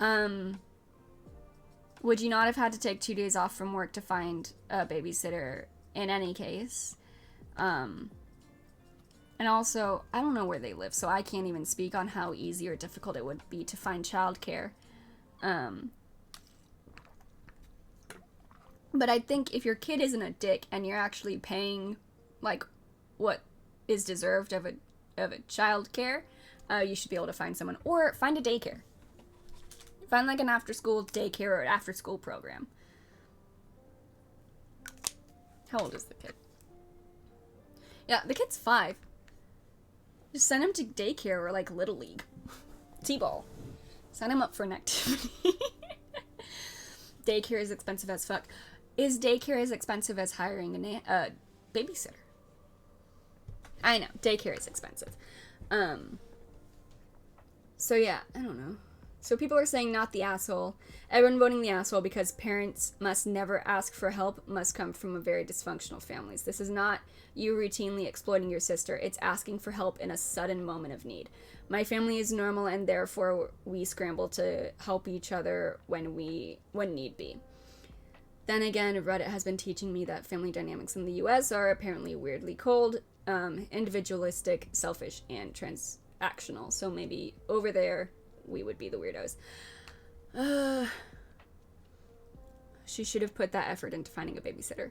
Speaker 1: Would you not have had to take 2 days off from work to find a babysitter in any case? And also, I don't know where they live, so I can't even speak on how easy or difficult it would be to find childcare. But I think if your kid isn't a dick and you're actually paying, like, what is deserved of a childcare, you should be able to find someone. Or find a daycare. Find, like, an after-school daycare or an after-school program. How old is the kid? Yeah, the kid's 5. Just send him to daycare or, like, Little League. T-ball. Sign him up for an activity. Daycare is expensive as fuck. Is daycare as expensive as hiring a babysitter? I know, daycare is expensive. So yeah, I don't know. So people are saying not the asshole. Everyone voting the asshole because parents must never ask for help, must come from a very dysfunctional families. This is not you routinely exploiting your sister. It's asking for help in a sudden moment of need. My family is normal and therefore we scramble to help each other when need be. Then again, Reddit has been teaching me that family dynamics in the US are apparently weirdly cold, individualistic, selfish, and transactional. So maybe over there we would be the weirdos. She should have put that effort into finding a babysitter.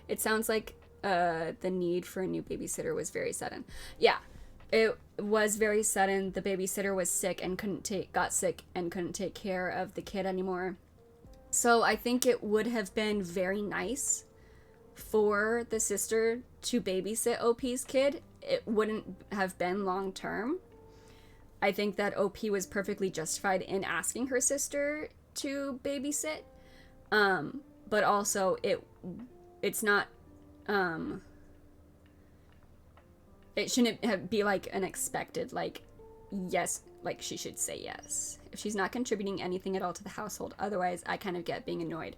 Speaker 1: It sounds like the need for a new babysitter was very sudden. Yeah, it was very sudden. The babysitter was sick and got sick and couldn't take care of the kid anymore. So I think it would have been very nice for the sister to babysit OP's kid. It wouldn't have been long term. I think that OP was perfectly justified in asking her sister to babysit. But also it's not, it shouldn't be like an expected, like, yes, like she should say yes. If she's not contributing anything at all to the household, otherwise I kind of get being annoyed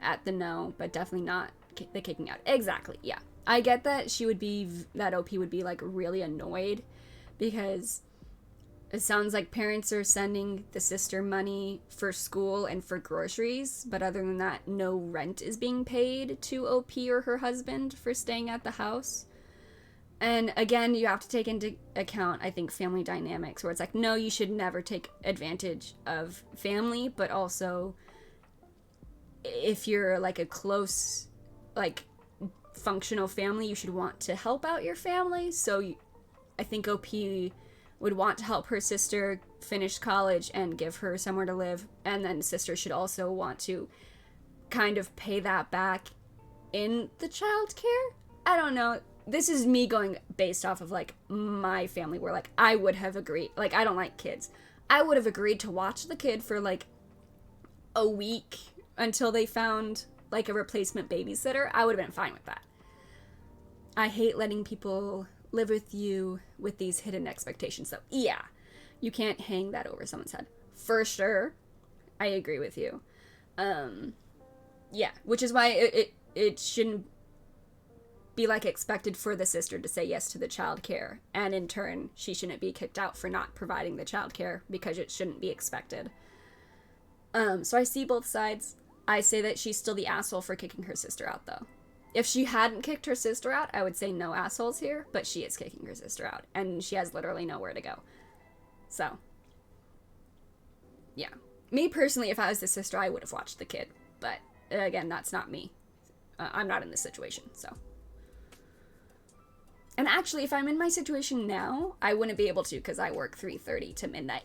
Speaker 1: at the no, but definitely not the kicking out. Exactly, yeah. I get that that OP would be, like, really annoyed because it sounds like parents are sending the sister money for school and for groceries, but other than that, no rent is being paid to OP or her husband for staying at the house. And again, you have to take into account, I think, family dynamics, where it's like, no, you should never take advantage of family, but also if you're, like, a close, like, functional family, you should want to help out your family. So I think OP would want to help her sister finish college and give her somewhere to live, and then sister should also want to kind of pay that back in the childcare. I don't know. This is me going based off of, like, my family, where, like, I would have agreed. Like, I don't like kids. I would have agreed to watch the kid for, like, a week until they found, like, a replacement babysitter. I would have been fine with that. I hate letting people live with you with these hidden expectations, though. Yeah. You can't hang that over someone's head. For sure. I agree with you. Yeah, which is why it shouldn't be like expected for the sister to say yes to the child care, and in turn she shouldn't be kicked out for not providing the child care because it shouldn't be expected. So I see both sides. I say that she's still the asshole for kicking her sister out, though. If she hadn't kicked her sister out, I would say no assholes here, but she is kicking her sister out, and she has literally nowhere to go. So, yeah. Me personally, if I was the sister, I would have watched the kid, but again, that's not me. I'm not in this situation, so. And actually, if I'm in my situation now, I wouldn't be able to because I work 3:30 to midnight.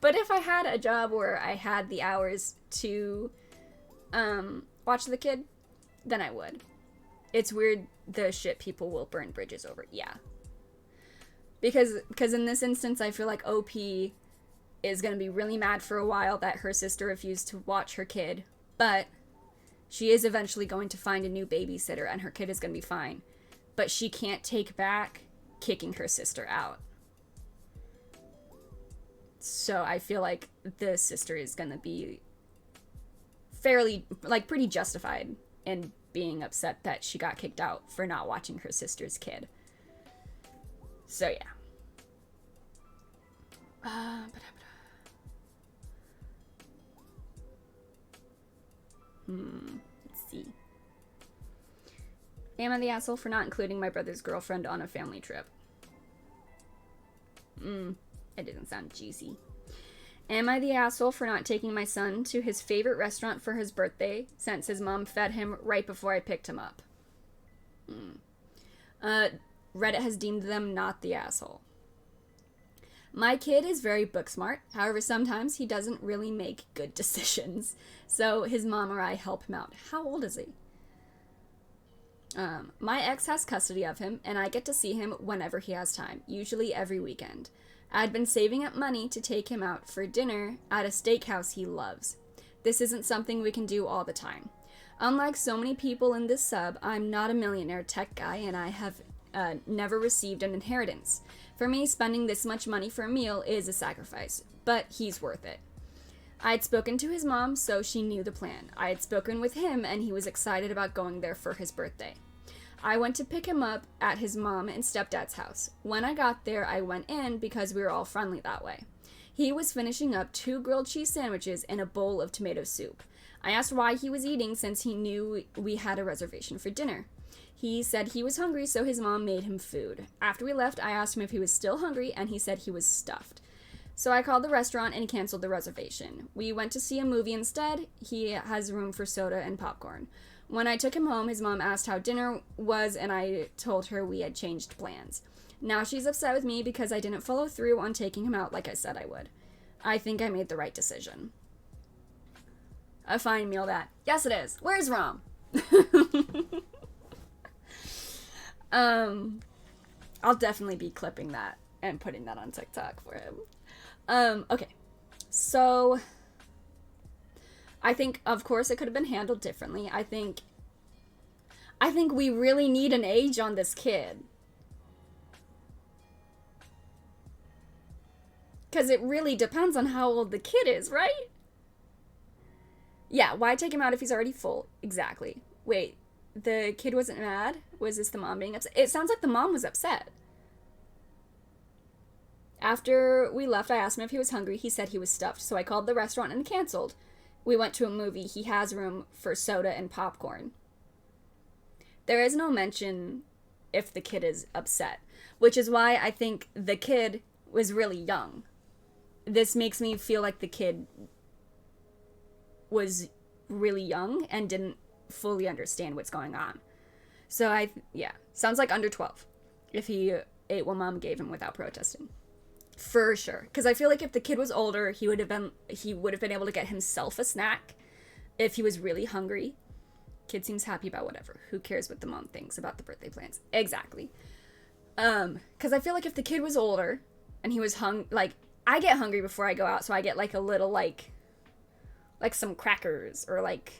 Speaker 1: But if I had a job where I had the hours to watch the kid, then I would. It's weird the shit people will burn bridges over. Yeah. Because in this instance, I feel like OP is going to be really mad for a while that her sister refused to watch her kid, but she is eventually going to find a new babysitter and her kid is going to be fine. But she can't take back kicking her sister out. So I feel like the sister is going to be fairly, like, pretty justified in being upset that she got kicked out for not watching her sister's kid. So, yeah. Let's see. Am I the asshole for not including my brother's girlfriend on a family trip? It didn't sound juicy. Am I the asshole for not taking my son to his favorite restaurant for his birthday since his mom fed him right before I picked him up? Reddit has deemed them not the asshole. My kid is very book smart. However, sometimes he doesn't really make good decisions. So his mom or I help him out. How old is he? My ex has custody of him, and I get to see him whenever he has time, usually every weekend. I'd been saving up money to take him out for dinner at a steakhouse he loves. This isn't something we can do all the time. Unlike so many people in this sub, I'm not a millionaire tech guy, and I have never received an inheritance. For me, spending this much money for a meal is a sacrifice, but he's worth it. I had spoken to his mom, so she knew the plan. I had spoken with him, and he was excited about going there for his birthday. I went to pick him up at his mom and stepdad's house. When I got there, I went in because we were all friendly that way. He was finishing up 2 grilled cheese sandwiches and a bowl of tomato soup. I asked why he was eating since he knew we had a reservation for dinner. He said he was hungry, so his mom made him food. After we left, I asked him if he was still hungry, and he said he was stuffed. So I called the restaurant and canceled the reservation. We went to see a movie instead. He has room for soda and popcorn. When I took him home, his mom asked how dinner was, and I told her we had changed plans. Now she's upset with me because I didn't follow through on taking him out like I said I would. I think I made the right decision. A fine meal that. Yes, it is. Where's Rom? I'll definitely be clipping that and putting that on TikTok for him. Okay. So I think, of course, it could have been handled differently. I think we really need an age on this kid. Because it really depends on how old the kid is, right? Yeah, why take him out if he's already full? Exactly. Wait, the kid wasn't mad? Was this the mom being upset? It sounds like the mom was upset. After we left, I asked him if he was hungry. He said he was stuffed, so I called the restaurant and canceled. We went to a movie. He has room for soda and popcorn. There is no mention if the kid is upset, which is why I think the kid was really young. This makes me feel like the kid was really young and didn't fully understand what's going on. So sounds like under 12 if he ate what mom gave him without protesting. For sure. Because I feel like if the kid was older, he would have been able to get himself a snack if he was really hungry. Kid seems happy about whatever. Who cares what the mom thinks about the birthday plans? Exactly. Because I feel like if the kid was older and he was I get hungry before I go out, so I get like a little like some crackers or like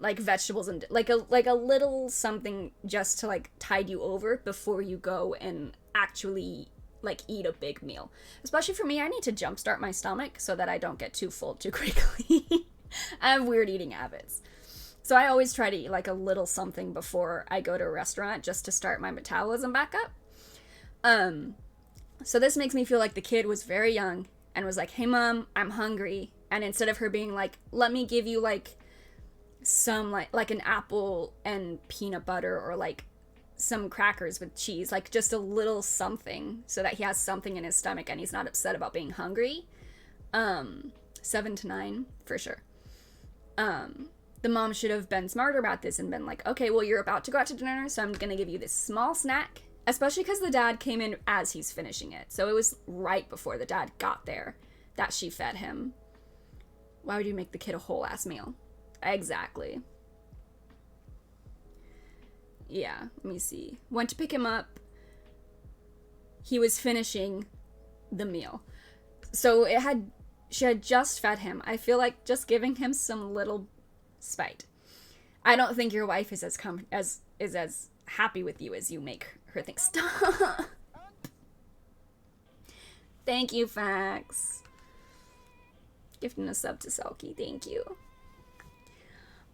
Speaker 1: vegetables and like a little something just to like tide you over before you go and actually like eat a big meal. Especially for me, I need to jumpstart my stomach so that I don't get too full too quickly. I have weird eating habits. So I always try to eat like a little something before I go to a restaurant just to start my metabolism back up. So this makes me feel like the kid was very young and was like, "Hey mom, I'm hungry." And instead of her being like, "Let me give you like some like an apple and peanut butter or like some crackers with cheese, like just a little something so that he has something in his stomach and he's not upset about being hungry." 7 to 9 for sure. The mom should have been smarter about this and been like, "Okay, well, you're about to go out to dinner, so I'm gonna give you this small snack." Especially because the dad came in as he's finishing it. So it was right before the dad got there that she fed him. Why would you make the kid a whole ass meal? Exactly. Yeah, let me see. Went to pick him up. He was finishing the meal. So she had just fed him. I feel like just giving him some little spite. I don't think your wife is as happy with you as you make her think. Stop. Thank you, Fax. Gifting a sub to Selkie. Thank you.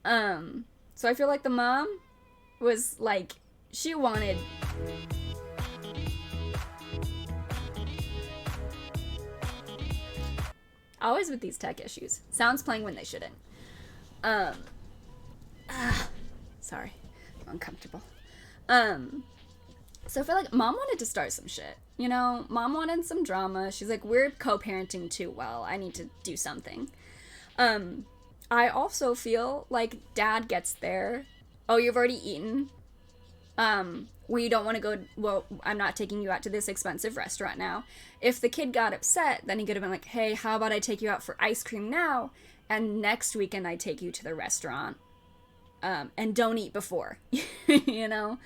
Speaker 1: So I feel like the mom was like, she wanted always with these tech issues. Sounds playing when they shouldn't. Sorry. I'm uncomfortable. So I feel like mom wanted to start some shit. You know, mom wanted some drama. She's like, we're co-parenting too well. I need to do something. I also feel like dad gets there. "Oh, you've already eaten. We don't want to go, well, I'm not taking you out to this expensive restaurant now." If the kid got upset, then he could have been like, "Hey, how about I take you out for ice cream now, and next weekend I take you to the restaurant. And don't eat before." You know?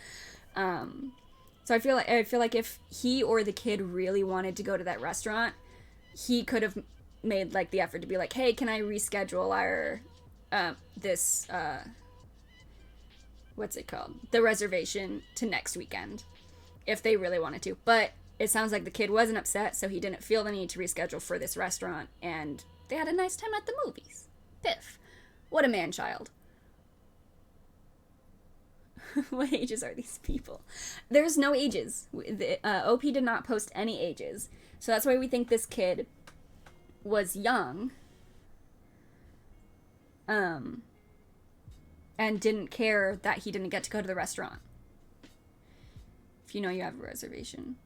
Speaker 1: So I feel like if he or the kid really wanted to go to that restaurant, he could have made like the effort to be like, "Hey, can I reschedule our what's it called? The reservation to next weekend," if they really wanted to. But it sounds like the kid wasn't upset, so he didn't feel the need to reschedule for this restaurant, and they had a nice time at the movies. Piff. What a man-child. What ages are these people? There's no ages. OP did not post any ages. So that's why we think this kid was young. And didn't care that he didn't get to go to the restaurant. If you know you have a reservation.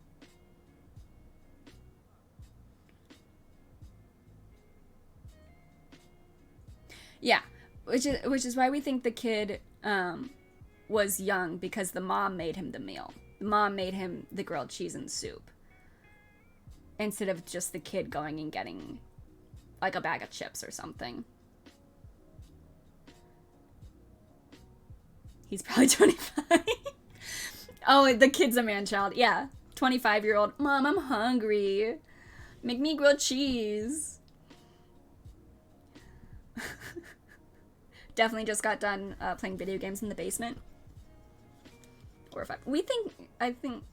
Speaker 1: Yeah, which is why we think the kid was young, because the mom made him the meal. The mom made him the grilled cheese and soup, instead of just the kid going and getting like a bag of chips or something. He's probably 25. Oh, the kid's a man-child. Yeah, 25-year-old. "Mom, I'm hungry. Make me grilled cheese." Definitely just got done playing video games in the basement. Or if I think,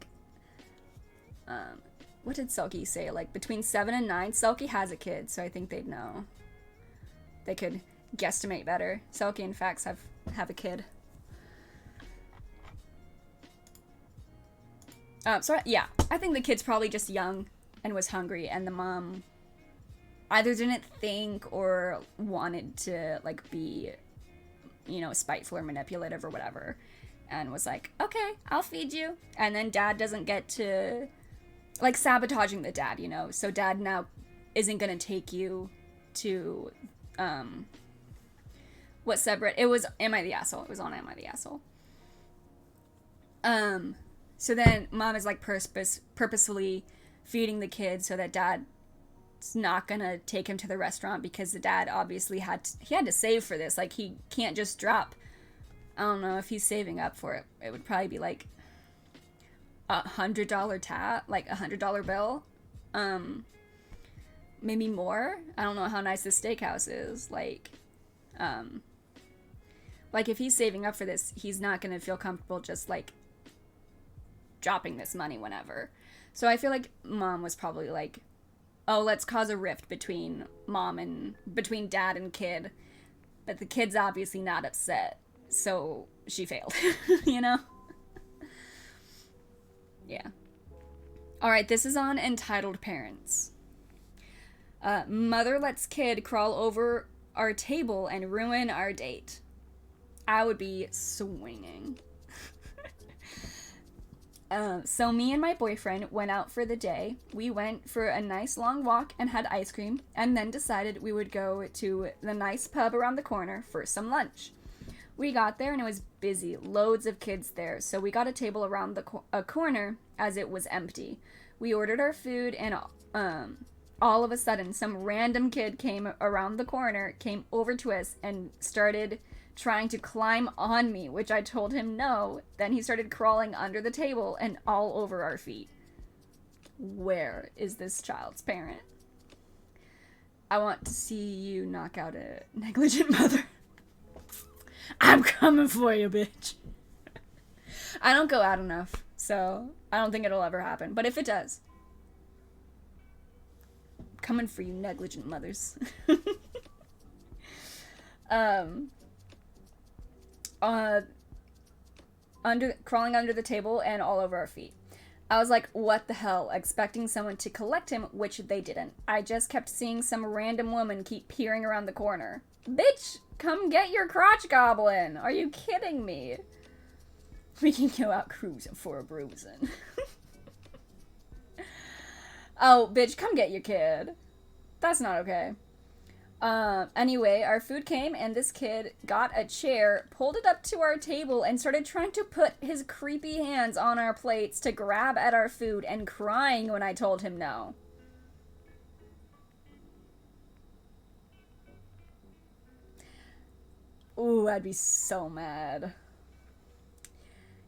Speaker 1: what did Selkie say? Like, between 7 and 9, Selkie has a kid, so I think they'd know. They could guesstimate better. Selkie and Fax have a kid. So, yeah, I think the kid's probably just young and was hungry, and the mom either didn't think or wanted to, like, be, you know, spiteful or manipulative or whatever, and was like, "Okay, I'll feed you." And then dad doesn't get to, like, sabotaging the dad, you know? So dad now isn't gonna take you to, what subreddit? It was Am I the Asshole? It was on Am I the Asshole. So then mom is, like, purposefully feeding the kid so that dad's not gonna take him to the restaurant, because the dad obviously had to save for this. Like, he can't just drop, I don't know if he's saving up for it. It would probably be like $100 like $100 bill. Maybe more. I don't know how nice this steakhouse is. Like if he's saving up for this, he's not gonna feel comfortable just like dropping this money whenever. So I feel like mom was probably like, oh, let's cause a rift between between dad and kid. But the kid's obviously not upset. So she failed, you know? Yeah. All right, this is on entitled parents. Mother lets kid crawl over our table and ruin our date. I would be swinging. So me and my boyfriend went out for the day. We went for a nice long walk and had ice cream, and then decided we would go to the nice pub around the corner for some lunch. We got there and it was busy, loads of kids there, so we got a table around a corner as it was empty. We ordered our food and all of a sudden some random kid came around the corner, came over to us and started trying to climb on me, which I told him no. Then he started crawling under the table and all over our feet. Where is this child's parent? I want to see you knock out a negligent mother. I'm coming for you, bitch. I don't go out enough, so I don't think it'll ever happen. But if it does, I'm coming for you, negligent mothers. Crawling under the table and all over our feet. I was like, what the hell, expecting someone to collect him, which they didn't. I just kept seeing some random woman keep peering around the corner. Bitch, come get your crotch goblin. Are you kidding me? We can go out cruising for a bruising. Oh, bitch, come get your kid. That's not okay. Anyway, our food came and this kid got a chair, pulled it up to our table, and started trying to put his creepy hands on our plates to grab at our food and crying when I told him no. Ooh, I'd be so mad.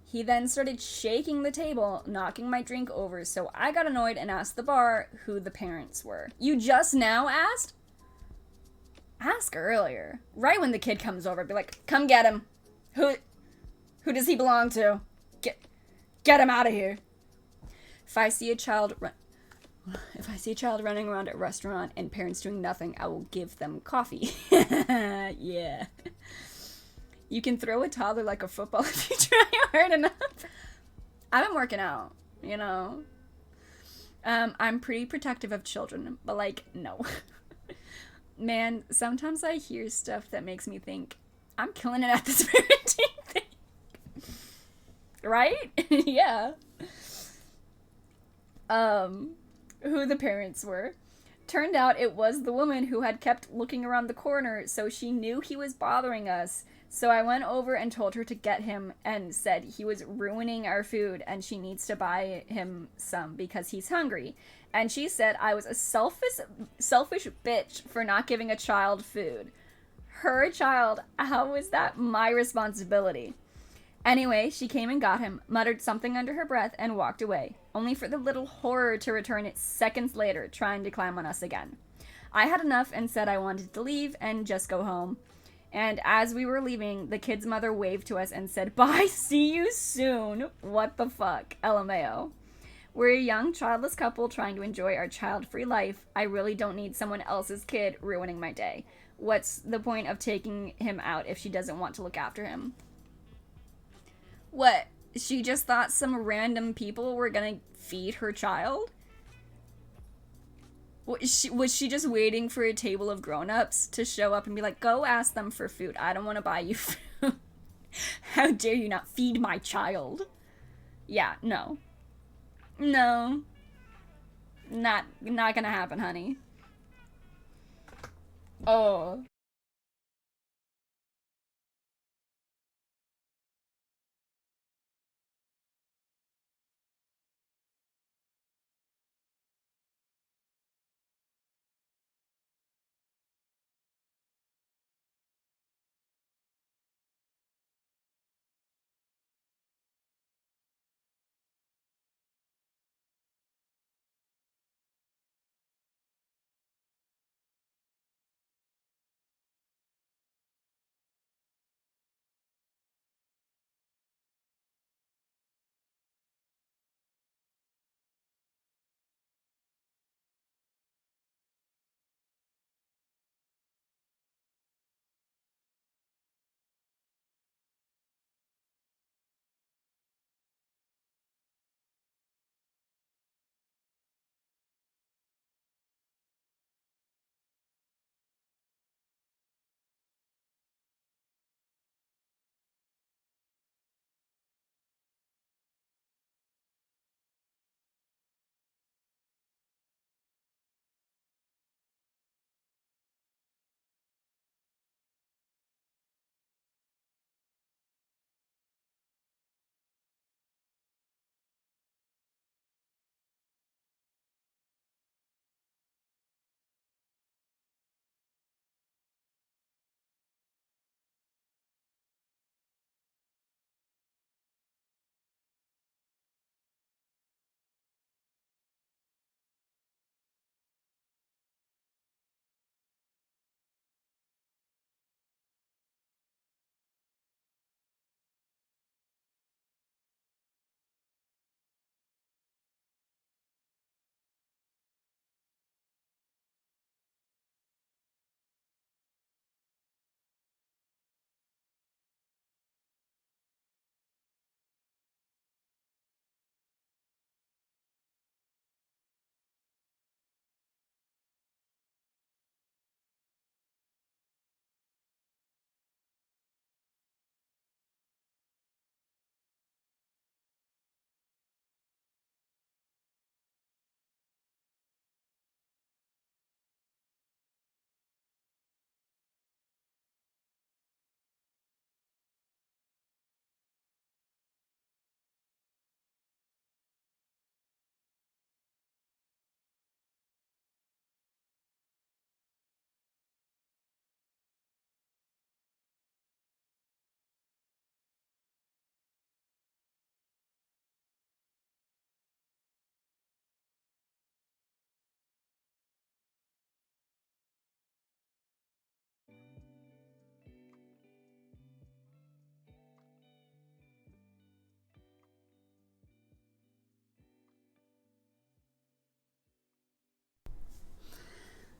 Speaker 1: He then started shaking the table, knocking my drink over, so I got annoyed and asked the bar who the parents were. You just now asked? Ask earlier. Right when the kid comes over, be like, come get him. Who does he belong to? Get him out of here. If I see a child running around a restaurant and parents doing nothing, I will give them coffee. Yeah. You can throw a toddler like a football if you try hard enough. I've been working out, you know. I'm pretty protective of children, but like, no. Man, sometimes I hear stuff that makes me think, I'm killing it at this parenting thing. Right? Yeah. Who the parents were. Turned out it was the woman who had kept looking around the corner, so she knew he was bothering us. So I went over and told her to get him and said he was ruining our food and she needs to buy him some because he's hungry. And she said I was a selfish bitch for not giving a child food. Her child, how is that my responsibility? Anyway, she came and got him, muttered something under her breath, and walked away, only for the little horror to return seconds later, trying to climb on us again. I had enough and said I wanted to leave and just go home. And as we were leaving, the kid's mother waved to us and said, bye, see you soon. What the fuck? LMAO. We're a young, childless couple trying to enjoy our child-free life. I really don't need someone else's kid ruining my day. What's the point of taking him out if she doesn't want to look after him? What? She just thought some random people were gonna feed her child? Was she just waiting for a table of grown-ups to show up and be like, go ask them for food. I don't want to buy you food. How dare you not feed my child? Yeah, no. No. Not gonna happen, honey. Oh.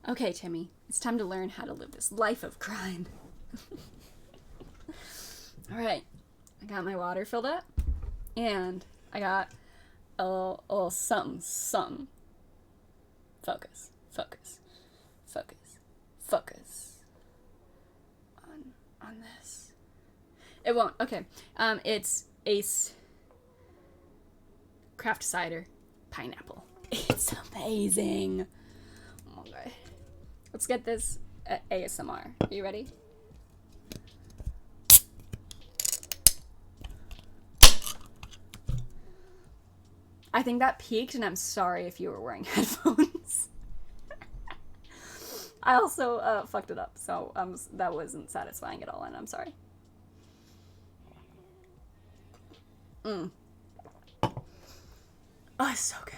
Speaker 1: Okay, Timmy, it's time to learn how to live this life of crime. Alright, I got my water filled up, and I got a little something. Focus. On this. It won't. Okay. It's Ace craft cider pineapple. It's amazing. Oh my god. Let's get this ASMR. Are you ready? I think that peaked, and I'm sorry if you were wearing headphones. I also fucked it up, so that wasn't satisfying at all, and I'm sorry. Oh, it's so good.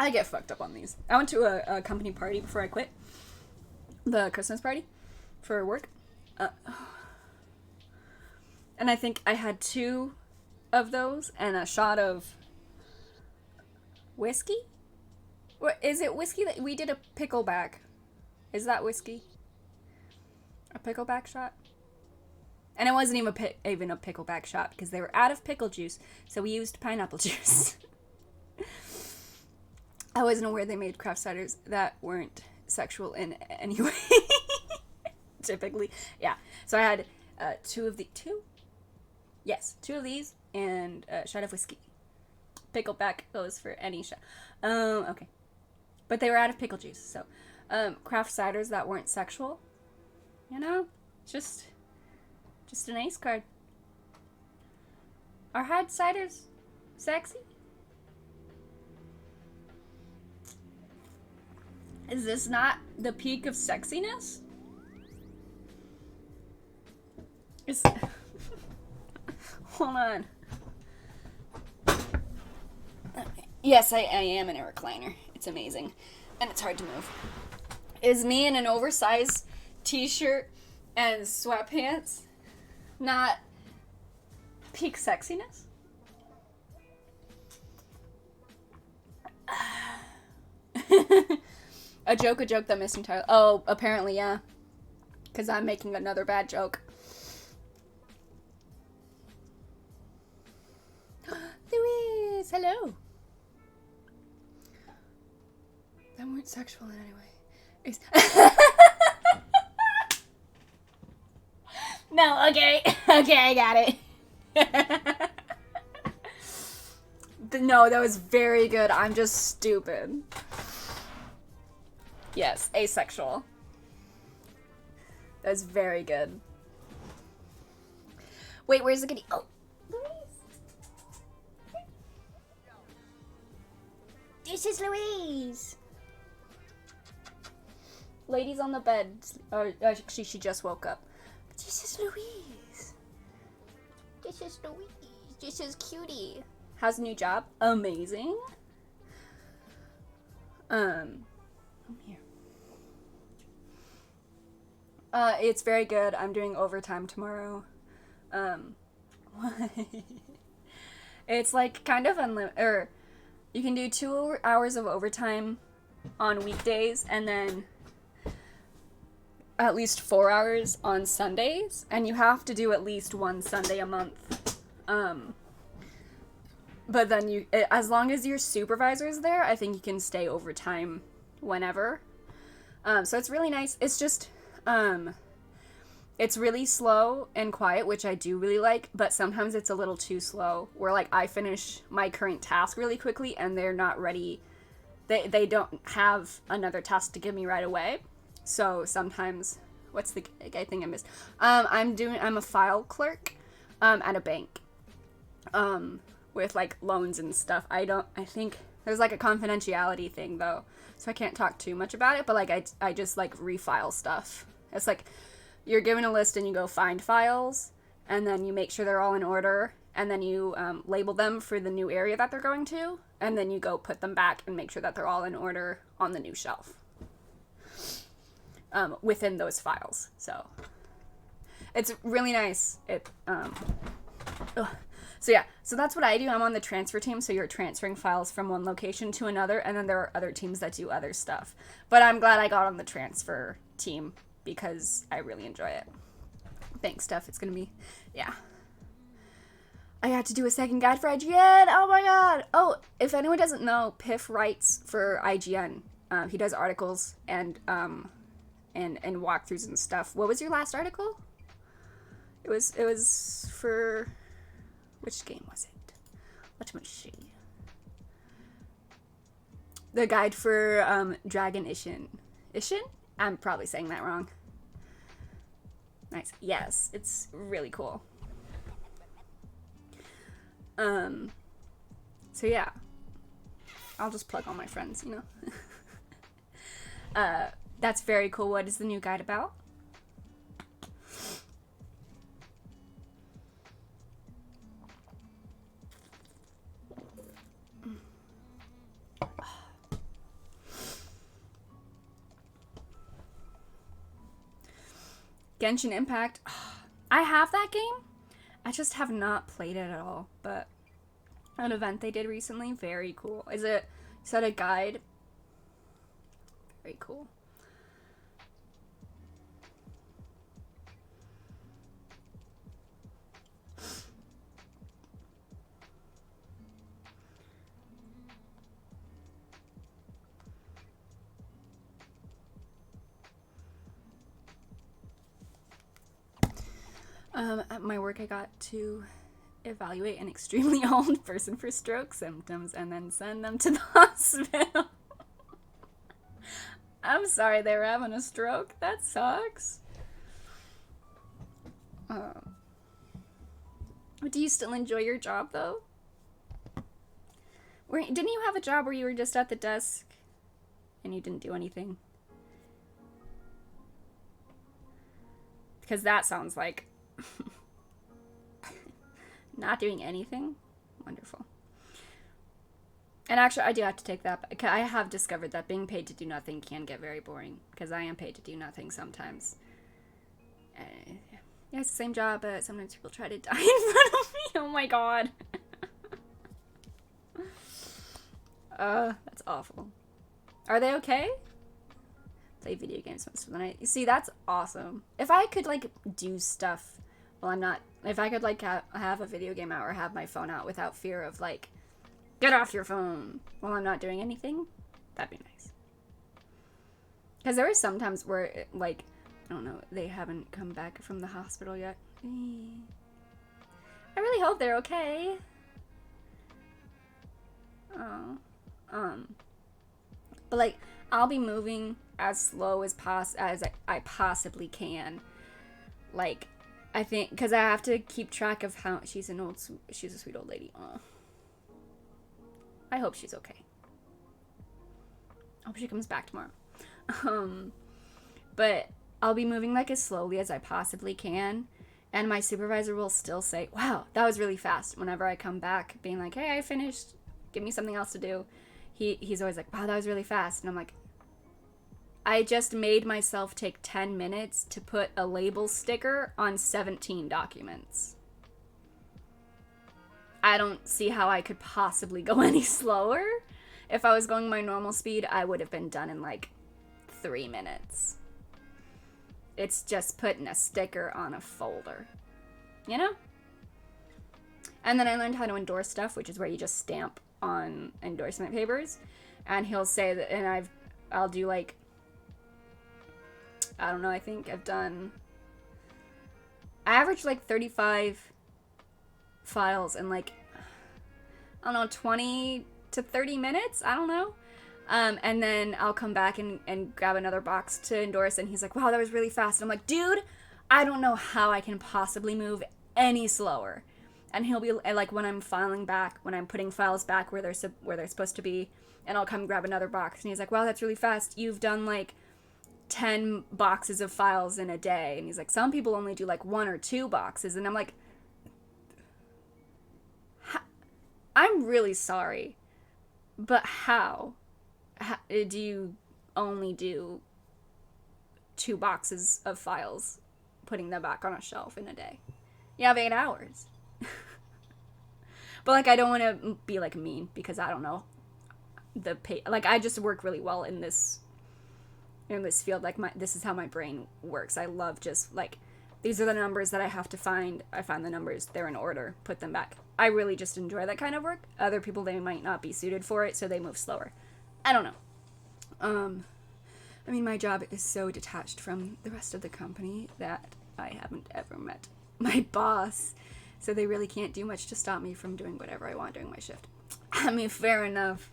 Speaker 1: I get fucked up on these. I went to a company party before I quit. The Christmas party for work. And I think I had 2 of those and a shot of whiskey? What is it? Whiskey that we did a pickleback. Is that whiskey? A pickleback shot? And it wasn't even a pickleback shot because they were out of pickle juice, so we used pineapple juice. I wasn't aware they made craft ciders that weren't sexual in any way. Typically. Yeah. So I had 2 of the... 2? Yes, 2 of these and a shot of whiskey. Pickleback goes for any shot. Okay. But they were out of pickle juice, so... craft ciders that weren't sexual. You know? Just an ace card. Are hard ciders sexy? Is this not the peak of sexiness? Hold on. Okay. Yes, I am in a recliner. It's amazing. And it's hard to move. Is me in an oversized t-shirt and sweatpants not peak sexiness? A joke that missed entirely. Oh, apparently, yeah. Because I'm making another bad joke. Louise, hello. That weren't sexual in any way. No, okay. Okay, I got it. No, that was very good. I'm just stupid. Yes, asexual. That's very good. Wait, where's the goodie? Oh, Louise. This is Louise. Lady's on the bed. Actually, she just woke up. This is Louise. This is Louise. This is Cutie. How's the new job? Amazing. I'm here. It's very good. I'm doing overtime tomorrow. It's like kind of unlimited, or you can do 2 hours of overtime on weekdays and then at least 4 hours on Sundays, and you have to do at least 1 Sunday a month. But then as long as your supervisor is there, I think you can stay overtime whenever. So it's really nice. It's just, it's really slow and quiet, which I do really like, but sometimes it's a little too slow, where, like, I finish my current task really quickly, and they're not ready. They don't have another task to give me right away. So sometimes, what's the thing I missed? I'm a file clerk, at a bank, with, like, loans and stuff. I think there's, like, a confidentiality thing, though, so I can't talk too much about it, but, like, I just, like, refile stuff. It's like, you're given a list and you go find files, and then you make sure they're all in order, and then you, label them for the new area that they're going to, and then you go put them back and make sure that they're all in order on the new shelf. Within those files. So it's really nice. So yeah, so that's what I do. I'm on the transfer team, so you're transferring files from one location to another, and then there are other teams that do other stuff. But I'm glad I got on the transfer team because I really enjoy it. Thanks, Steph. It's gonna be, yeah. I got to do a second guide for IGN. Oh my god. Oh, if anyone doesn't know, Piff writes for IGN. He does articles and walkthroughs and stuff. What was your last article? It was for, which game was it? Let me see. The guide for Dragon Ishin. Ishin? I'm probably saying that wrong. Nice. Yes, it's really cool. So yeah. I'll just plug all my friends, you know. That's very cool. What is the new guide about? Genshin Impact. I have that game. I just have not played it at all. But an event they did recently, very cool. Is that a guide? Very cool. At my work, I got to evaluate an extremely old person for stroke symptoms and then send them to the hospital. I'm sorry they were having a stroke. That sucks. Do you still enjoy your job, though? Didn't you have a job where you were just at the desk and you didn't do anything? Because that sounds like not doing anything. Wonderful. And actually, I do have to take that back. I have discovered that being paid to do nothing can get very boring, because I am paid to do nothing sometimes. Yeah, it's the same job, but sometimes people try to die in front of me. Oh my god. That's awful. Are they okay? Play video games once for the night. You see, that's awesome. If I could, like, do stuff while I'm not... If I could, like, have a video game out or have my phone out without fear of, like, get off your phone while I'm not doing anything, that'd be nice. Because there are some times where, like, I don't know, they haven't come back from the hospital yet. I really hope they're okay. Oh. But, like, I'll be moving as slow as I possibly can. Like, I think, because I have to keep track of how she's a sweet old lady. Oh. I hope she's okay. I hope she comes back tomorrow. But I'll be moving, like, as slowly as I possibly can. And my supervisor will still say, wow, that was really fast. Whenever I come back, being like, hey, I finished. Give me something else to do. He's always like, wow, that was really fast. And I'm like, I just made myself take 10 minutes to put a label sticker on 17 documents. I don't see how I could possibly go any slower. If I was going my normal speed, I would have been done in like 3 minutes. It's just putting a sticker on a folder. You know? And then I learned how to endorse stuff, which is where you just stamp on endorsement papers. And he'll say that, and I'll do like, I don't know, I think I've done, I average like 35 files in like, I don't know, 20 to 30 minutes, I don't know. And then I'll come back and grab another box to endorse, and he's like, wow, that was really fast. And I'm like, dude, I don't know how I can possibly move any slower. And he'll be like, when I'm filing back, when I'm putting files back where they're supposed to be, and I'll come grab another box, and he's like, wow, that's really fast. You've done like 10 boxes of files in a day. And he's like, some people only do like 1 or 2 boxes. And I'm like, I'm really sorry, but how do you only do 2 boxes of files, putting them back on a shelf in a day? You have 8 hours. But like I don't want to be like mean because I don't know the pay. Like I just work really well in this field. Like this is how my brain works. I love just like these are the numbers that I have to find. I find the numbers, they're in order, put them back. I really just enjoy that kind of work. Other people, they might not be suited for it, so they move slower. I don't know. I mean, my job is so detached from the rest of the company that I haven't ever met my boss, so they really can't do much to stop me from doing whatever I want during my shift. I mean, fair enough.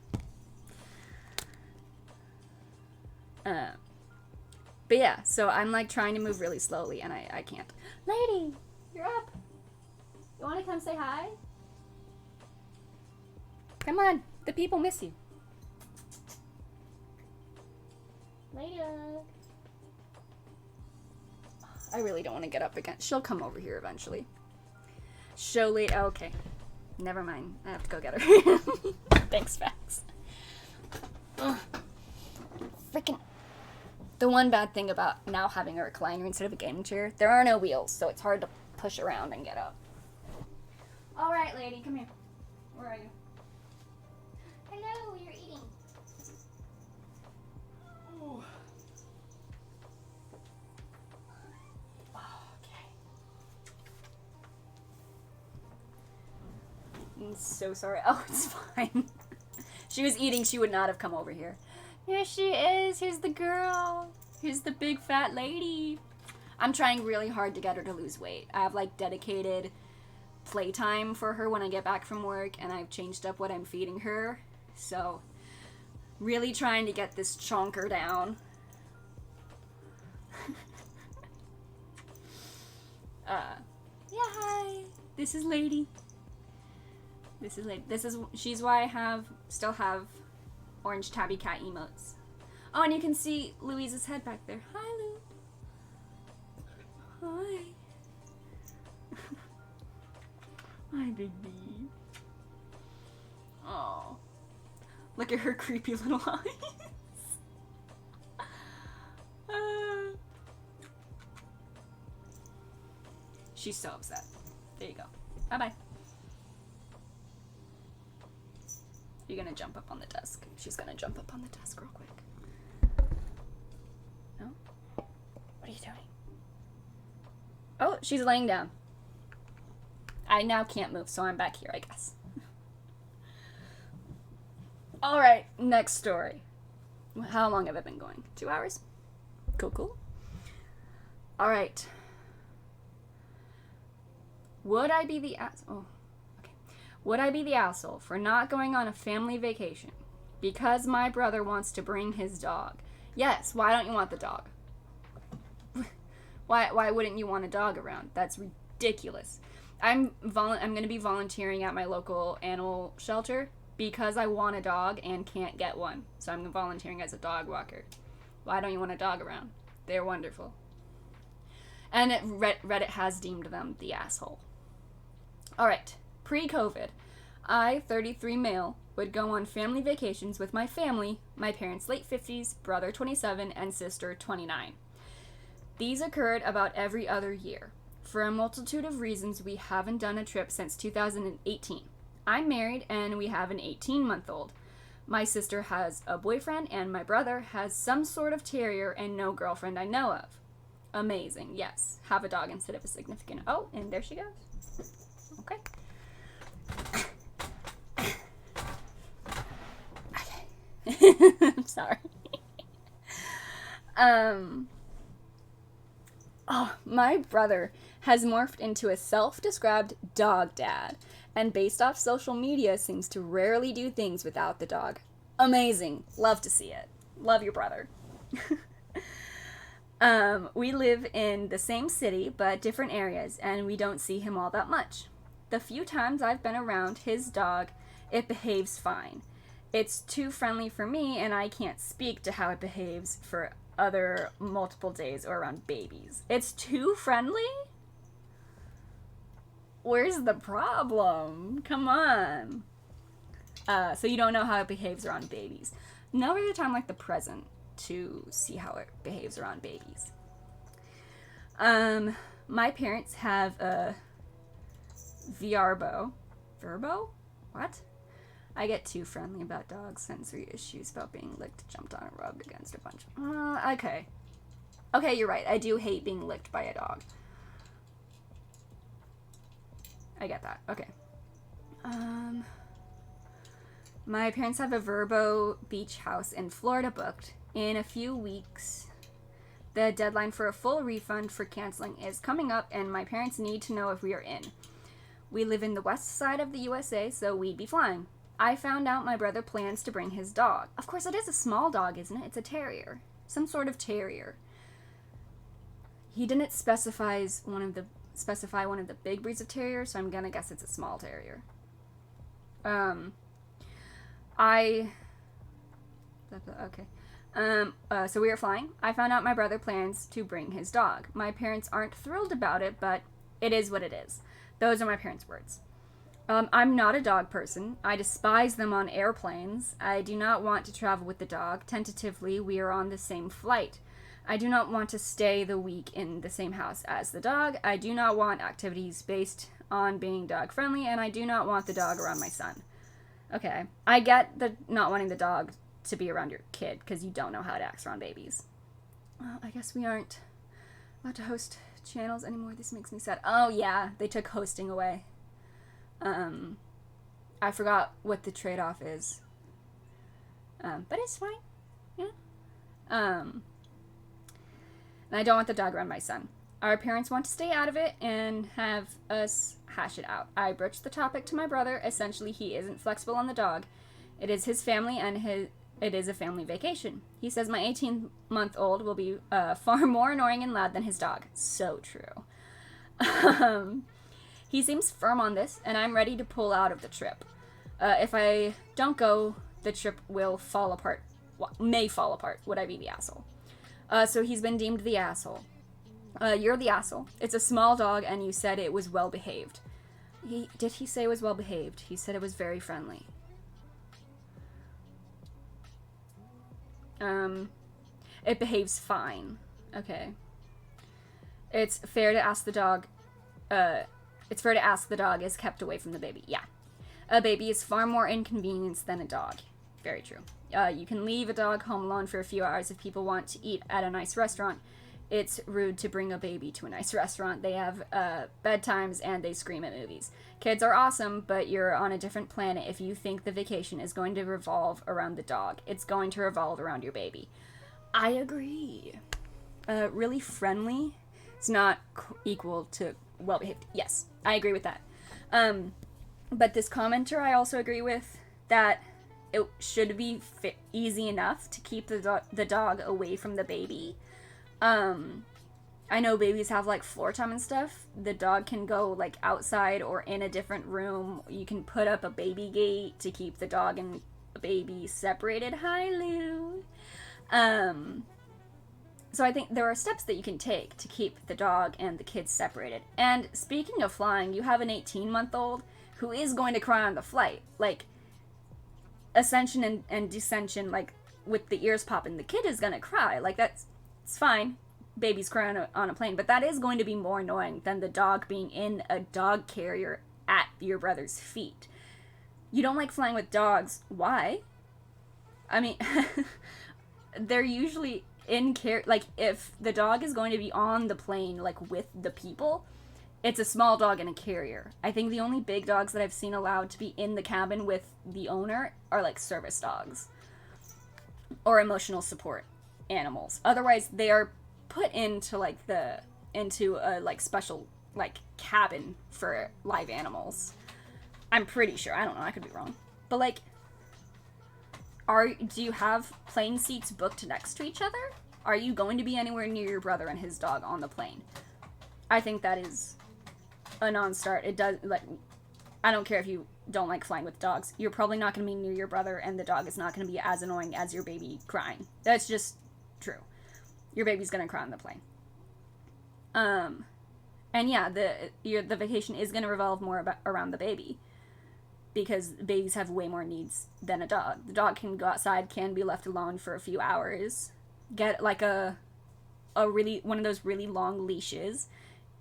Speaker 1: But yeah, so I'm like trying to move really slowly and I can't. Lady, you're up. You want to come say hi? Come on, the people miss you. Lady. I really don't want to get up again. She'll come over here eventually. Okay. Never mind. I have to go get her. Thanks, Fax. Freaking. The one bad thing about now having a recliner instead of a gaming chair, there are no wheels, so it's hard to push around and get up. All right, lady, come here. Where are you? Hello, you're eating. Ooh. Okay. I'm so sorry. Oh, it's fine. She was eating. She would not have come over here. Here she is. Here's the girl. Here's the big fat lady. I'm trying really hard to get her to lose weight. I have like dedicated playtime for her when I get back from work, and I've changed up what I'm feeding her. So, really trying to get this chonker down. Yeah, hi. This is Lady. She's why I still have orange tabby cat emotes. Oh, and you can see Louise's head back there. Hi, Lou. Hi. Hi, Big B. Oh. Look at her creepy little eyes. She's so upset. There you go. Bye-bye. You're gonna jump up on the desk. She's gonna jump up on the desk real quick. No? What are you doing? Oh, she's laying down. I now can't move, so I'm back here, I guess. Alright, next story. How long have I been going? 2 hours? Cool. Alright. Would I be the Would I be the asshole for not going on a family vacation because my brother wants to bring his dog? Yes, why don't you want the dog? Why wouldn't you want a dog around? That's ridiculous. I'm going to be volunteering at my local animal shelter because I want a dog and can't get one. So I'm volunteering as a dog walker. Why don't you want a dog around? They're wonderful. And Reddit has deemed them the asshole. Alright, pre-COVID, I, 33 male, would go on family vacations with my family, my parents' late 50s, brother 27, and sister 29. These occurred about every other year. For a multitude of reasons, we haven't done a trip since 2018. I'm married and we have an 18-month-old. My sister has a boyfriend and my brother has some sort of terrier and no girlfriend I know of. Amazing, yes. Have a dog instead of a significant. Oh, and there she goes. Okay. Okay. I'm sorry. Oh, my brother has morphed into a self-described dog dad, and based off social media seems to rarely do things without the dog. Amazing. Love to see it. Love your brother. We live in the same city, but different areas, and we don't see him all that much. The few times I've been around his dog, it behaves fine. It's too friendly for me, and I can't speak to how it behaves for other multiple days or around babies. It's too friendly? Where's the problem? Come on. So you don't know how it behaves around babies. Never the time like the present to see how it behaves around babies. My parents have a Verbo What? I get too friendly about dogs, sensory issues about being licked, jumped on and rubbed against a bunch. Okay. Okay, you're right. I do hate being licked by a dog. I get that. Okay. My parents have a Verbo beach house in Florida booked. In a few weeks, the deadline for a full refund for canceling is coming up, and my parents need to know if we are in. We live in the west side of the USA, so we'd be flying. I found out my brother plans to bring his dog. Of course, it is a small dog, isn't it? It's a terrier. Some sort of terrier. He didn't specify one of the big breeds of terriers, so I'm gonna guess it's a small terrier. Okay. So we are flying. I found out my brother plans to bring his dog. My parents aren't thrilled about it, but it is what it is. Those are my parents' words. I'm not a dog person. I despise them on airplanes. I do not want to travel with the dog. Tentatively, we are on the same flight. I do not want to stay the week in the same house as the dog. I do not want activities based on being dog friendly, and I do not want the dog around my son. Okay. I get the not wanting the dog to be around your kid because you don't know how it acts around babies. Well, I guess we aren't allowed to host channels anymore. This makes me sad. Oh, yeah. They took hosting away. I forgot what the trade-off is. But it's fine. Yeah. And I don't want the dog around my son. Our parents want to stay out of it and have us hash it out. I broached the topic to my brother. Essentially, he isn't flexible on the dog. It is his family, and it is a family vacation. He says my 18-month-old will be far more annoying and loud than his dog. So true. He seems firm on this, and I'm ready to pull out of the trip. If I don't go, the trip will fall apart. May fall apart. Would I be the asshole? So he's been deemed the asshole. You're the asshole. It's a small dog, and you said it was well-behaved. Did he say it was well-behaved? He said it was very friendly. It behaves fine. Okay. It's fair to ask the dog is kept away from the baby. Yeah. A baby is far more inconvenience than a dog. Very true. You can leave a dog home alone for a few hours if people want to eat at a nice restaurant. It's rude to bring a baby to a nice restaurant. They have bedtimes and they scream at movies. Kids are awesome, but you're on a different planet if you think the vacation is going to revolve around the dog. It's going to revolve around your baby. I agree. Really friendly is not equal to well-behaved. Yes, I agree with that. But this commenter I also agree with that it should be easy enough to keep the dog away from the baby. I know babies have like floor time and stuff. The dog can go like outside or in a different room. You can put up a baby gate to keep the dog and the baby separated. Hi, Lou. So I think there are steps that you can take to keep the dog and the kids separated. And speaking of flying, you have an 18-month-old who is going to cry on the flight. Like, ascension and descension, like, with the ears popping, the kid is going to cry. Like, it's fine. Babies cry on a plane. But that is going to be more annoying than the dog being in a dog carrier at your brother's feet. You don't like flying with dogs. Why? I mean, they're usually like, if the dog is going to be on the plane, like, with the people, it's a small dog in a carrier. I think the only big dogs that I've seen allowed to be in the cabin with the owner are, like, service dogs. Or emotional support animals. Otherwise, they are put into, like, into a, like, special, like, cabin for live animals. I'm pretty sure. I don't know. I could be wrong. But, like, do you have plane seats booked next to each other? Are you going to be anywhere near your brother and his dog on the plane? I think that is a non-start. It does, like, I don't care if you don't like flying with dogs. You're probably not going to be near your brother, and the dog is not going to be as annoying as your baby crying. That's just true. Your baby's going to cry on the plane. And yeah, the vacation is going to revolve more around the baby. Because babies have way more needs than a dog. The dog can go outside, can be left alone for a few hours. Get, like, one of those really long leashes.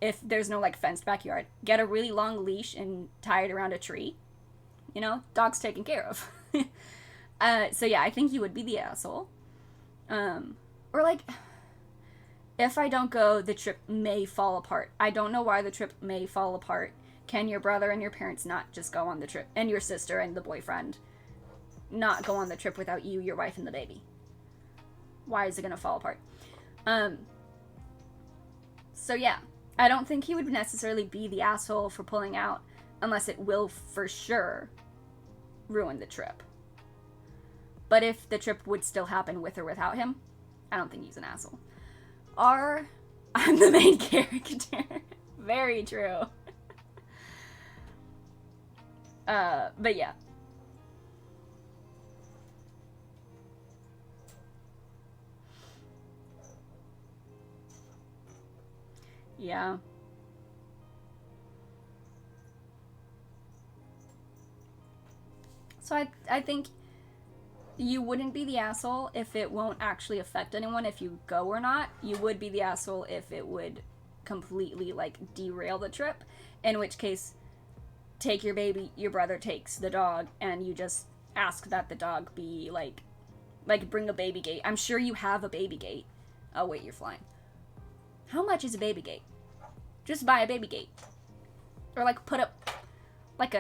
Speaker 1: If there's no, like, fenced backyard, get a really long leash and tie it around a tree. You know, dog's taken care of. So yeah, I think he would be the asshole. Or like, if I don't go, the trip may fall apart. I don't know why the trip may fall apart. Can your brother and your parents not just go on the trip? And your sister and the boyfriend not go on the trip without you, your wife, and the baby? Why is it gonna fall apart? So yeah, I don't think he would necessarily be the asshole for pulling out, unless it will for sure ruin the trip. But if the trip would still happen with or without him, I don't think he's an asshole. Or I'm the main character. Very true. But yeah. Yeah. So I think you wouldn't be the asshole if it won't actually affect anyone if you go or not. You would be the asshole if it would completely, like, derail the trip. In which case, take your baby, your brother takes the dog, and you just ask that the dog be, like bring a baby gate. I'm sure you have a baby gate. Oh, wait, you're flying. How much is a baby gate? Just buy a baby gate. Or, like, put up, like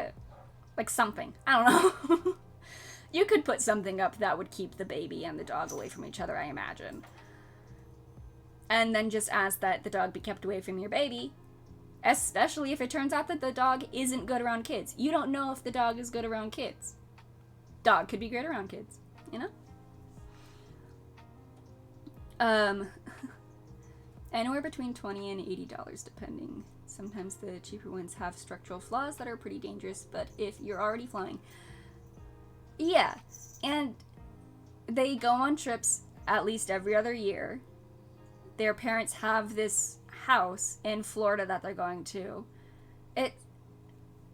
Speaker 1: something. I don't know. You could put something up that would keep the baby and the dog away from each other, I imagine. And then just ask that the dog be kept away from your baby. Especially if it turns out that the dog isn't good around kids. You don't know if the dog is good around kids. Dog could be great around kids, you know? Anywhere between $20 and $80 depending. Sometimes the cheaper ones have structural flaws that are pretty dangerous, but if you're already flying... Yeah, and they go on trips at least every other year. Their parents have this house in Florida that they're going to. It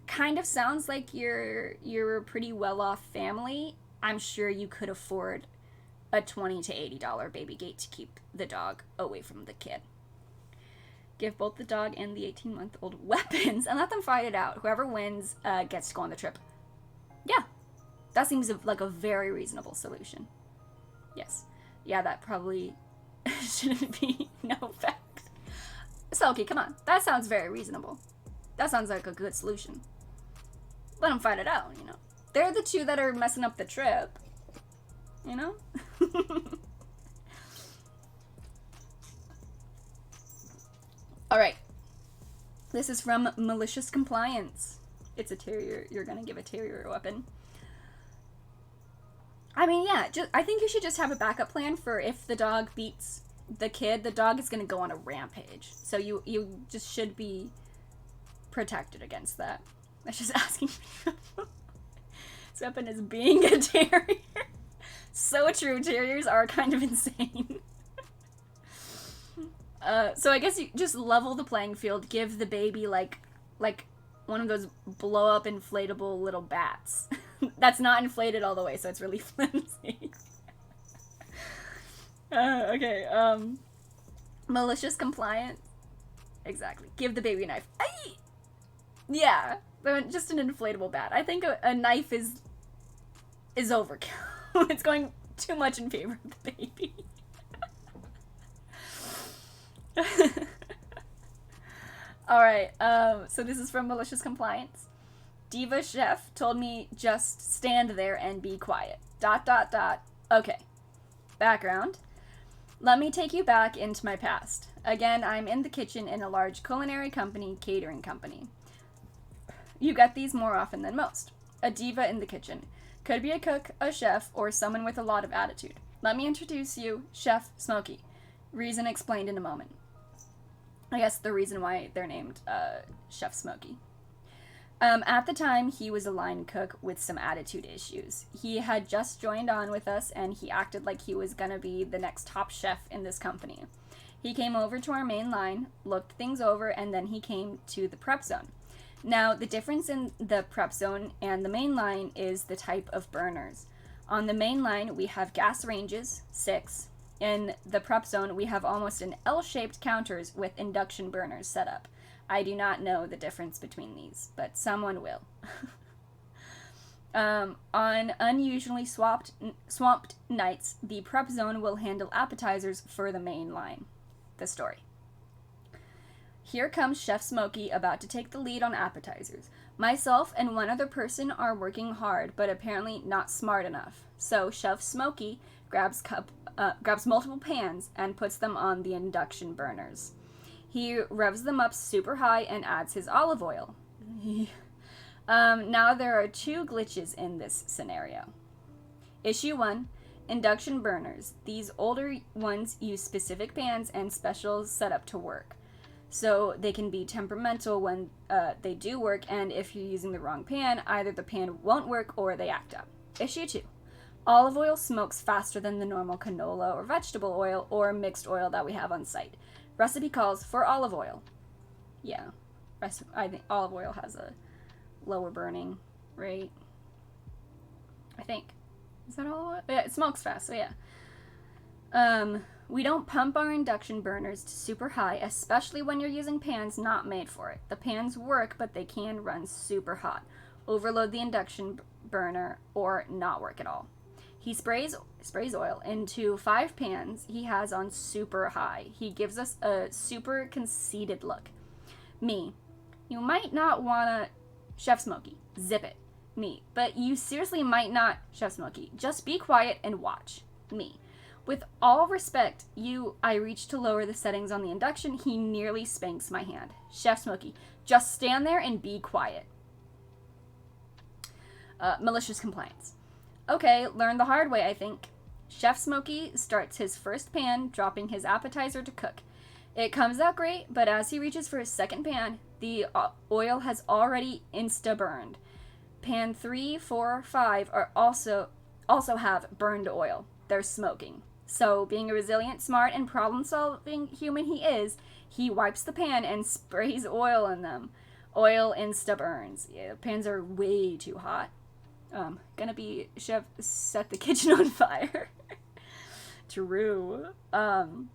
Speaker 1: kind of sounds like you're a pretty well-off family. I'm sure you could afford a $20 to $80 baby gate to keep the dog away from the kid. Give both the dog and the 18-month-old weapons and let them fight it out. Whoever wins gets to go on the trip. Yeah. That seems like a very reasonable solution. Yes. Yeah, that probably shouldn't be no effect. Selkie, come on. That sounds very reasonable. That sounds like a good solution. Let them fight it out, you know. They're the two that are messing up the trip. You know? Alright. This is from Malicious Compliance. It's a terrier. You're gonna give a terrier a weapon. I mean, yeah, I think you should just have a backup plan for if the dog beats the kid, the dog is going to go on a rampage. So you just should be protected against that. That's just asking for this weapon is being a terrier. So true, terriers are kind of insane. So I guess you just level the playing field, give the baby, like one of those blow-up inflatable little bats. That's not inflated all the way, so it's really flimsy. Okay, malicious compliance. Exactly. Give the baby a knife. Aye! Yeah, just an inflatable bat. I think a knife is overkill. It's going too much in favor of the baby. Alright, so this is from Malicious Compliance. Diva Chef told me just stand there and be quiet. ... Okay. Background. Let me take you back into my past. Again, I'm in the kitchen in a large culinary company, catering company. You get these more often than most. A diva in the kitchen. Could be a cook, a chef, or someone with a lot of attitude. Let me introduce you, Chef Smokey. Reason explained in a moment. I guess the reason why they're named Chef Smokey. At the time, he was a line cook with some attitude issues. He had just joined on with us, and he acted like he was gonna be the next top chef in this company. He came over to our main line, looked things over, and then he came to the prep zone. Now, the difference in the prep zone and the main line is the type of burners. On the main line, we have gas ranges, 6. In the prep zone, we have almost an L-shaped counters with induction burners set up. I do not know the difference between these, but someone will. On unusually swamped nights, the prep zone will handle appetizers for the main line. The story. Here comes Chef Smokey about to take the lead on appetizers. Myself and one other person are working hard, but apparently not smart enough. So Chef Smokey grabs multiple pans and puts them on the induction burners. He revs them up super high and adds his olive oil. Now there are two glitches in this scenario. Issue 1, induction burners. These older ones use specific pans and special setup to work. So they can be temperamental when they do work, and if you're using the wrong pan, either the pan won't work or they act up. Issue 2. Olive oil smokes faster than the normal canola or vegetable oil or mixed oil that we have on site. Recipe calls for olive oil. Yeah, I think olive oil has a lower burning rate. I think. Is that olive oil? Yeah, it smokes fast, so yeah. We don't pump our induction burners to super high, especially when you're using pans not made for it. The pans work, but they can run super hot. Overload the induction burner or not work at all. He sprays oil into 5 pans he has on super high. He gives us a super conceited look. Me. You might not wanna... Chef Smokey. Zip it. Me. But you seriously might not... Chef Smokey. Just be quiet and watch. Me. With all respect, I reach to lower the settings on the induction. He nearly spanks my hand. Chef Smokey. Just stand there and be quiet. Malicious compliance. Okay, learned the hard way, I think. Chef Smokey starts his first pan, dropping his appetizer to cook. It comes out great, but as he reaches for his second pan, the oil has already insta-burned. Pan 3, 4, 5 are also have burned oil. They're smoking. So, being a resilient, smart, and problem-solving human he wipes the pan and sprays oil in them. Oil insta-burns. Yeah, pans are way too hot. Gonna be Chef set the kitchen on fire. True. Oil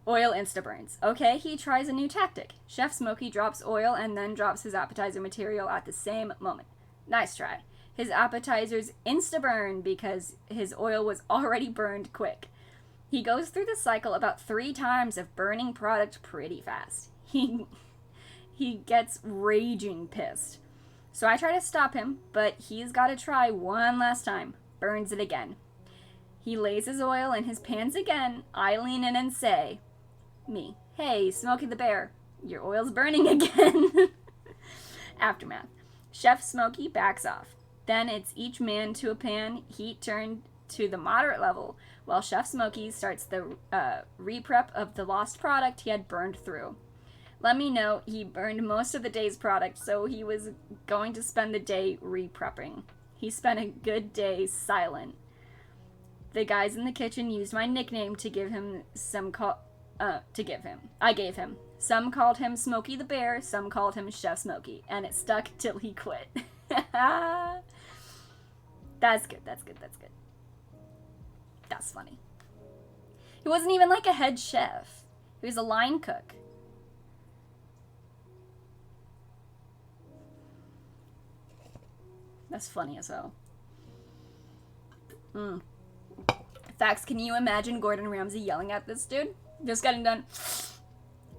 Speaker 1: insta-burns. Okay, he tries a new tactic. Chef Smokey drops oil and then drops his appetizer material at the same moment. Nice try. His appetizers insta-burn because his oil was already burned quick. He goes through the cycle about 3 times of burning product pretty fast. He gets raging pissed. So I try to stop him, but he's got to try one last time. Burns it again. He lays his oil in his pans again. I lean in and say, me, hey, Smokey the Bear, your oil's burning again. Aftermath. Chef Smokey backs off. Then it's each man to a pan, heat turned to the moderate level, while Chef Smokey starts the re-prep of the lost product he had burned through. Let me know, he burned most of the day's product, so he was going to spend the day re-prepping. He spent a good day silent. The guys in the kitchen used my nickname to give him I gave him. Some called him Smokey the Bear, some called him Chef Smokey, and it stuck till he quit. That's good. That's funny. He wasn't even like a head chef. He was a line cook. That's funny as hell. Facts, can you imagine Gordon Ramsay yelling at this dude? Just getting done.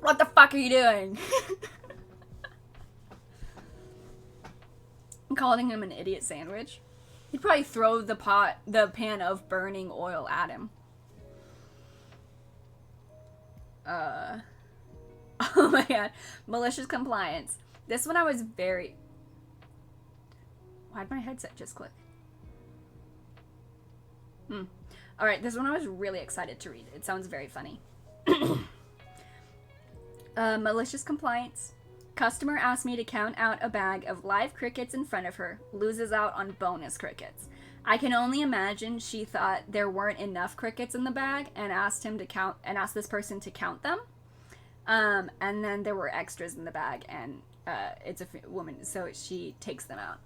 Speaker 1: What the fuck are you doing? I'm calling him an idiot sandwich. He'd probably throw the pan of burning oil at him. Oh my god. Malicious compliance. This one I was very... Why'd my headset just click? Alright, this one I was really excited to read. It sounds very funny. Malicious compliance. Customer asked me to count out a bag of live crickets in front of her. Loses out on bonus crickets. I can only imagine she thought there weren't enough crickets in the bag and asked this person to count them. And then there were extras in the bag, and it's a woman, so she takes them out.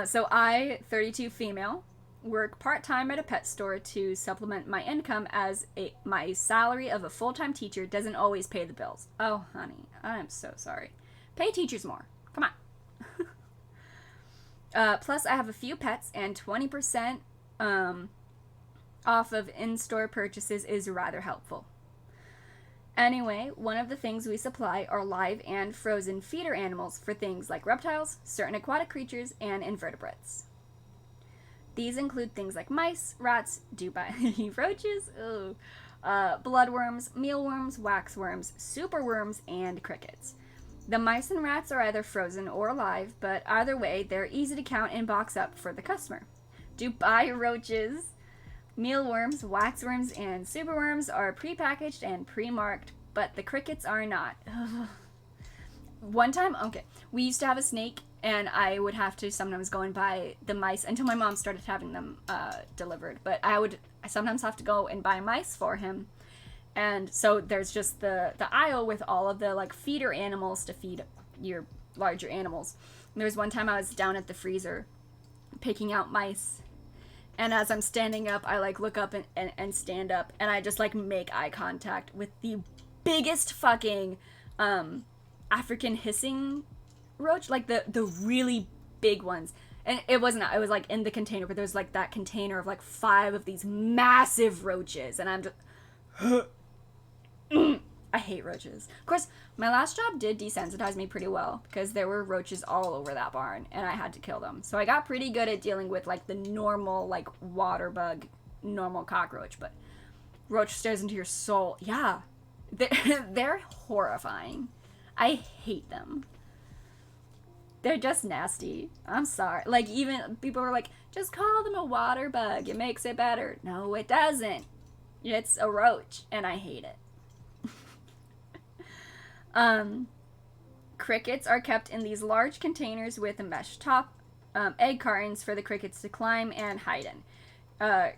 Speaker 1: So I, 32 female, work part-time at a pet store to supplement my income as my salary of a full-time teacher doesn't always pay the bills. Oh, honey, I am so sorry. Pay teachers more. Come on. Plus, I have a few pets, and 20% off of in-store purchases is rather helpful. Anyway, one of the things we supply are live and frozen feeder animals for things like reptiles, certain aquatic creatures, and invertebrates. These include things like mice, rats, Dubai roaches, bloodworms, mealworms, waxworms, superworms, and crickets. The mice and rats are either frozen or alive, but either way, they're easy to count and box up for the customer. Dubai roaches, mealworms, waxworms, and superworms are prepackaged and pre-marked, but the crickets are not. One time, we used to have a snake, and I would have to sometimes go and buy the mice until my mom started having them delivered. But I sometimes have to go and buy mice for him. And so there's just the aisle with all of the like feeder animals to feed your larger animals. And there was one time I was down at the freezer picking out mice. And as I'm standing up, I like look up and stand up, and I just like make eye contact with the biggest fucking African hissing roach, like the really big ones. And it was like in the container, but there was like that container of like 5 of these massive roaches, and I'm just I hate roaches. Of course, my last job did desensitize me pretty well because there were roaches all over that barn and I had to kill them. So I got pretty good at dealing with like the normal like water bug, normal cockroach, but roach stares into your soul. Yeah. They're horrifying. I hate them. They're just nasty. I'm sorry. Like, even people are like, just call them a water bug. It makes it better. No, it doesn't. It's a roach, and I hate it. Crickets are kept in these large containers with a mesh top, egg cartons for the crickets to climb and hide in.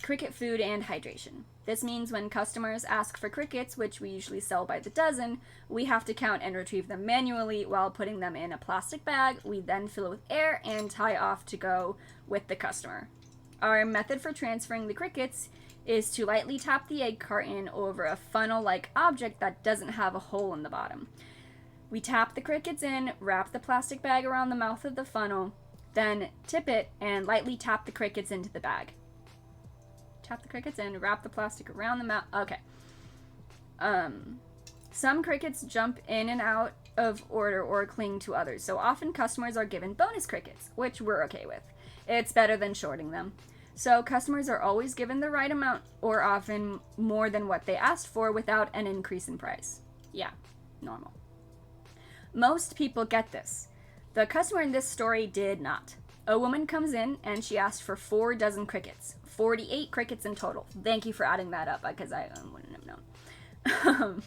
Speaker 1: Cricket food and hydration. This means when customers ask for crickets, which we usually sell by the dozen, we have to count and retrieve them manually while putting them in a plastic bag. We then fill it with air and tie off to go with the customer. Our method for transferring the crickets is to lightly tap the egg carton over a funnel-like object that doesn't have a hole in the bottom. We tap the crickets in, wrap the plastic bag around the mouth of the funnel, then tip it and lightly tap the crickets into the bag. Tap the crickets in, wrap the plastic around the mouth. Okay. Some crickets jump in and out of order or cling to others, so often customers are given bonus crickets, which we're okay with. It's better than shorting them. So customers are always given the right amount, or often more than what they asked for without an increase in price. Yeah, normal. Most people get this. The customer in this story did not. A woman comes in and she asked for 4 dozen crickets. 48 crickets in total. Thank you for adding that up because I wouldn't have known.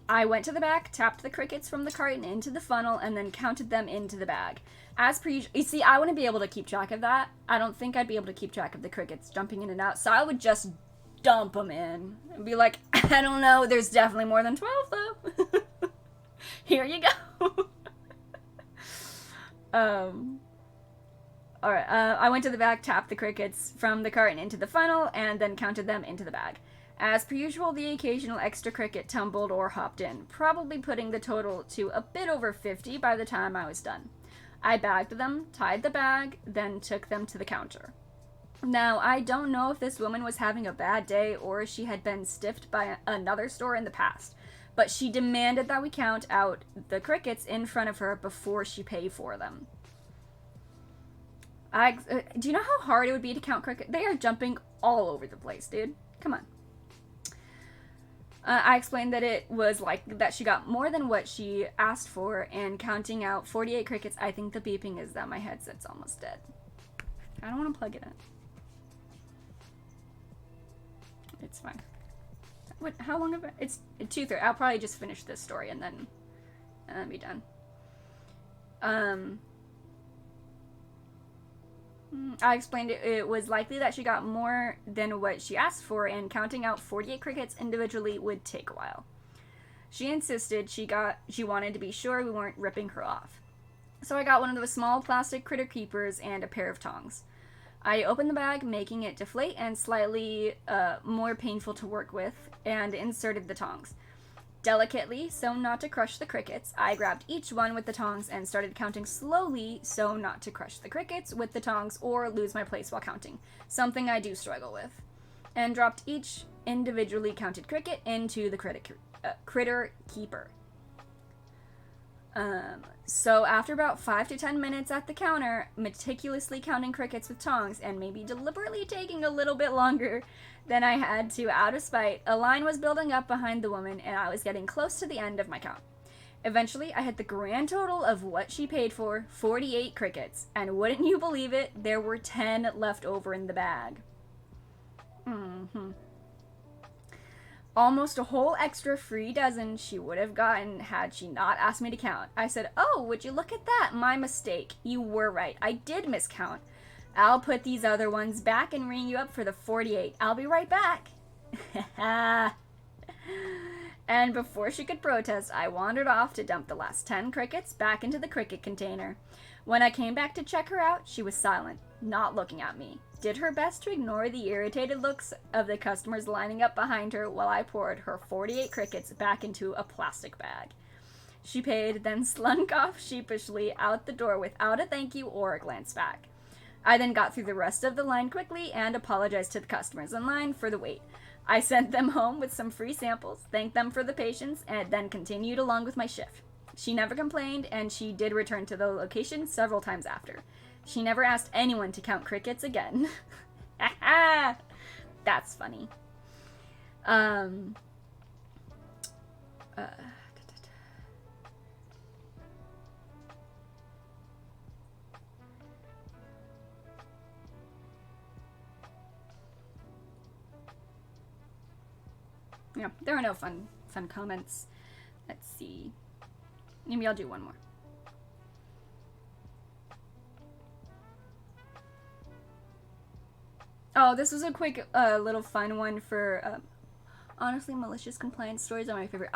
Speaker 1: I went to the back, tapped the crickets from the carton into the funnel, and then counted them into the bag. As per usual, you see, I wouldn't be able to keep track of that. I don't think I'd be able to keep track of the crickets jumping in and out, so I would just dump them in and be like, I don't know, there's definitely more than 12 though. Here you go. Alright, I went to the back, tapped the crickets from the carton into the funnel, and then counted them into the bag. As per usual, the occasional extra cricket tumbled or hopped in, probably putting the total to a bit over 50 by the time I was done. I bagged them, tied the bag, then took them to the counter. Now, I don't know if this woman was having a bad day or she had been stiffed by another store in the past, but she demanded that we count out the crickets in front of her before she paid for them. Do you know how hard it would be to count crickets? They are jumping all over the place, dude. Come on. I explained that it was like that she got more than what she asked for, and counting out 48 crickets, I think the beeping is that my headset's almost dead. I don't want to plug it in. It's fine. What? How long have I? It's 2:30. I'll probably just finish this story and then be done. I explained it was likely that she got more than what she asked for, and counting out 48 crickets individually would take a while. She insisted she wanted to be sure we weren't ripping her off. So I got one of those small plastic critter keepers and a pair of tongs. I opened the bag, making it deflate and slightly more painful to work with, and inserted the tongs. Delicately, so not to crush the crickets, I grabbed each one with the tongs and started counting slowly, so not to crush the crickets with the tongs or lose my place while counting, something I do struggle with, and dropped each individually counted cricket into the critter keeper. So after about 5 to 10 minutes at the counter, meticulously counting crickets with tongs and maybe deliberately taking a little bit longer than I had to out of spite, a line was building up behind the woman and I was getting close to the end of my count. Eventually, I hit the grand total of what she paid for, 48 crickets, and wouldn't you believe it, there were 10 left over in the bag. Almost a whole extra free dozen she would have gotten had she not asked me to count. I said, "Oh, would you look at that? My mistake. You were right. I did miscount. I'll put these other ones back and ring you up for the 48. I'll be right back." And before she could protest, I wandered off to dump the last 10 crickets back into the cricket container. When I came back to check her out, she was silent, not looking at me. Did her best to ignore the irritated looks of the customers lining up behind her while I poured her 48 crickets back into a plastic bag. She paid, then slunk off sheepishly out the door without a thank you or a glance back. I then got through the rest of the line quickly and apologized to the customers in line for the wait. I sent them home with some free samples, thanked them for the patience, and then continued along with my shift. She never complained, and she did return to the location several times after. She never asked anyone to count crickets again. That's funny. Yeah, there are no fun comments. Let's see. Maybe I'll do one more. Oh, this was a quick little fun one for, honestly, malicious compliance stories are my favorite.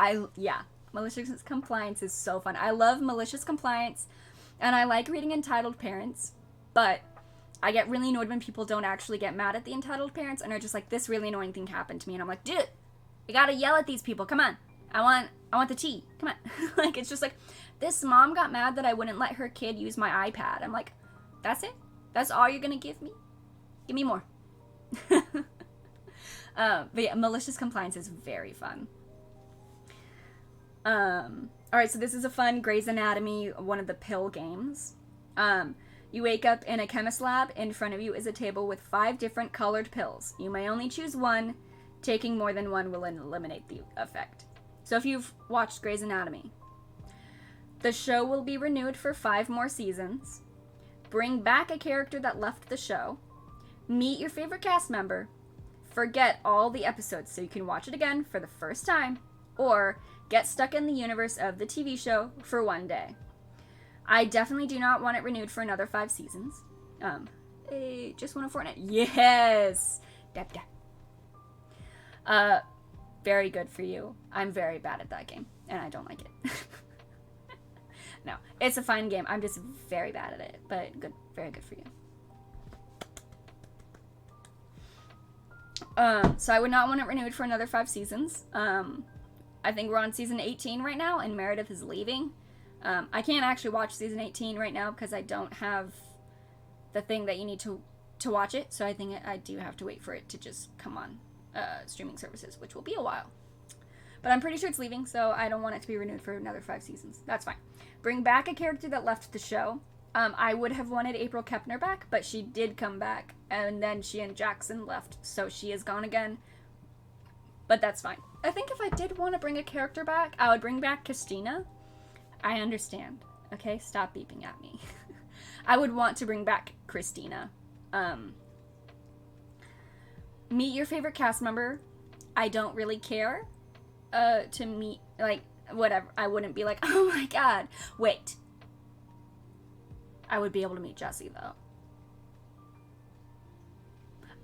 Speaker 1: Malicious compliance is so fun. I love malicious compliance, and I like reading entitled parents, but I get really annoyed when people don't actually get mad at the entitled parents and are just like, this really annoying thing happened to me, and I'm like, dude, I gotta yell at these people, come on. I want the tea, come on. Like, it's just like, this mom got mad that I wouldn't let her kid use my iPad. I'm like, that's it? That's all you're gonna give me? Give me more. But yeah, malicious compliance is very fun. Alright, so this is a fun Grey's Anatomy, one of the pill games. You wake up in a chemist lab. In front of you is a table with 5 different colored pills. You may only choose one. Taking more than one will eliminate the effect. So if you've watched Grey's Anatomy, the show will be renewed for 5 more seasons. Bring back a character that left the show. Meet your favorite cast member. Forget all the episodes so you can watch it again for the first time. Or get stuck in the universe of the TV show for one day. I definitely do not want it renewed for another 5 seasons. Just want a Fortnite. Yes! Dab. Very good for you. I'm very bad at that game, and I don't like it. No, it's a fine game. I'm just very bad at it, but good, very good for you. So I would not want it renewed for another 5 seasons. I think we're on season 18 right now, and Meredith is leaving. I can't actually watch season 18 right now because I don't have the thing that you need to watch it, so I think I do have to wait for it to just come on streaming services, which will be a while. But I'm pretty sure it's leaving, so I don't want it to be renewed for another 5 seasons. That's fine. Bring back a character that left the show. I would have wanted April Kepner back, but she did come back, and then she and Jackson left, so she is gone again. But that's fine. I think if I did want to bring a character back, I would bring back Christina. I understand. Okay, stop beeping at me. I would want to bring back Christina. Meet your favorite cast member. I don't really care to meet, like, whatever. I wouldn't be like, oh my god, wait. I would be able to meet Jesse, though.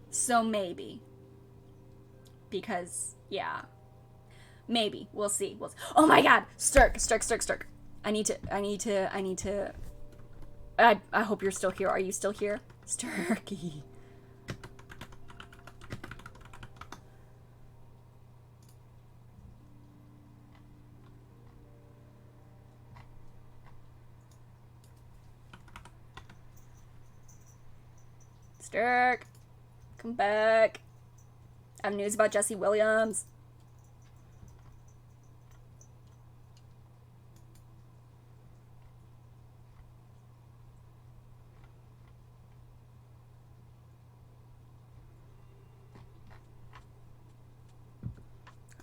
Speaker 1: So maybe. Because, yeah. Maybe. We'll see. Oh my god! Sturk. I need to... I hope you're still here. Are you still here? Sturky. Stirk, come back. I have news about Jesse Williams.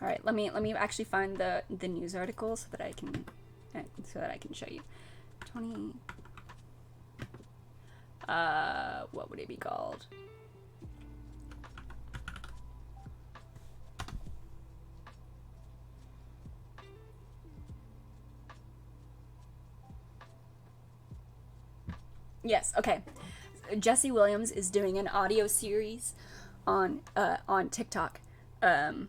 Speaker 1: All right, let me actually find the news article so that I can show you. 20. What would it be called? Yes, okay. Jesse Williams is doing an audio series on TikTok. And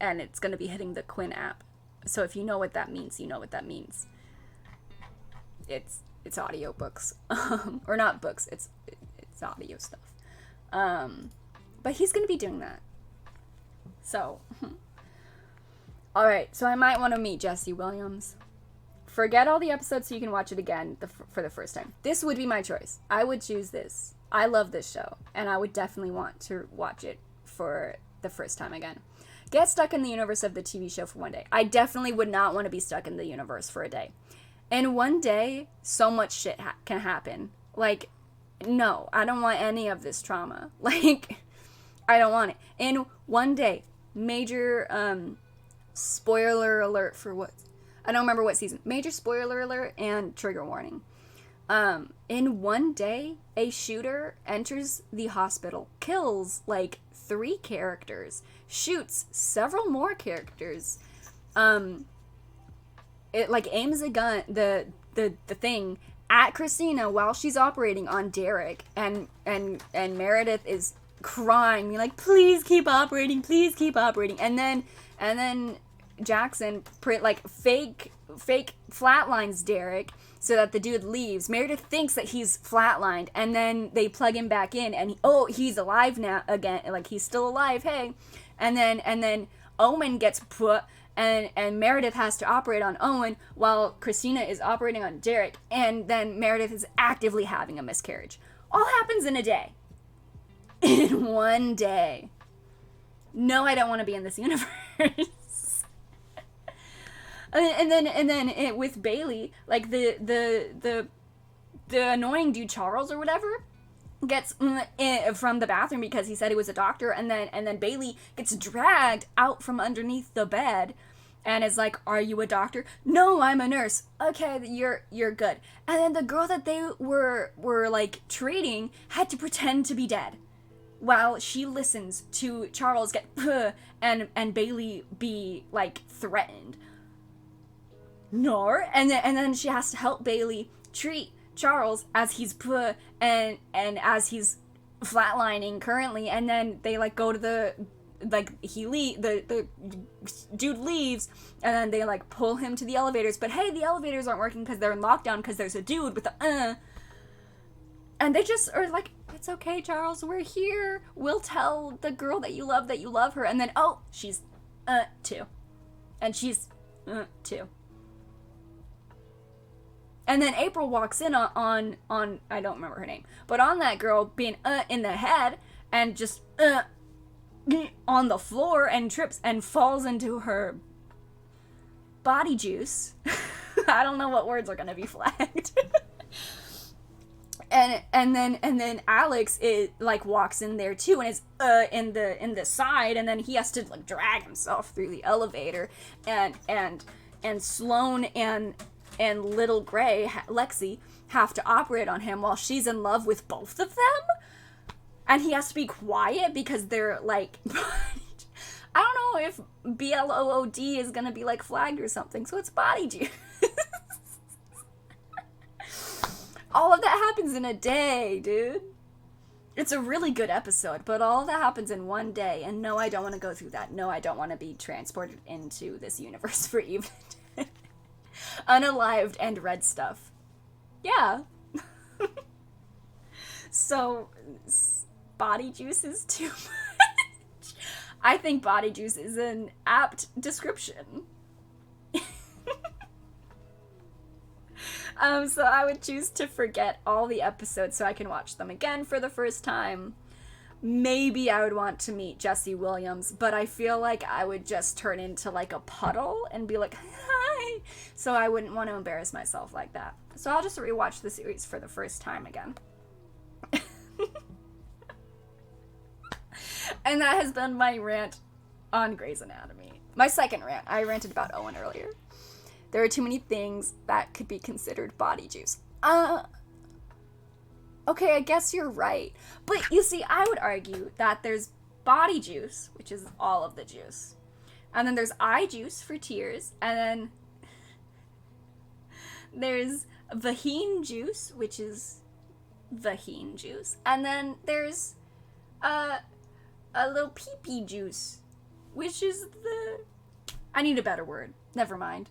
Speaker 1: it's going to be hitting the Quinn app. So if you know what that means, you know what that means. It's audio books. Or not books, it's audio stuff. But he's going to be doing that. So, alright, so I might want to meet Jesse Williams. Forget all the episodes so you can watch it again for the first time. This would be my choice. I would choose this. I love this show, and I would definitely want to watch it for the first time again. Get stuck in the universe of the TV show for one day. I definitely would not want to be stuck in the universe for a day. In one day, so much shit can happen. Like, no, I don't want any of this trauma. Like, I don't want it. In one day, major spoiler alert for what? I don't remember what season. Major spoiler alert and trigger warning. In one day, a shooter enters the hospital, kills like 3 characters, shoots several more characters. It like aims a gun, the thing at Christina while she's operating on Derek, and Meredith is crying, like, please keep operating, and then Jackson fake flatlines Derek so that the dude leaves. Meredith thinks that he's flatlined, and then they plug him back in, and he's alive now again, like he's still alive, hey. And then Owen gets put, and Meredith has to operate on Owen while Christina is operating on Derek, and then Meredith is actively having a miscarriage. All happens in a day. In one day. No, I don't want to be in this universe. And then with Bailey, like the annoying dude Charles or whatever gets from the bathroom because he said he was a doctor, and then Bailey gets dragged out from underneath the bed and is like, "Are you a doctor?" "No, I'm a nurse." "Okay, you're good." And then the girl that they were like treating had to pretend to be dead while she listens to Charles get and Bailey be like threatened. No, and then she has to help Bailey treat Charles as he's and as he's flatlining currently, and then they like go to the dude leaves, and then they like pull him to the elevators, but hey, the elevators aren't working because they're in lockdown because there's a dude with the and they just are like, "It's okay, Charles, we're here, we'll tell the girl that you love her," and then she's 2, and she's 2. And then April walks in on I don't remember her name, but on that girl being in the head and just on the floor and trips and falls into her body juice. I don't know what words are gonna be flagged. and then Alex walks in there too and is in the side, and then he has to like drag himself through the elevator, and Sloane and little Gray, Lexi, have to operate on him while she's in love with both of them. And he has to be quiet because they're like, I don't know if BLOOD is gonna be like flagged or something, so it's body juice. All of that happens in a day, dude. It's a really good episode, but all of that happens in one day, and no, I don't want to go through that. No, I don't want to be transported into this universe for even unalived and red stuff. Yeah. So, body juice is too much. I think body juice is an apt description. So I would choose to forget all the episodes so I can watch them again for the first time. Maybe I would want to meet Jesse Williams, but I feel like I would just turn into like a puddle and be like, hi. So I wouldn't want to embarrass myself like that. So I'll just rewatch the series for the first time again. And that has been my rant on Grey's Anatomy. My second rant. I ranted about Owen earlier. There are too many things that could be considered body juice. Okay, I guess you're right. But you see, I would argue that there's body juice, which is all of the juice. And then there's eye juice for tears. And then there's vagine juice, which is vagine juice. And then there's a little pee-pee juice, which is the... I need a better word. Never mind.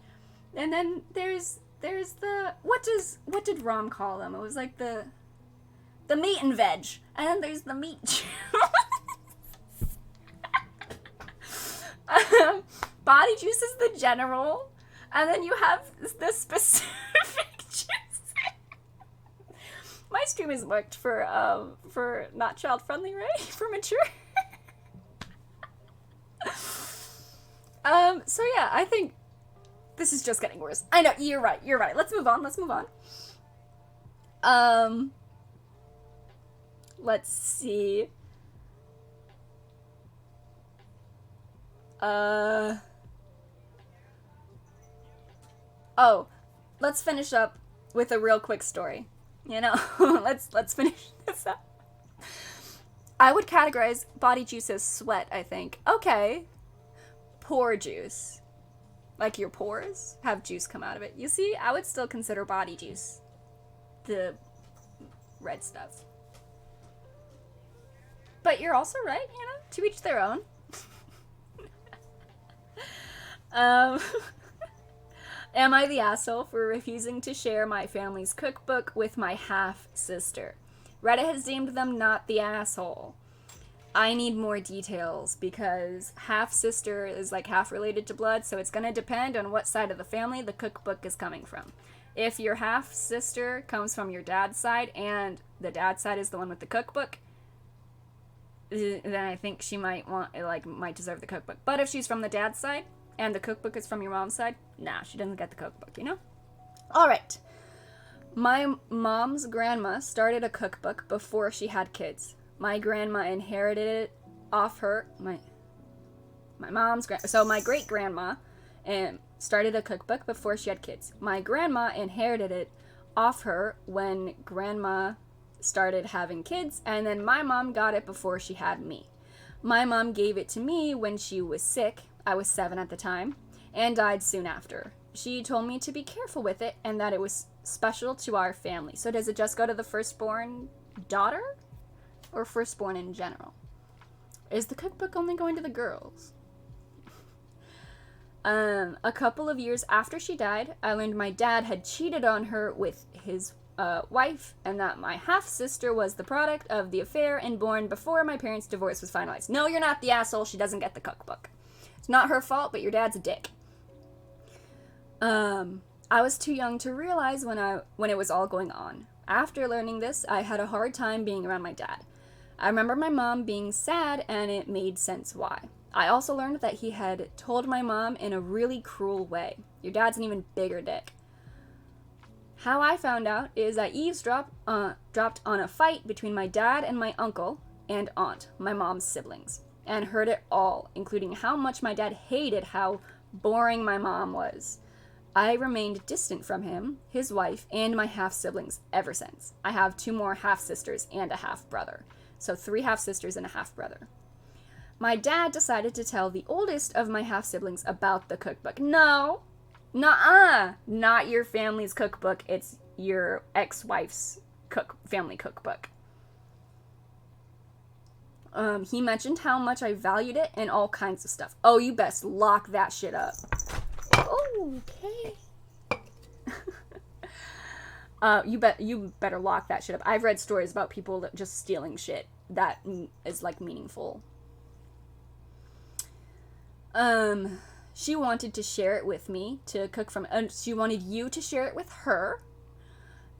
Speaker 1: And then there's the... What did Rom call them? It was like the meat and veg. And then there's the meat juice. Body juice is the general. And then you have the specific juice. My stream is marked for not child friendly, right? For mature. So yeah, I think this is just getting worse. I know, you're right. Let's move on. Let's see. Oh, let's finish up with a real quick story. You know, let's finish this up. I would categorize body juice as sweat, I think. Okay. Pore juice. Like your pores have juice come out of it. You see, I would still consider body juice the red stuff. But you're also right, you know, to each their own. Am I the asshole for refusing to share my family's cookbook with my half-sister? Reddit has deemed them not the asshole. I need more details because half-sister is like half related to blood, so it's gonna depend on what side of the family the cookbook is coming from. If your half-sister comes from your dad's side and the dad's side is the one with the cookbook, then I think she might deserve the cookbook. But if she's from the dad's side and the cookbook is from your mom's side, nah, she doesn't get the cookbook, you know? Alright. My mom's grandma started a cookbook before she had kids. My grandma inherited it off her, my great-grandma started a cookbook before she had kids. My grandma inherited it off her when grandma started having kids, and then my mom got it before she had me. My mom gave it to me when she was sick. I was 7 at the time, and died soon after. She told me to be careful with it and that it was special to our family. So does it just go to the firstborn daughter? Or firstborn in general? Is the cookbook only going to the girls? A couple of years after she died, I learned my dad had cheated on her with his wife, and that my half-sister was the product of the affair and born before my parents' divorce was finalized. No, you're not the asshole. She doesn't get the cookbook. It's not her fault, but your dad's a dick. I was too young to realize when it was all going on. After learning this, I had a hard time being around my dad. I remember my mom being sad, and it made sense why. I also learned that he had told my mom in a really cruel way. Your dad's an even bigger dick. How I found out is I dropped on a fight between my dad and my uncle and aunt, my mom's siblings, and heard it all, including how much my dad hated how boring my mom was. I remained distant from him, his wife, and my half-siblings ever since. I have 2 more half-sisters and a half-brother. So 3 half-sisters and a half-brother. My dad decided to tell the oldest of my half-siblings about the cookbook. No! Nuh-uh! Not your family's cookbook. It's your ex-wife's family cookbook. He mentioned how much I valued it and all kinds of stuff. Oh, you best lock that shit up. Okay. You better lock that shit up. I've read stories about people that just stealing shit that is like meaningful. She wanted to share it with me to cook from. She wanted you to share it with her.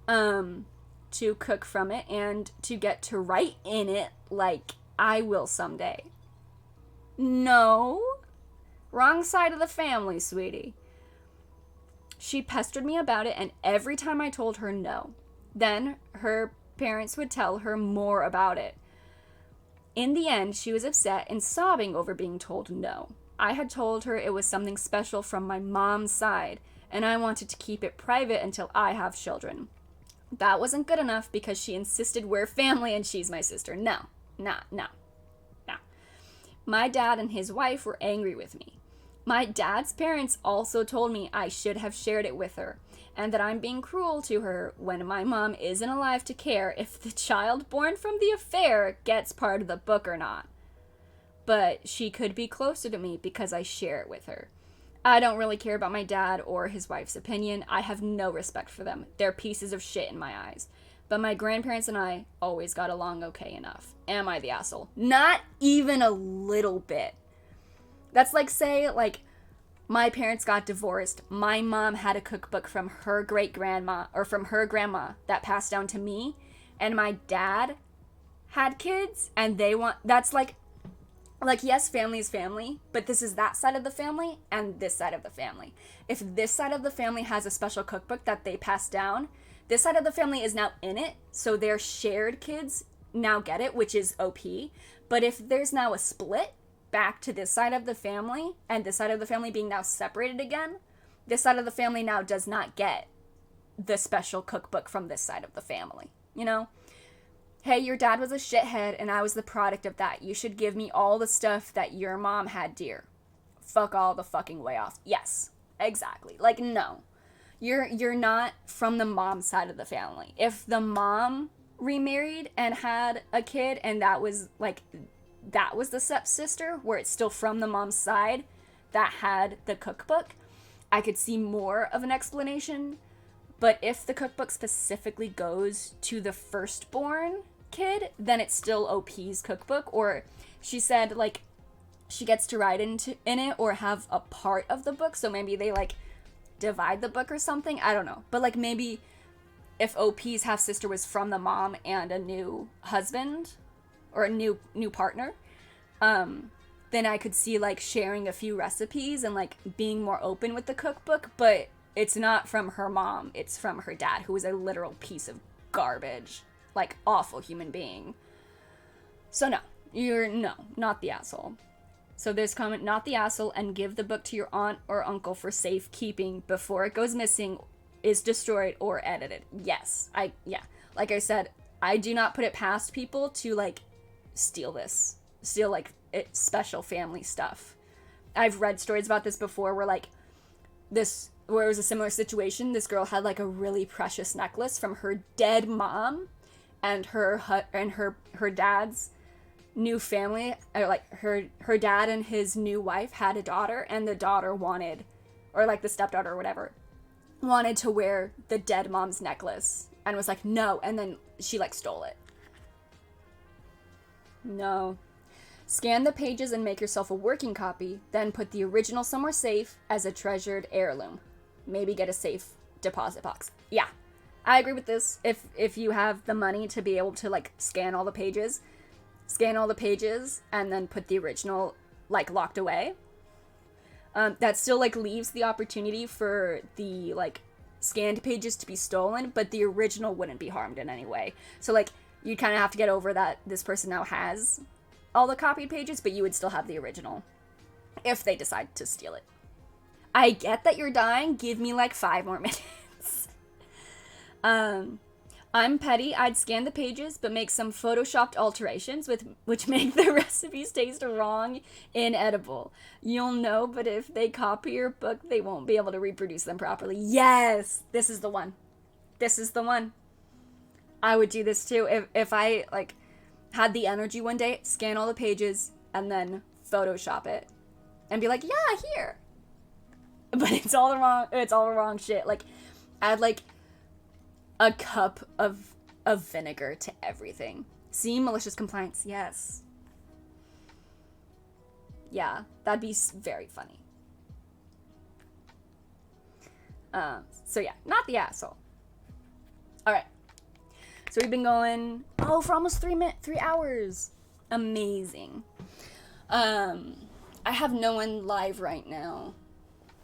Speaker 1: to cook from it and to get to write in it like I will someday. No. Wrong side of the family, sweetie. She pestered me about it, and every time I told her no, then her parents would tell her more about it. In the end, she was upset and sobbing over being told no. I had told her it was something special from my mom's side, and I wanted to keep it private until I have children. That wasn't good enough because she insisted we're family and she's my sister. No. My dad and his wife were angry with me. My dad's parents also told me I should have shared it with her, and that I'm being cruel to her when my mom isn't alive to care if the child born from the affair gets part of the book or not. But she could be closer to me because I share it with her. I don't really care about my dad or his wife's opinion. I have no respect for them. They're pieces of shit in my eyes. But my grandparents and I always got along okay enough. Am I the asshole? Not even a little bit. That's like, say, like, my parents got divorced. My mom had a cookbook from her great-grandma, or from her grandma, that passed down to me. And my dad had kids, and that's like, yes, family is family, but this is that side of the family and this side of the family. If this side of the family has a special cookbook that they passed down, this side of the family is now in it, so their shared kids now get it, which is OP. But if there's now a split back to this side of the family, and this side of the family being now separated again, this side of the family now does not get the special cookbook from this side of the family, you know? Hey, your dad was a shithead and I was the product of that. You should give me all the stuff that your mom had, dear. Fuck all the fucking way off. Yes, exactly. Like, no. You're not from the mom side of the family. If the mom remarried and had a kid and that was the stepsister, where it's still from the mom's side, that had the cookbook, I could see more of an explanation. But if the cookbook specifically goes to the firstborn kid, then it's still OP's cookbook. Or she said, like, she gets to write in it or have a part of the book, so maybe they, like, divide the book or something. I don't know. But, like, maybe if OP's half-sister was from the mom and a new husband or a new partner, then I could see, like, sharing a few recipes and, like, being more open with the cookbook. But it's not from her mom. It's from her dad, who is a literal piece of garbage. Like, awful human being. So no. Not the asshole. So this comment, not the asshole, and give the book to your aunt or uncle for safekeeping before it goes missing, is destroyed or edited. Yes. Like I said, I do not put it past people to, like, steal, like, special family stuff. I've read stories about this before where, like, where it was a similar situation. This girl had, like, a really precious necklace from her dead mom, and her dad's new family, or, like, her dad and his new wife had a daughter, and the daughter wanted, or, like, the stepdaughter or whatever, wanted to wear the dead mom's necklace, and was like, no, and then she, like, stole it. No. Scan the pages and make yourself a working copy, then put the original somewhere safe as a treasured heirloom. Maybe get a safe deposit box. Yeah, I agree with this. If you have the money to be able to, like, scan all the pages, and then put the original, like, locked away. That still, like, leaves the opportunity for the, like, scanned pages to be stolen, but the original wouldn't be harmed in any way. So, like, you kind of have to get over that this person now has all the copied pages, but you would still have the original if they decide to steal it. I get that you're dying. Give me, like, 5 more minutes. I'm petty. I'd scan the pages, but make some photoshopped alterations which make the recipes taste wrong, inedible. You'll know, but if they copy your book, they won't be able to reproduce them properly. Yes! This is the one. I would do this too. If I, like, had the energy one day, scan all the pages, and then Photoshop it. And be like, yeah, here! But it's all the wrong shit. Like, add, like, a cup of vinegar to everything. See, malicious compliance, yes. Yeah, that'd be very funny. So yeah, not the asshole. All right. So we've been going, for almost 3 hours. Amazing. I have no one live right now.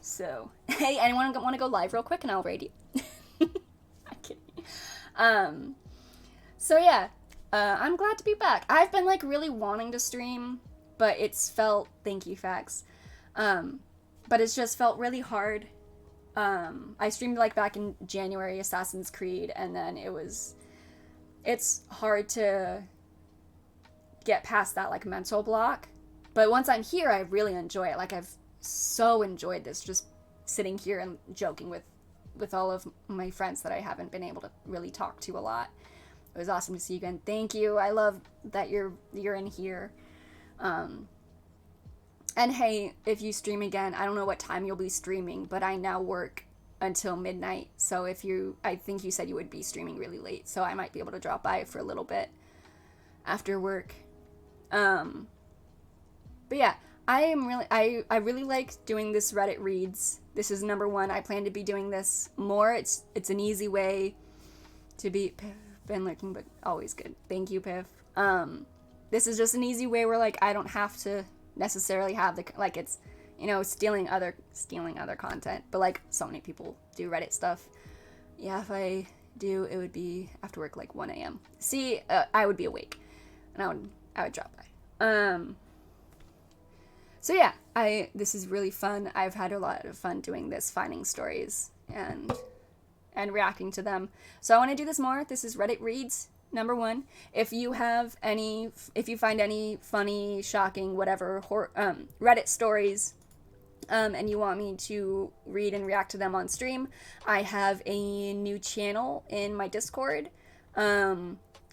Speaker 1: So, hey, anyone want to go live real quick and I'll raid you? I'm kidding. So yeah, I'm glad to be back. I've been like really wanting to stream, but thank you, Fax. But it's just felt really hard. I streamed like back in January, Assassin's Creed, and then it's hard to get past that like mental block. But once I'm here, I really enjoy it. Like I've so enjoyed this, just sitting here and joking with all of my friends that I haven't been able to really talk to a lot. It was awesome to see you again. Thank you. I love that you're in here. And hey, if you stream again, I don't know what time you'll be streaming, but I now work until midnight. So I think you said you would be streaming really late, so I might be able to drop by for a little bit after work. But yeah, I really like doing this Reddit reads. This is number 1. I plan to be doing this more. It's an easy way to be been lurking, but always good. Thank you, Piff. This is just an easy way where like I don't have to necessarily have it's stealing other content, but like so many people do Reddit stuff. Yeah, if I do, it would be after work like 1 a.m. See, I would be awake and I would drop by. So yeah, this is really fun. I've had a lot of fun doing this, finding stories and reacting to them. So I want to do this more. This is Reddit Reads, number 1. If you find any funny, shocking, whatever, Reddit stories, and you want me to read and react to them on stream, I have a new channel in my Discord,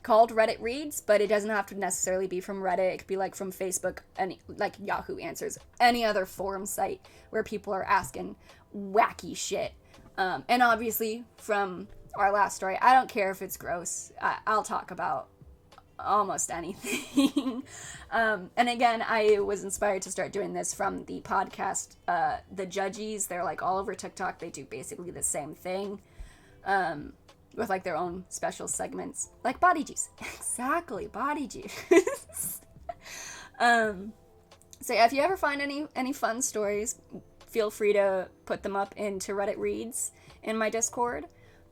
Speaker 1: called Reddit Reads, but it doesn't have to necessarily be from Reddit. It could be like from Facebook, like Yahoo Answers, any other forum site where people are asking wacky shit. And obviously from our last story, I don't care if it's gross. I'll talk about almost anything. And again, I was inspired to start doing this from the podcast, The Judgies. They're like all over TikTok. They do basically the same thing. With like their own special segments, like body juice. Exactly, body juice. So yeah, if you ever find any fun stories, feel free to put them up into Reddit Reads in my Discord.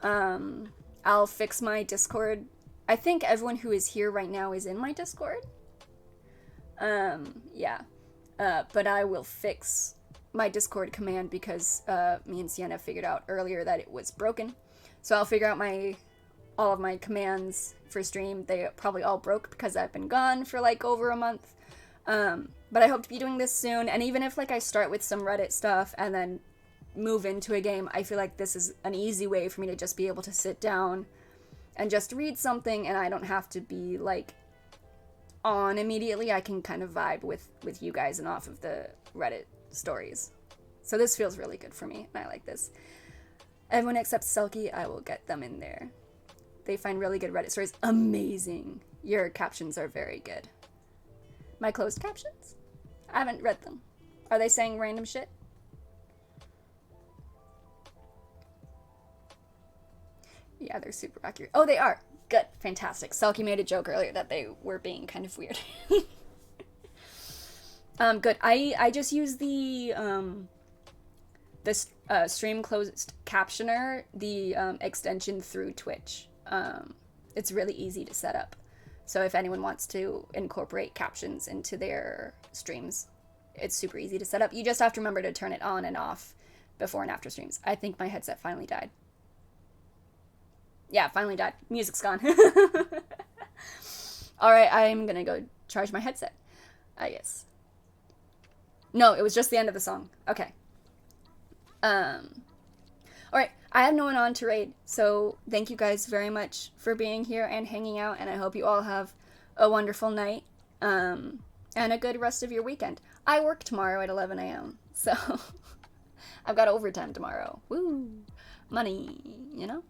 Speaker 1: I'll fix my Discord. I think everyone who is here right now is in my Discord. Yeah. But I will fix my Discord command because me and Sienna figured out earlier that it was broken. So I'll figure out all of my commands for stream. They probably all broke because I've been gone for like over a month. But I hope to be doing this soon. And even if like I start with some Reddit stuff and then move into a game, I feel like this is an easy way for me to just be able to sit down and just read something, and I don't have to be like on immediately. I can kind of vibe with you guys and off of the Reddit stories. So this feels really good for me, and I like this. Everyone except Selkie, I will get them in there. They find really good Reddit stories. Amazing. Your captions are very good. My closed captions? I haven't read them. Are they saying random shit? Yeah, they're super accurate. Oh, they are. Good. Fantastic. Selkie made a joke earlier that they were being kind of weird. Good. I just use the stream closed captioner, the extension through Twitch. It's really easy to set up. So if anyone wants to incorporate captions into their streams, it's super easy to set up. You just have to remember to turn it on and off before and after streams. I think my headset finally died. Yeah, finally died. Music's gone. Alright, I'm gonna go charge my headset, I guess. No, it was just the end of the song. Okay. Alright, I have no one on to raid, so thank you guys very much for being here and hanging out, and I hope you all have a wonderful night, and a good rest of your weekend. I work tomorrow at 11 a.m., so I've got overtime tomorrow. Woo! Money, you know?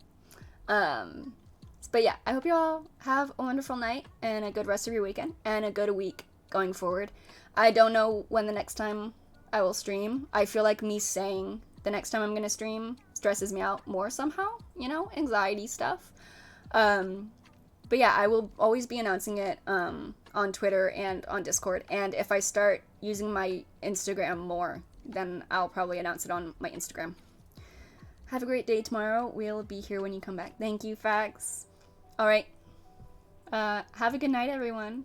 Speaker 1: But yeah, I hope you all have a wonderful night and a good rest of your weekend and a good week going forward. I don't know when the next time I will stream. I feel like me saying the next time I'm gonna stream stresses me out more somehow, you know, anxiety stuff. But yeah, I will always be announcing it on Twitter and on Discord. And if I start using my Instagram more, then I'll probably announce it on my Instagram. Have a great day tomorrow. We'll be here when you come back. Thank you, Fax. All right. Have a good night, everyone.